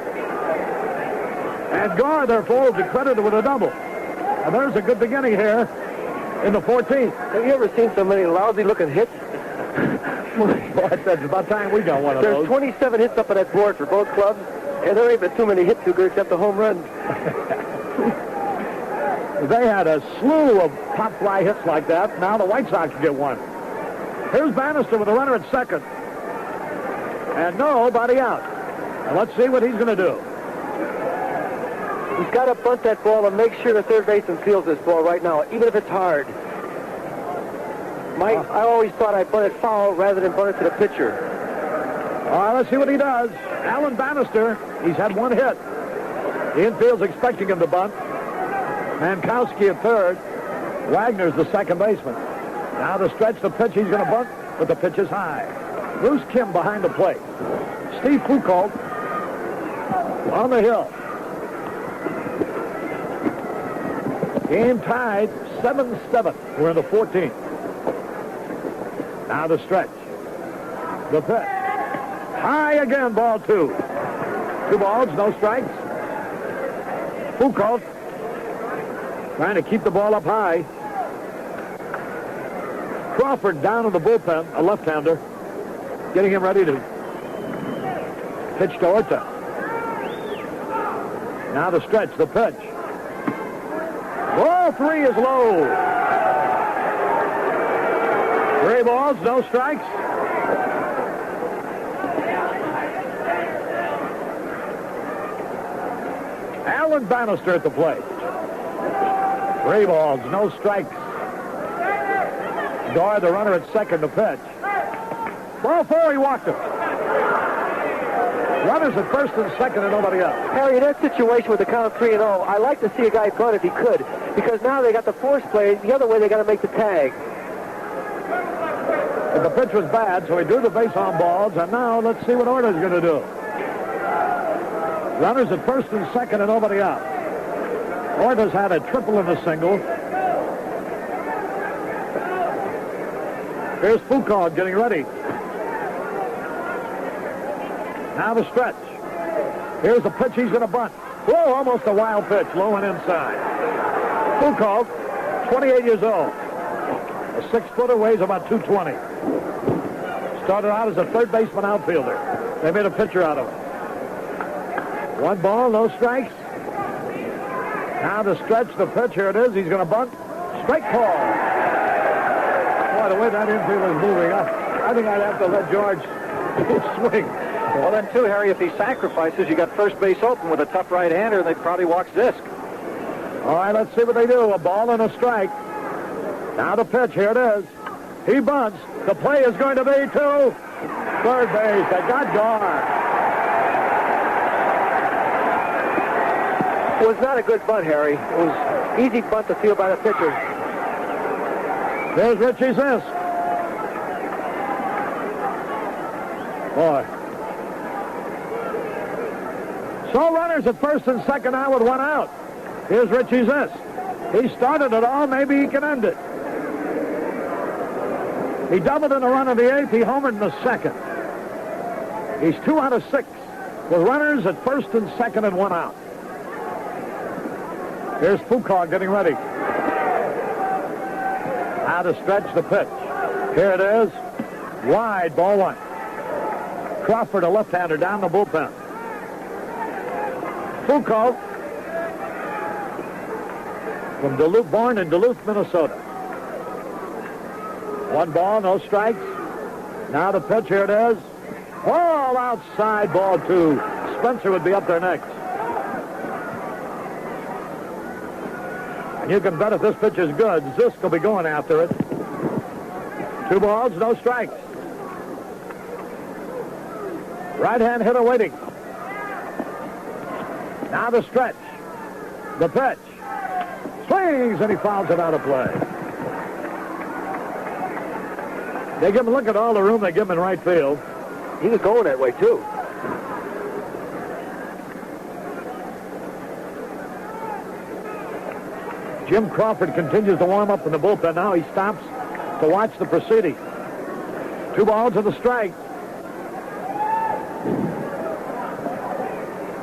and Gore, therefore, will be credited with a double. And there's a good beginning here in the 14th. Have you ever seen so many lousy-looking hits? Boy, it's about time we got one of those. There's 27 hits up on that board for both clubs, and there ain't been too many hits to go except the home run. They had a slew of pop fly hits like that. Now the White Sox get one. Here's Bannister with a runner at second. And nobody out. And let's see what he's going to do. He's got to bunt that ball and make sure the third baseman fields this ball right now, even if it's hard. I always thought I'd bunt it foul rather than bunt it to the pitcher. All right, let's see what he does. Alan Bannister, he's had 1 hit. The infield's expecting him to bunt. Mankowski at third. Wagner's the second baseman. Now to stretch the pitch, he's going to bunt, but the pitch is high. Bruce Kim behind the plate. Steve Foucault on the hill. Game tied 7-7. We're in the 14th. Now the stretch. The pitch. High again, ball 2. 2 balls, no strikes. Foucault trying to keep the ball up high. Crawford down in the bullpen, a left-hander, getting him ready to pitch to Orta. Now the stretch, the pitch. Ball 3 is low. 3 balls, no strikes. Alan Bannister at the plate. 3 balls, no strikes. Gore, the runner at second, the pitch. Ball 4, he walked him. Runners at first and second and nobody else. Harry, in that situation with the count 3-0, I like to see a guy bunt if he could, because now they got the force play. The other way, they got to make the tag. But the pitch was bad, so he drew the base on balls, and now let's see what Orta's going to do. Runners at first and second and nobody out. Orta's had a triple and a single. Here's Foucault getting ready. Now the stretch. Here's the pitch he's going to bunt. Whoa, almost a wild pitch, low and inside. Foucault, 28 years old. A 6-footer, weighs about 220. Started out as a third baseman outfielder. They made a pitcher out of him. 1 ball, no strikes. Now to stretch the pitch. Here it is. He's going to bunt. Strike call. Boy, the way that infield is moving, I think I'd have to let George swing. Well, then, too, Harry, if he sacrifices, you got first base open with a tough right-hander, and they probably walk Zisk. All right, let's see what they do. A ball and a strike. Now the pitch. Here it is. He bunts. The play is going to be to third base. They got Gar. It was not a good bunt, Harry. It was easy bunt to field by the pitcher. There's Richie Zisk. Boy. So runners at first and second now with 1 out. Here's Richie Zisk. He started it all. Maybe he can end it. He doubled in the run of the 8th. He homered in the 2nd. He's 2 out of 6 with runners at first and second and 1 out. Here's Foucault getting ready. Now to stretch the pitch. Here it is. Wide, ball 1. Crawford, a left-hander, down the bullpen. Foucault from Duluth, born in Duluth, Minnesota. 1 ball, no strikes. Now the pitch, here it is. All outside, ball 2. Spencer would be up there next. And you can bet if this pitch is good, Zisk will be going after it. 2 balls, no strikes. Right-hand hitter waiting. Now the stretch. The pitch. Swings, and he fouls it out of play. They give him a look at all the room they give him in right field. He was going that way, too. Jim Crawford continues to warm up in the bullpen. Now he stops to watch the proceeding. 2 balls and a strike.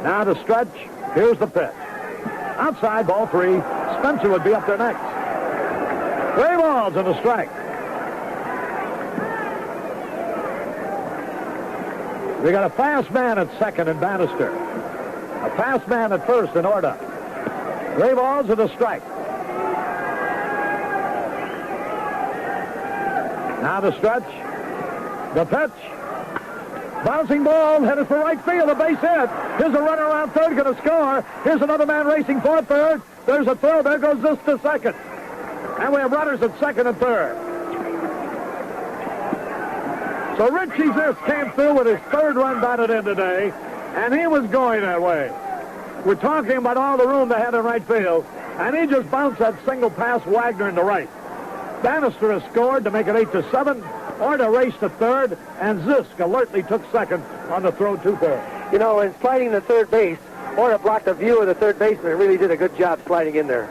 Now to stretch. Here's the pitch. Outside, ball 3. Spencer would be up there next. 3 balls and a strike. We got a fast man at second in Bannister. A fast man at first in Orta. 3 balls and a strike. Now the stretch. The pitch. Bouncing ball, headed for right field, a base hit. Here's a runner around third, going to score. Here's another man racing for third. There's a throw. There goes this to second. And we have runners at second and third. So Richie Zisk came through with his 3rd run batted in today, and he was going that way. We're talking about all the room they had in right field, and he just bounced that single past Wagner into right. Bannister has scored to make it 8-7. Orta raced to third, and Zisk alertly took second on the throw to third. You know, in sliding to third base, Orta blocked the view of the third baseman. Really did a good job sliding in there.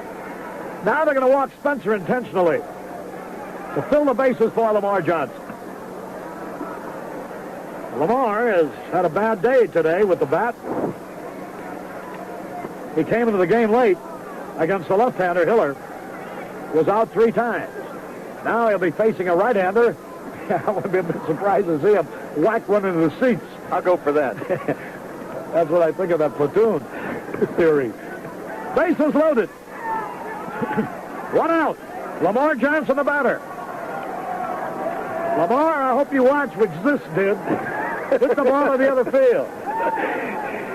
Now they're going to walk Spencer intentionally to fill the bases for Lamar Johnson. Lamar has had a bad day today with the bat. He came into the game late against the left-hander, Hiller. Was out 3 times. Now he'll be facing a right-hander. I wouldn't be a bit surprised to see him whack one into the seats. I'll go for that. That's what I think of that platoon theory. Bases loaded. 1 out. Lamar Johnson, the batter. Lamar, I hope you watch what this did. Hit the ball in the other field.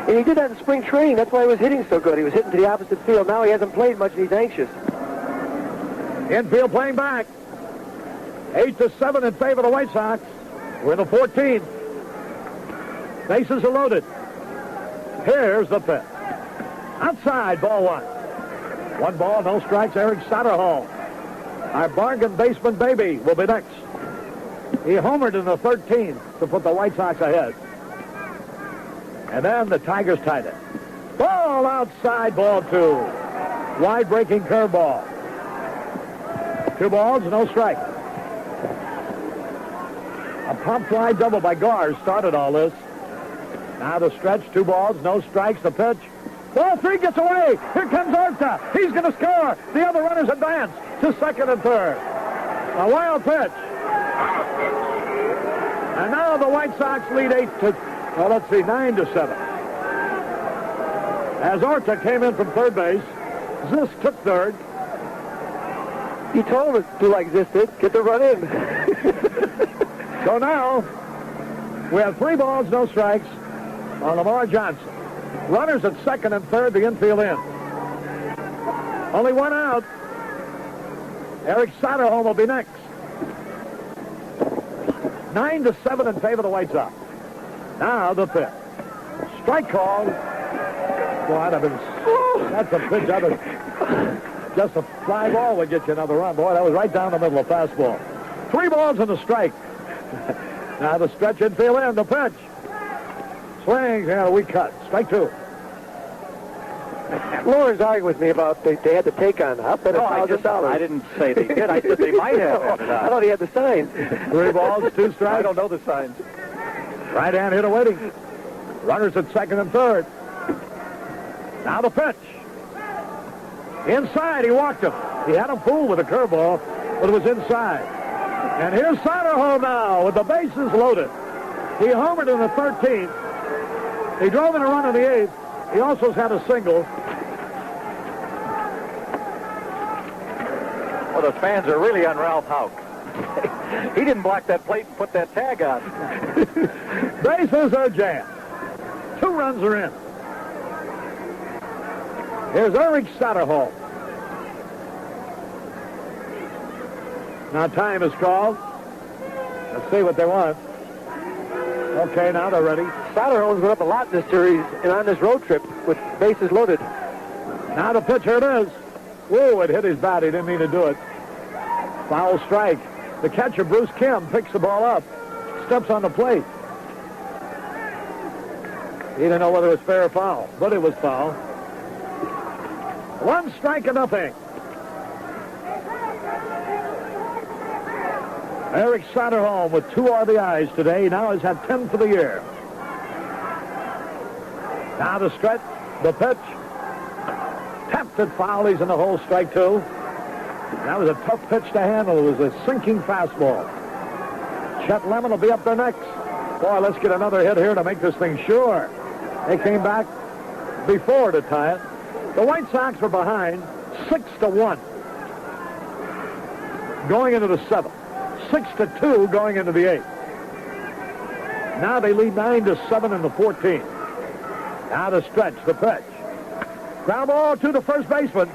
And he did that in spring training. That's why he was hitting so good. He was hitting to the opposite field. Now he hasn't played much, and he's anxious. Infield playing back. 8-7 in favor of the White Sox. We're in the 14th. Bases are loaded. Here's the pitch. Outside, ball 1. 1 ball, no strikes. Eric Satterhall, our bargain basement baby, will be next. He homered in the 13th to put the White Sox ahead. And then the Tigers tied it. Ball outside, ball 2. Wide breaking curveball. 2 balls, no strike. A pop fly double by Gar started all this. Now the stretch, 2 balls, no strikes, the pitch. Ball 3 gets away. Here comes Orta. He's going to score. The other runners advance to second and third. A wild pitch. And now the White Sox lead 9-7. As Orta came in from third base, Zisk took third. He told us to like this did. Get the run in. So now, we have 3 balls, no strikes on Lamar Johnson. Runners at second and third, the infield in. Only 1 out. Eric Soderholm will be next. 9-7 in favor of the White Sox. Now the pitch. Strike call. Boy, that's a pitch. Just a fly ball would get you another run. Boy, that was right down the middle of fastball. 3 balls and a strike. Now the stretch infield in. The pitch. Swings. Yeah, we cut. Strike 2. Laura's arguing with me about they had the take on up at $1,000. I didn't say they did. I said they might have. I thought he had the sign. 3 balls, 2 strikes. I don't know the signs. Right hand hitter waiting. Runners at second and third. Now the pitch. Inside, he walked him. He had him fooled with a curveball, but it was inside. And here's Soderholm now with the bases loaded. He homered in the 13th. He drove in a run in the 8th. He also has had a single. Well, the fans are really on Ralph Houck. He didn't block that plate and put that tag on. Bases are jammed. 2 runs are in. Here's Eric Soderholm. Now time is called. Let's see what they want. Okay, now they're ready. Soderholm's been up a lot in this series and on this road trip with bases loaded. Now the pitch, here it is. Whoa, it hit his bat. He didn't mean to do it. Foul strike. The catcher, Bruce Kim, picks the ball up, steps on the plate. He didn't know whether it was fair or foul, but it was foul. 1 strike and nothing. Eric Soderholm with 2 RBIs today. He now has had 10 for the year. Now the stretch, the pitch. Tapped it foul. He's in the hole, strike 2. That was a tough pitch to handle. It was a sinking fastball. Chet Lemon will be up there next. Boy, let's get another hit here to make this thing sure. They came back before to tie it. The White Sox were behind 6-1 going into the 7th. 6-2 going into the 8th. Now they lead 9-7 in the 14th. Now the stretch, the pitch. Ground ball to the first baseman.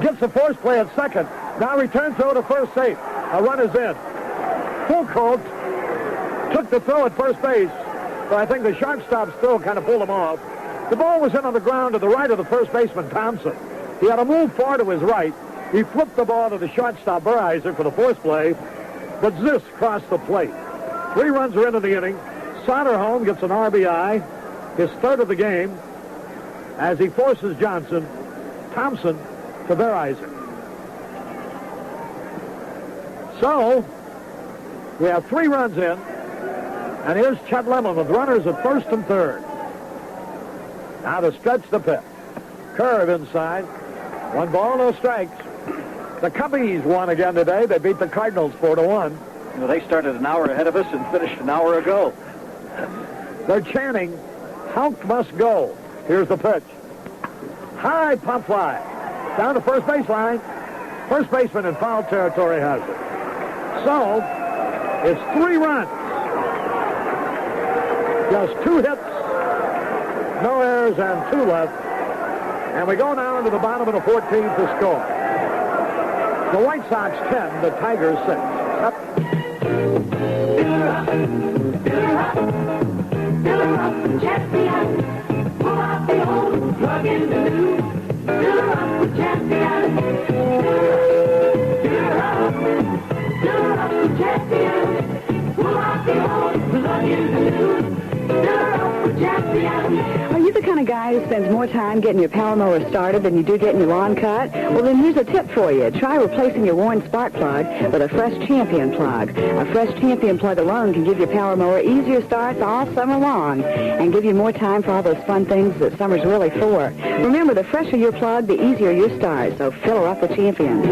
Gets the force play at second. Now returns throw to first safe. A run is in. Fulcolt took the throw at first base, but I think the shortstop still kind of pulled him off. The ball was in on the ground to the right of the first baseman, Thompson. He had to move far to his right. He flipped the ball to the shortstop, Burreiser, for the force play, but Zisk crossed the plate. 3 runs are into the inning. Soderholm gets an RBI, his 3rd of the game, as he forces Thompson to Burreiser. So, we have 3 runs in, and here's Chet Lemon with runners at first and third. Now to stretch the pitch. Curve inside. 1 ball, no strikes. The Cubbies won again today. They beat the Cardinals 4-1. You know, they started an hour ahead of us and finished an hour ago. They're chanting, Houck must go. Here's the pitch. High pop fly. Down to first baseline. First baseman in foul territory has it. So, it's 3 runs. Just 2 hits. No errors and 2 left. And we go now into the bottom of the 14th to score. The White Sox 10, the Tigers 6. Up. Are you the kind of guy who spends more time getting your power mower started than you do getting your lawn cut? Well, then here's a tip for you. Try replacing your worn spark plug with a Fresh Champion plug. A Fresh Champion plug alone can give your power mower easier starts all summer long and give you more time for all those fun things that summer's really for. Remember, the fresher your plug, the easier your start, so fill her up with Champion.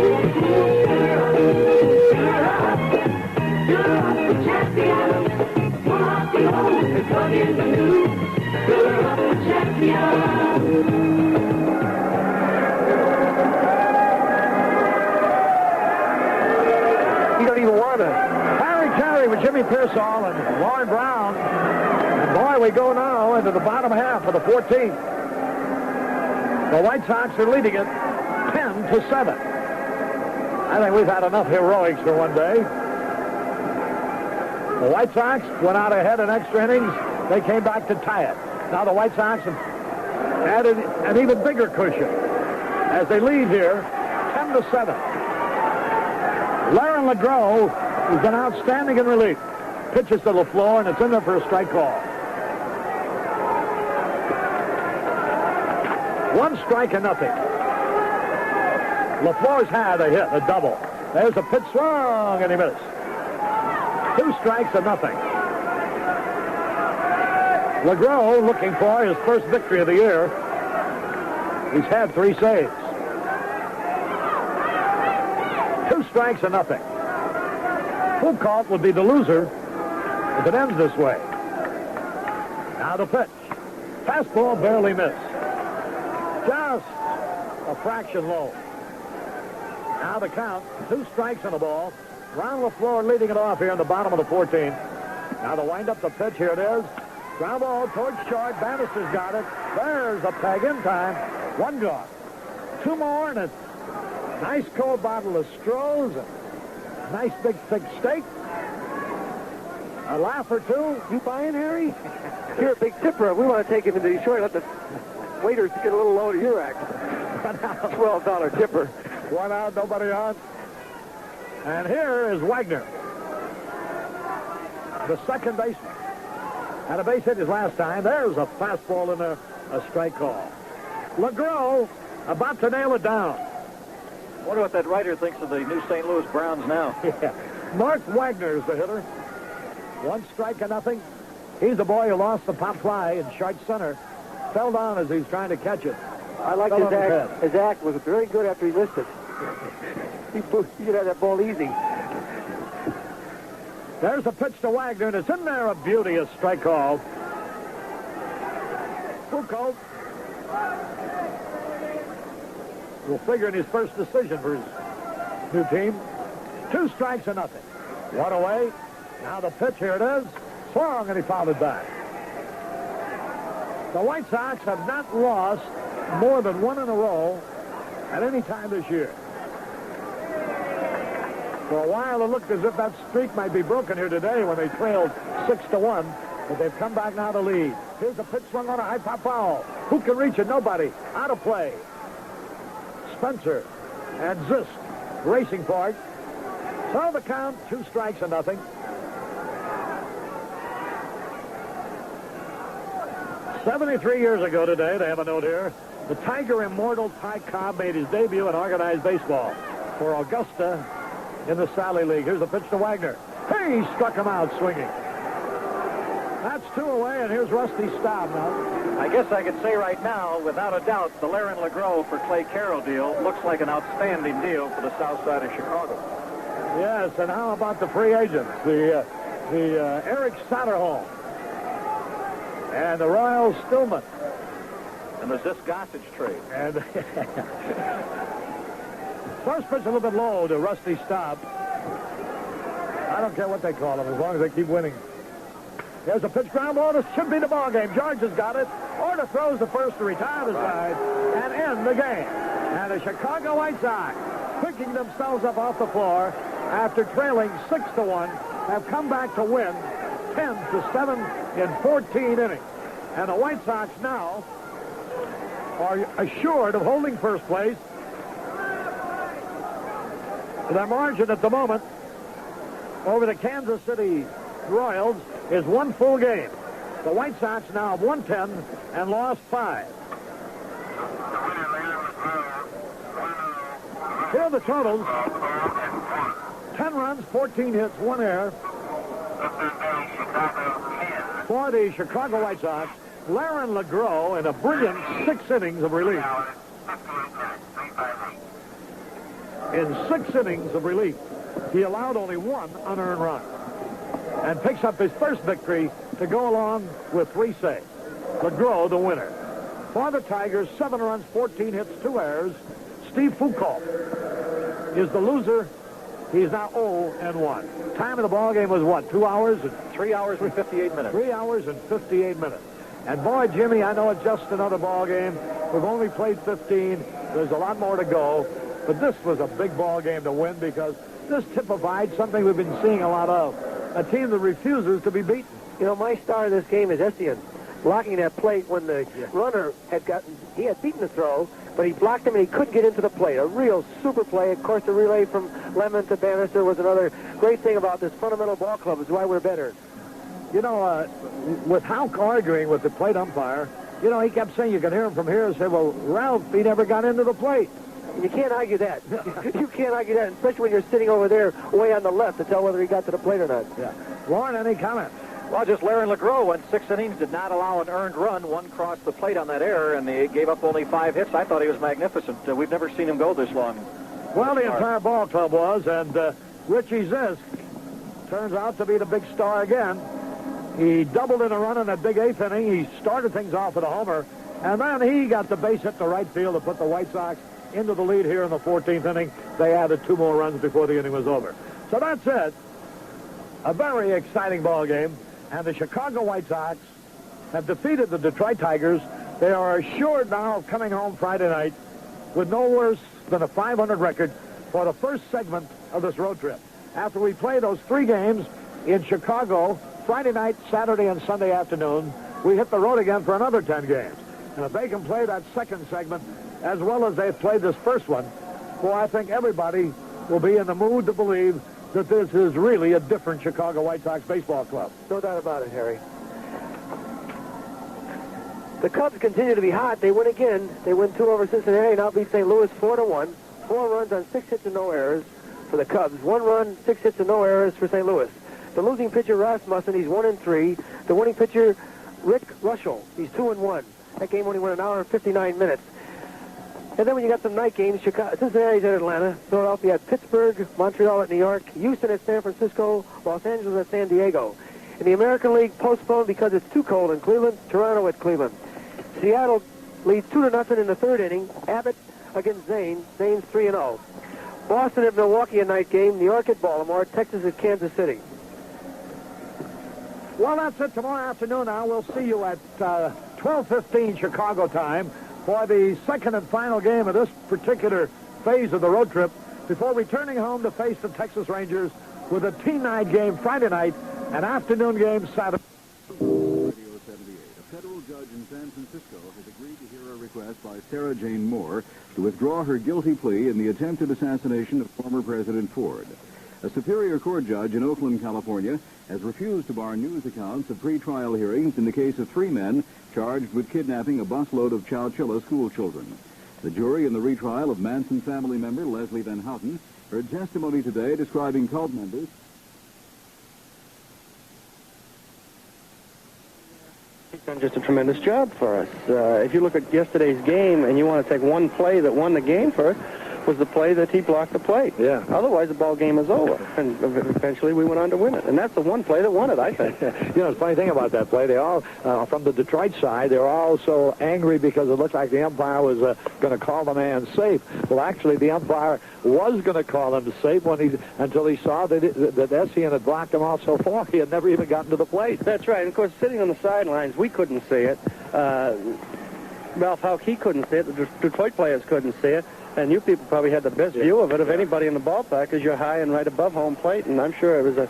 Champion. You don't even want to. Harry Carey with Jimmy Pearsall and Lauren Brown. And boy, we go now into the bottom half of the 14th. The White Sox are leading it 10-7. I think we've had enough heroics for one day. The White Sox went out ahead in extra innings. They came back to tie it. Now the White Sox have added an even bigger cushion as they lead here 10-7. Laren LeGros has been outstanding in relief. Pitches to LaFleur, and it's in there for a strike call. 1 strike and nothing. LaFleur's had a hit, a double. There's a pitch swung, and he missed. 2 strikes and nothing. LeGros looking for his first victory of the year. He's had 3 saves. 2 strikes and nothing. Foucault would be the loser if it ends this way. Now the pitch. Fastball barely missed. Just a fraction low. Now the count. 2 strikes on the ball. Ron LaFleur leading it off here in the bottom of the 14th. Now the wind-up the pitch. Here it is. Ground ball towards short. Bannister's got it. There's a tag in time. 1 gone. 2 more and a nice cold bottle of Stroh's. A nice big thick steak. A laugh or 2. You buying, Harry? You're a big tipper. We want to take him into Detroit. Let the waiters get a little low to your act. $12 tipper. 1 out, nobody on. And here is Wagner, the second baseman. Had a base hit his last time. There's a fastball and a strike call. LeGros about to nail it down. Wonder what that writer thinks of the new St. Louis Browns now. Yeah. Mark Wagner is the hitter. 1 strike and nothing. He's the boy who lost the pop fly in short center. Fell down as he's trying to catch it. I like his act. His act was very good after he missed it. He could have that ball easy. There's a pitch to Wagner, and it's in there, a beauty, a strike call. Foucault will figure in his first decision for his new team. 2 strikes and nothing. 1 away. Now the pitch, here it is. Swung, and he fouled it back. The White Sox have not lost more than 1 in a row at any time this year. For a while, it looked as if that streak might be broken here today when they trailed 6-1, but they've come back now to lead. Here's a pitch swung on a high pop foul. Who can reach it? Nobody. Out of play. Spencer and Zisk racing for it. So the count, 2 strikes and nothing. 73 years ago today, they have a note here, the Tiger Immortal Ty Cobb made his debut in organized baseball for Augusta in the Sally League. Here's a pitch to Wagner. He struck him out swinging. That's 2 away, and here's Rusty Staub now. I guess I could say right now, without a doubt, the Laren LeGros for Clay Carroll deal looks like an outstanding deal for the south side of Chicago. Yes, and how about the free agents? The Eric Soderholm and the Royal Stillman. And the Zisk Gossage trade. And first pitch a little bit low to Rusty Staub. I don't care what they call him as long as they keep winning. There's a pitch ground ball. This should be the ball game. George has got it. Orta throws the first to retire the side and end the game. And the Chicago White Sox, picking themselves up off the floor after trailing 6-1, have come back to win 10-7 in 14 innings. And the White Sox now are assured of holding first place. Their margin at the moment over the Kansas City Royals is 1 full game. The White Sox now have won 10 and lost 5. Here are the totals. 10 runs, 14 hits, 1 error. For the Chicago White Sox, Laren LeGros in a brilliant 6 innings of relief. In 6 innings of relief, he allowed only 1 unearned run and picks up his first victory to go along with 3 saves. LeGros, the winner. For the Tigers, 7 runs, 14 hits, 2 errors. Steve Foucault is the loser He's now 0-1. Time of the ball game was what, 2 hours? 3 hours and 58 minutes. 3 hours and 58 minutes. And boy, Jimmy, I know it's just another ball game. We've only played 15. There's a lot more to go. But this was a big ball game to win because this typified something we've been seeing a lot of. A team that refuses to be beaten. You know, my star of this game is Essien, blocking that plate when the runner had beaten the throw, but he blocked him and he couldn't get into the plate. A real super play. Of course, the relay from Lemon to Bannister was another great thing about this fundamental ball club, is why we're better. You know, with Houck arguing with the plate umpire, you know, he kept saying, you can hear him from here, and say, well, Ralph, he never got into the plate. You can't argue that. You can't argue that, especially when you're sitting over there way on the left to tell whether he got to the plate or not. Yeah. Warren, any comment? Well, just Larry LeGros went 6 innings, did not allow an earned run. One crossed the plate on that error, and he gave up only 5 hits. I thought he was magnificent. We've never seen him go this long. Well, the entire ball club was, and Richie Zisk turns out to be the big star again. He doubled in a run in that big 8th inning. He started things off with a homer, and then he got the base hit to right field to put the White Sox into the lead here in the 14th inning. They added 2 more runs before the inning was over. So that's it. A very exciting ball game, and the Chicago White Sox have defeated the Detroit Tigers. They are assured now of coming home Friday night with no worse than a 500 record for the first segment of this road trip. After we play those 3 games in Chicago, Friday night, Saturday, and Sunday afternoon, we hit the road again for another 10 games. And if they can play that second segment as well as they've played this first one, well, I think everybody will be in the mood to believe that this is really a different Chicago White Sox baseball club. No doubt about it, Harry. The Cubs continue to be hot. They win again. They win 2 over Cincinnati, now beat St. Louis 4-1. 4 runs on 6 hits and no errors for the Cubs. 1 run, 6 hits and no errors for St. Louis. The losing pitcher, Rasmussen, he's 1-3. The winning pitcher, Rick Russell, he's 2-1. That game only went an hour and 59 minutes. And then when you got some night games, Cincinnati's at Atlanta, Philadelphia at Pittsburgh, Montreal at New York, Houston at San Francisco, Los Angeles at San Diego. In the American League, postponed because it's too cold in Cleveland, Toronto at Cleveland. Seattle leads 2-0 in the 3rd inning. Abbott against Zane. Zane's 3-0. Boston at Milwaukee, a night game. New York at Baltimore. Texas at Kansas City. Well, that's it. Tomorrow afternoon now, we'll see you at 12:15 Chicago time for the second and final game of this particular phase of the road trip before returning home to face the Texas Rangers with a team night game Friday night, an afternoon game Saturday. Radio 78. A federal judge in San Francisco has agreed to hear a request by Sarah Jane Moore to withdraw her guilty plea in the attempted assassination of former President Ford. A Superior Court judge in Oakland, California, has refused to bar news accounts of pretrial hearings in the case of 3 men charged with kidnapping a busload of Chowchilla school children. The jury in the retrial of Manson family member Leslie Van Houten heard testimony today describing cult members. He's done just a tremendous job for us. If you look at yesterday's game and you want to take one play that won the game for us, was the play that he blocked the plate. Yeah. Otherwise, the ball game is over. And eventually, we went on to win it. And that's the one play that won it, I think. You know, the funny thing about that play, they all, from the Detroit side, they were all so angry because it looked like the umpire was going to call the man safe. Well, actually, the umpire was going to call him safe until he saw that Essien had blocked him off so far he had never even gotten to the plate. That's right. And, of course, sitting on the sidelines, we couldn't see it. Ralph Houck, he couldn't see it. The Detroit players couldn't see it. And you people probably had the best view of it of anybody in the ballpark because you're high and right above home plate. And I'm sure it was a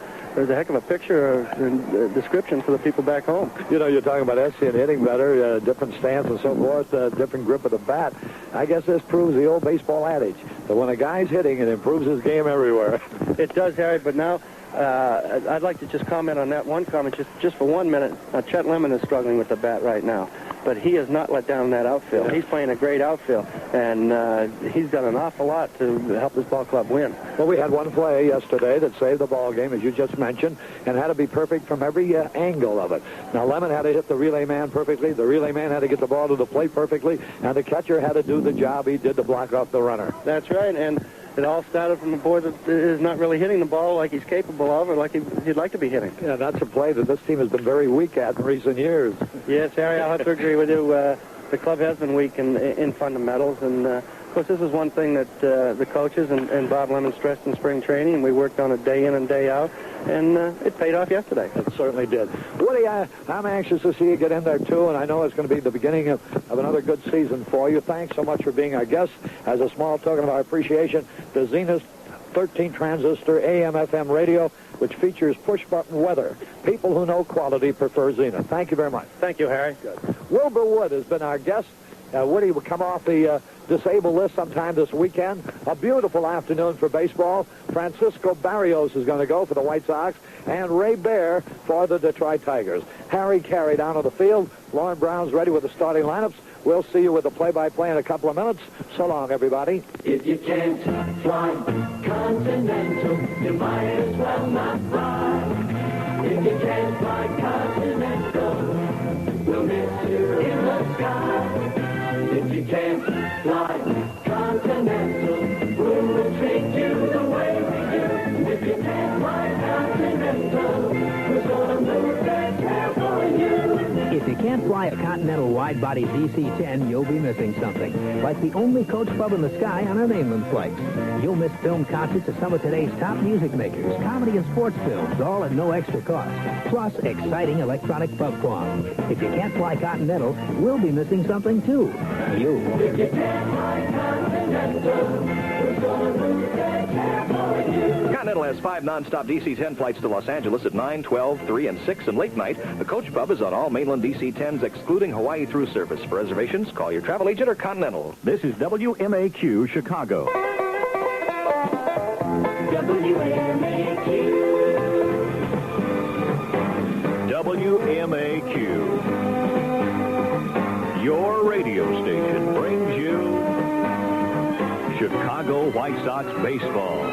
heck of a picture and description for the people back home. You know, you're talking about Essien hitting better, different stance and so forth, different grip of the bat. I guess this proves the old baseball adage that when a guy's hitting, it improves his game everywhere. It does, Harry, but now I'd like to just comment on that one comment just for 1 minute. Chet Lemon is struggling with the bat right now, but he has not let down that outfield. Yeah. He's playing a great outfield, and he's done an awful lot to help this ball club win. Well, we had one play yesterday that saved the ball game, as you just mentioned, and had to be perfect from every angle of it. Now, Lemon had to hit the relay man perfectly, the relay man had to get the ball to the plate perfectly, and the catcher had to do the job he did to block off the runner. That's right, and it all started from a boy that is not really hitting the ball like he's capable of or like he'd like to be hitting. Yeah, that's a play that this team has been very weak at in recent years. Yes, Harry, I'll have to agree with you. The club has been weak in fundamentals, and Of course, this is one thing that the coaches and Bob Lemon stressed in spring training, and we worked on it day in and day out, and it paid off yesterday. It certainly did. Woody, I'm anxious to see you get in there, too, and I know it's going to be the beginning of another good season for you. Thanks so much for being our guest. As a small token of our appreciation, the Zenith 13-transistor AM/FM radio, which features push-button weather. People who know quality prefer Zenith. Thank you very much. Thank you, Harry. Good. Wilbur Wood has been our guest. Woody will come off the disabled list sometime this weekend. A beautiful afternoon for baseball. Francisco Barrios is going to go for the White Sox, and Ray Bear for the Detroit Tigers. Harry Carey down on the field. Lauren Brown's ready with the starting lineups. We'll see you with the play-by-play in a couple of minutes. So long, everybody. If you can't fly Continental, you might as well not fly. If you can't fly Continental, we'll miss you in the sky. If you can't fly Continental, we'll treat you the way we do. If you can't fly Continental, we're gonna move that hair for you. If you can't fly a Continental wide-body DC-10, you'll be missing something. Like the only coach pub in the sky on our mainland flights. You'll miss film concerts of some of today's top music makers, comedy and sports films, all at no extra cost. Plus, exciting electronic pub qualms. If you can't fly Continental, we'll be missing something, too. You. If you can't fly Continental, we're gonna move that hair for you. Continental has 5 non-stop DC-10 flights to Los Angeles at 9, 12, 3, and 6, and late night. The Coach Pub is on all mainland DC-10s, excluding Hawaii through service. For reservations, call your travel agent or Continental. This is WMAQ Chicago. WMAQ. Your radio station brings you Chicago White Sox baseball.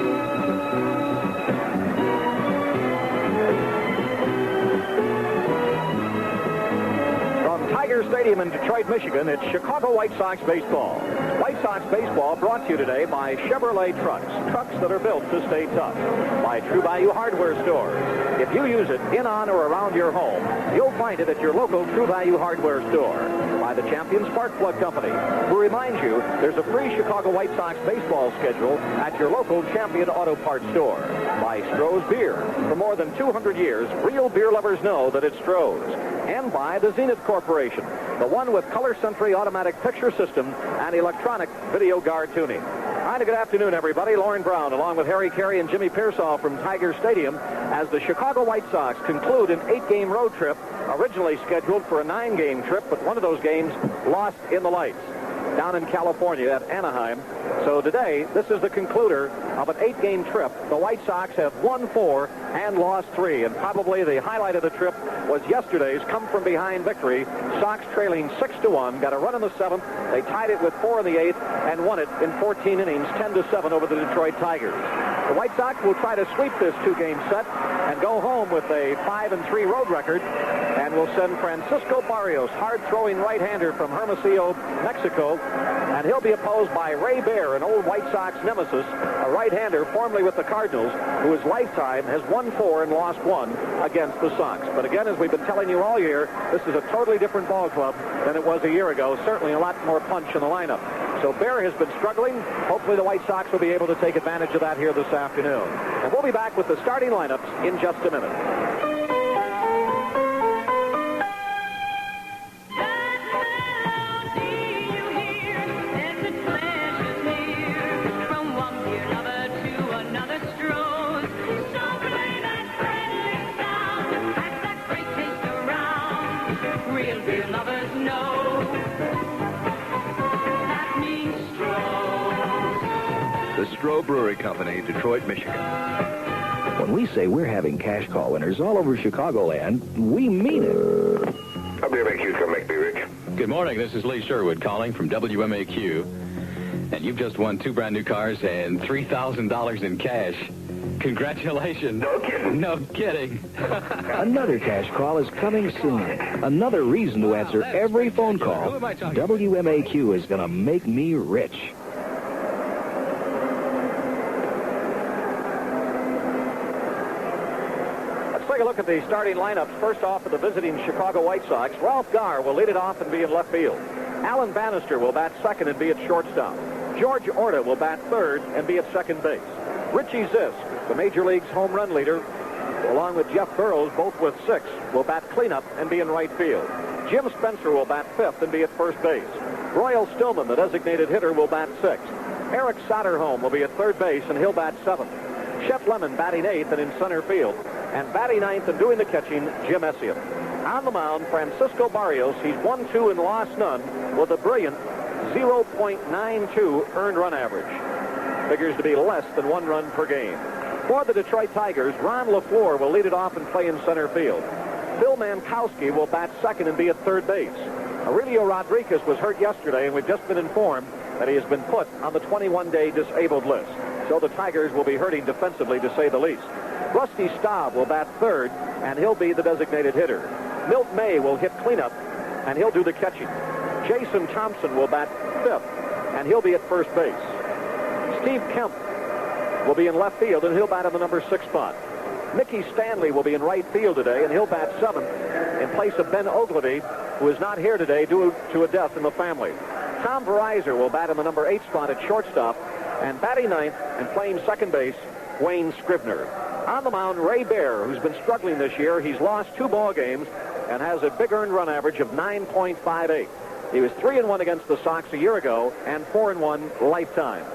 Tiger Stadium in Detroit, Michigan, it's Chicago White Sox baseball. White Sox baseball brought to you today by Chevrolet trucks that are built to stay tough. By True Value Hardware Store. If you use it in, on, or around your home, you'll find it at your local True Value Hardware Store. By the Champion Spark Plug Company, who reminds you there's a free Chicago White Sox baseball schedule at your local Champion Auto Parts Store. By Stroh's Beer. For more than 200 years, real beer lovers know that it's Stroh's. And by the Zenith Corporation, the one with color sentry automatic picture system and electronic video guard tuning. Hi, good afternoon, everybody. Lauren Brown, along with Harry Carey and Jimmy Pearsall from Tiger Stadium, as the Chicago White Sox conclude an 8-game road trip, originally scheduled for a 9-game trip, but one of those games lost in the lights down in California at Anaheim. So today, this is the concluder of an 8-game trip. The White Sox have won 4 and lost 3, and probably the highlight of the trip was yesterday's come-from-behind victory. Sox trailing 6-1, got a run in the 7th. They tied it with 4 in the 8th and won it in 14 innings, 10-7 over the Detroit Tigers. The White Sox will try to sweep this 2-game set and go home with a 5-3 road record, and will send Francisco Barrios, hard-throwing right-hander from Hermosillo, Mexico, and he'll be opposed by Ray Bear, an old White Sox nemesis, a right-hander formerly with the Cardinals, who his lifetime has won 4 and lost 1 against the Sox. But again, as we've been telling you all year, this is a totally different ball club than it was a year ago. Certainly a lot more punch in the lineup. So Bear has been struggling. Hopefully the White Sox will be able to take advantage of that here this afternoon. And we'll be back with the starting lineups in just a minute. Stroh Brewery Company, Detroit, Michigan. When we say we're having cash call winners all over Chicagoland, we mean it. WMAQ, come make me rich. Good morning. This is Lee Sherwood calling from WMAQ. And you've just won 2 brand new cars and $3,000 in cash. Congratulations. No kidding. No kidding. Another cash call is coming soon. Another reason to answer every phone call. WMAQ is going to make me rich. Take a look at the starting lineups. First off for the visiting Chicago White Sox, Ralph Garr will lead it off and be in left field. Alan Bannister will bat second and be at shortstop. George Orta will bat third and be at second base. Richie Zisk, the Major League's home run leader, along with Jeff Burrows, both with 6, will bat cleanup and be in right field. Jim Spencer will bat fifth and be at first base. Royal Stillman, the designated hitter, will bat sixth. Eric Soderholm will be at third base, and he'll bat seventh. Shep Lemon batting eighth and in center field. And batting ninth and doing the catching, Jim Essien. On the mound, Francisco Barrios. He's 1-2 and lost none with a brilliant 0.92 earned run average. Figures to be less than 1 run per game. For the Detroit Tigers, Ron LaFleur will lead it off and play in center field. Phil Mankowski will bat second and be at third base. Aurelio Rodriguez was hurt yesterday, and we've just been informed that he has been put on the 21-day disabled list. So the Tigers will be hurting defensively, to say the least. Rusty Staub will bat third, and he'll be the designated hitter. Milt May will hit cleanup, and he'll do the catching. Jason Thompson will bat fifth, and he'll be at first base. Steve Kemp will be in left field, and he'll bat in the number 6 spot. Mickey Stanley will be in right field today, and he'll bat seventh in place of Ben Ogilvy, who is not here today due to a death in the family. Tom Verizor will bat in the number 8 spot at shortstop, and batting ninth and playing second base, Wayne Scribner. On the mound, Ray Bear, who's been struggling this year. He's lost 2 ball games and has a big earned run average of 9.58. He was 3-1 against the Sox a year ago and 4-1 lifetime.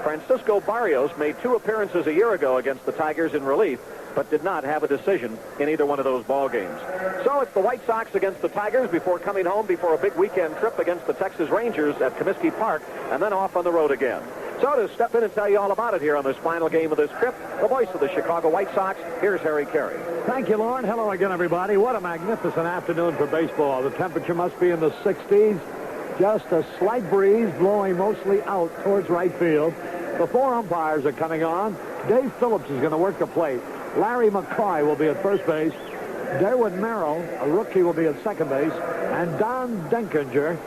Francisco Barrios made 2 appearances a year ago against the Tigers in relief, but did not have a decision in either one of those ball games. So it's the White Sox against the Tigers before coming home before a big weekend trip against the Texas Rangers at Comiskey Park, and then off on the road again. So to step in and tell you all about it here on this final game of this trip, the voice of the Chicago White Sox, here's Harry Carey. Thank you, Lauren. Hello again, everybody. What a magnificent afternoon for baseball. The temperature must be in the 60s. Just a slight breeze blowing mostly out towards right field. The 4 umpires are coming on. Dave Phillips is going to work the plate. Larry McCoy will be at first base. Derwood Merrill, a rookie, will be at second base. And Don Denkinger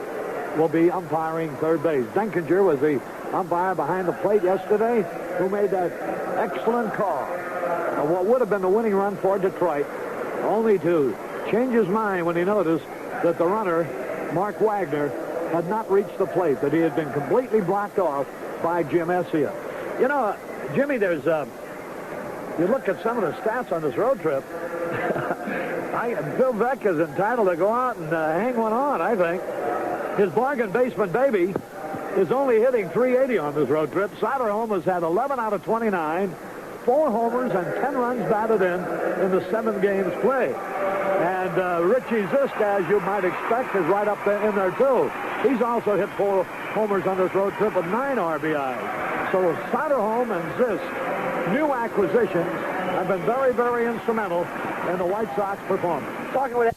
will be umpiring third base. Denkinger was the umpire behind the plate yesterday who made that excellent call of what would have been the winning run for Detroit, only to change his mind when he noticed that the runner, Mark Wagner, had not reached the plate, that he had been completely blocked off by Jim Essien. You know, Jimmy, there's you look at some of the stats on this road trip. Bill Veeck is entitled to go out and hang one on, I think. His bargain basement baby is only hitting .380 on this road trip. Soderholm has had 11 out of 29, 4 homers and 10 runs batted in the 7 games played. And Richie Zisk, as you might expect, is right up there in there, too. He's also hit 4 homers on this road trip with 9 RBIs. So Soderholm and Zisk, new acquisitions, have been very, very instrumental in the White Sox performance. Talking with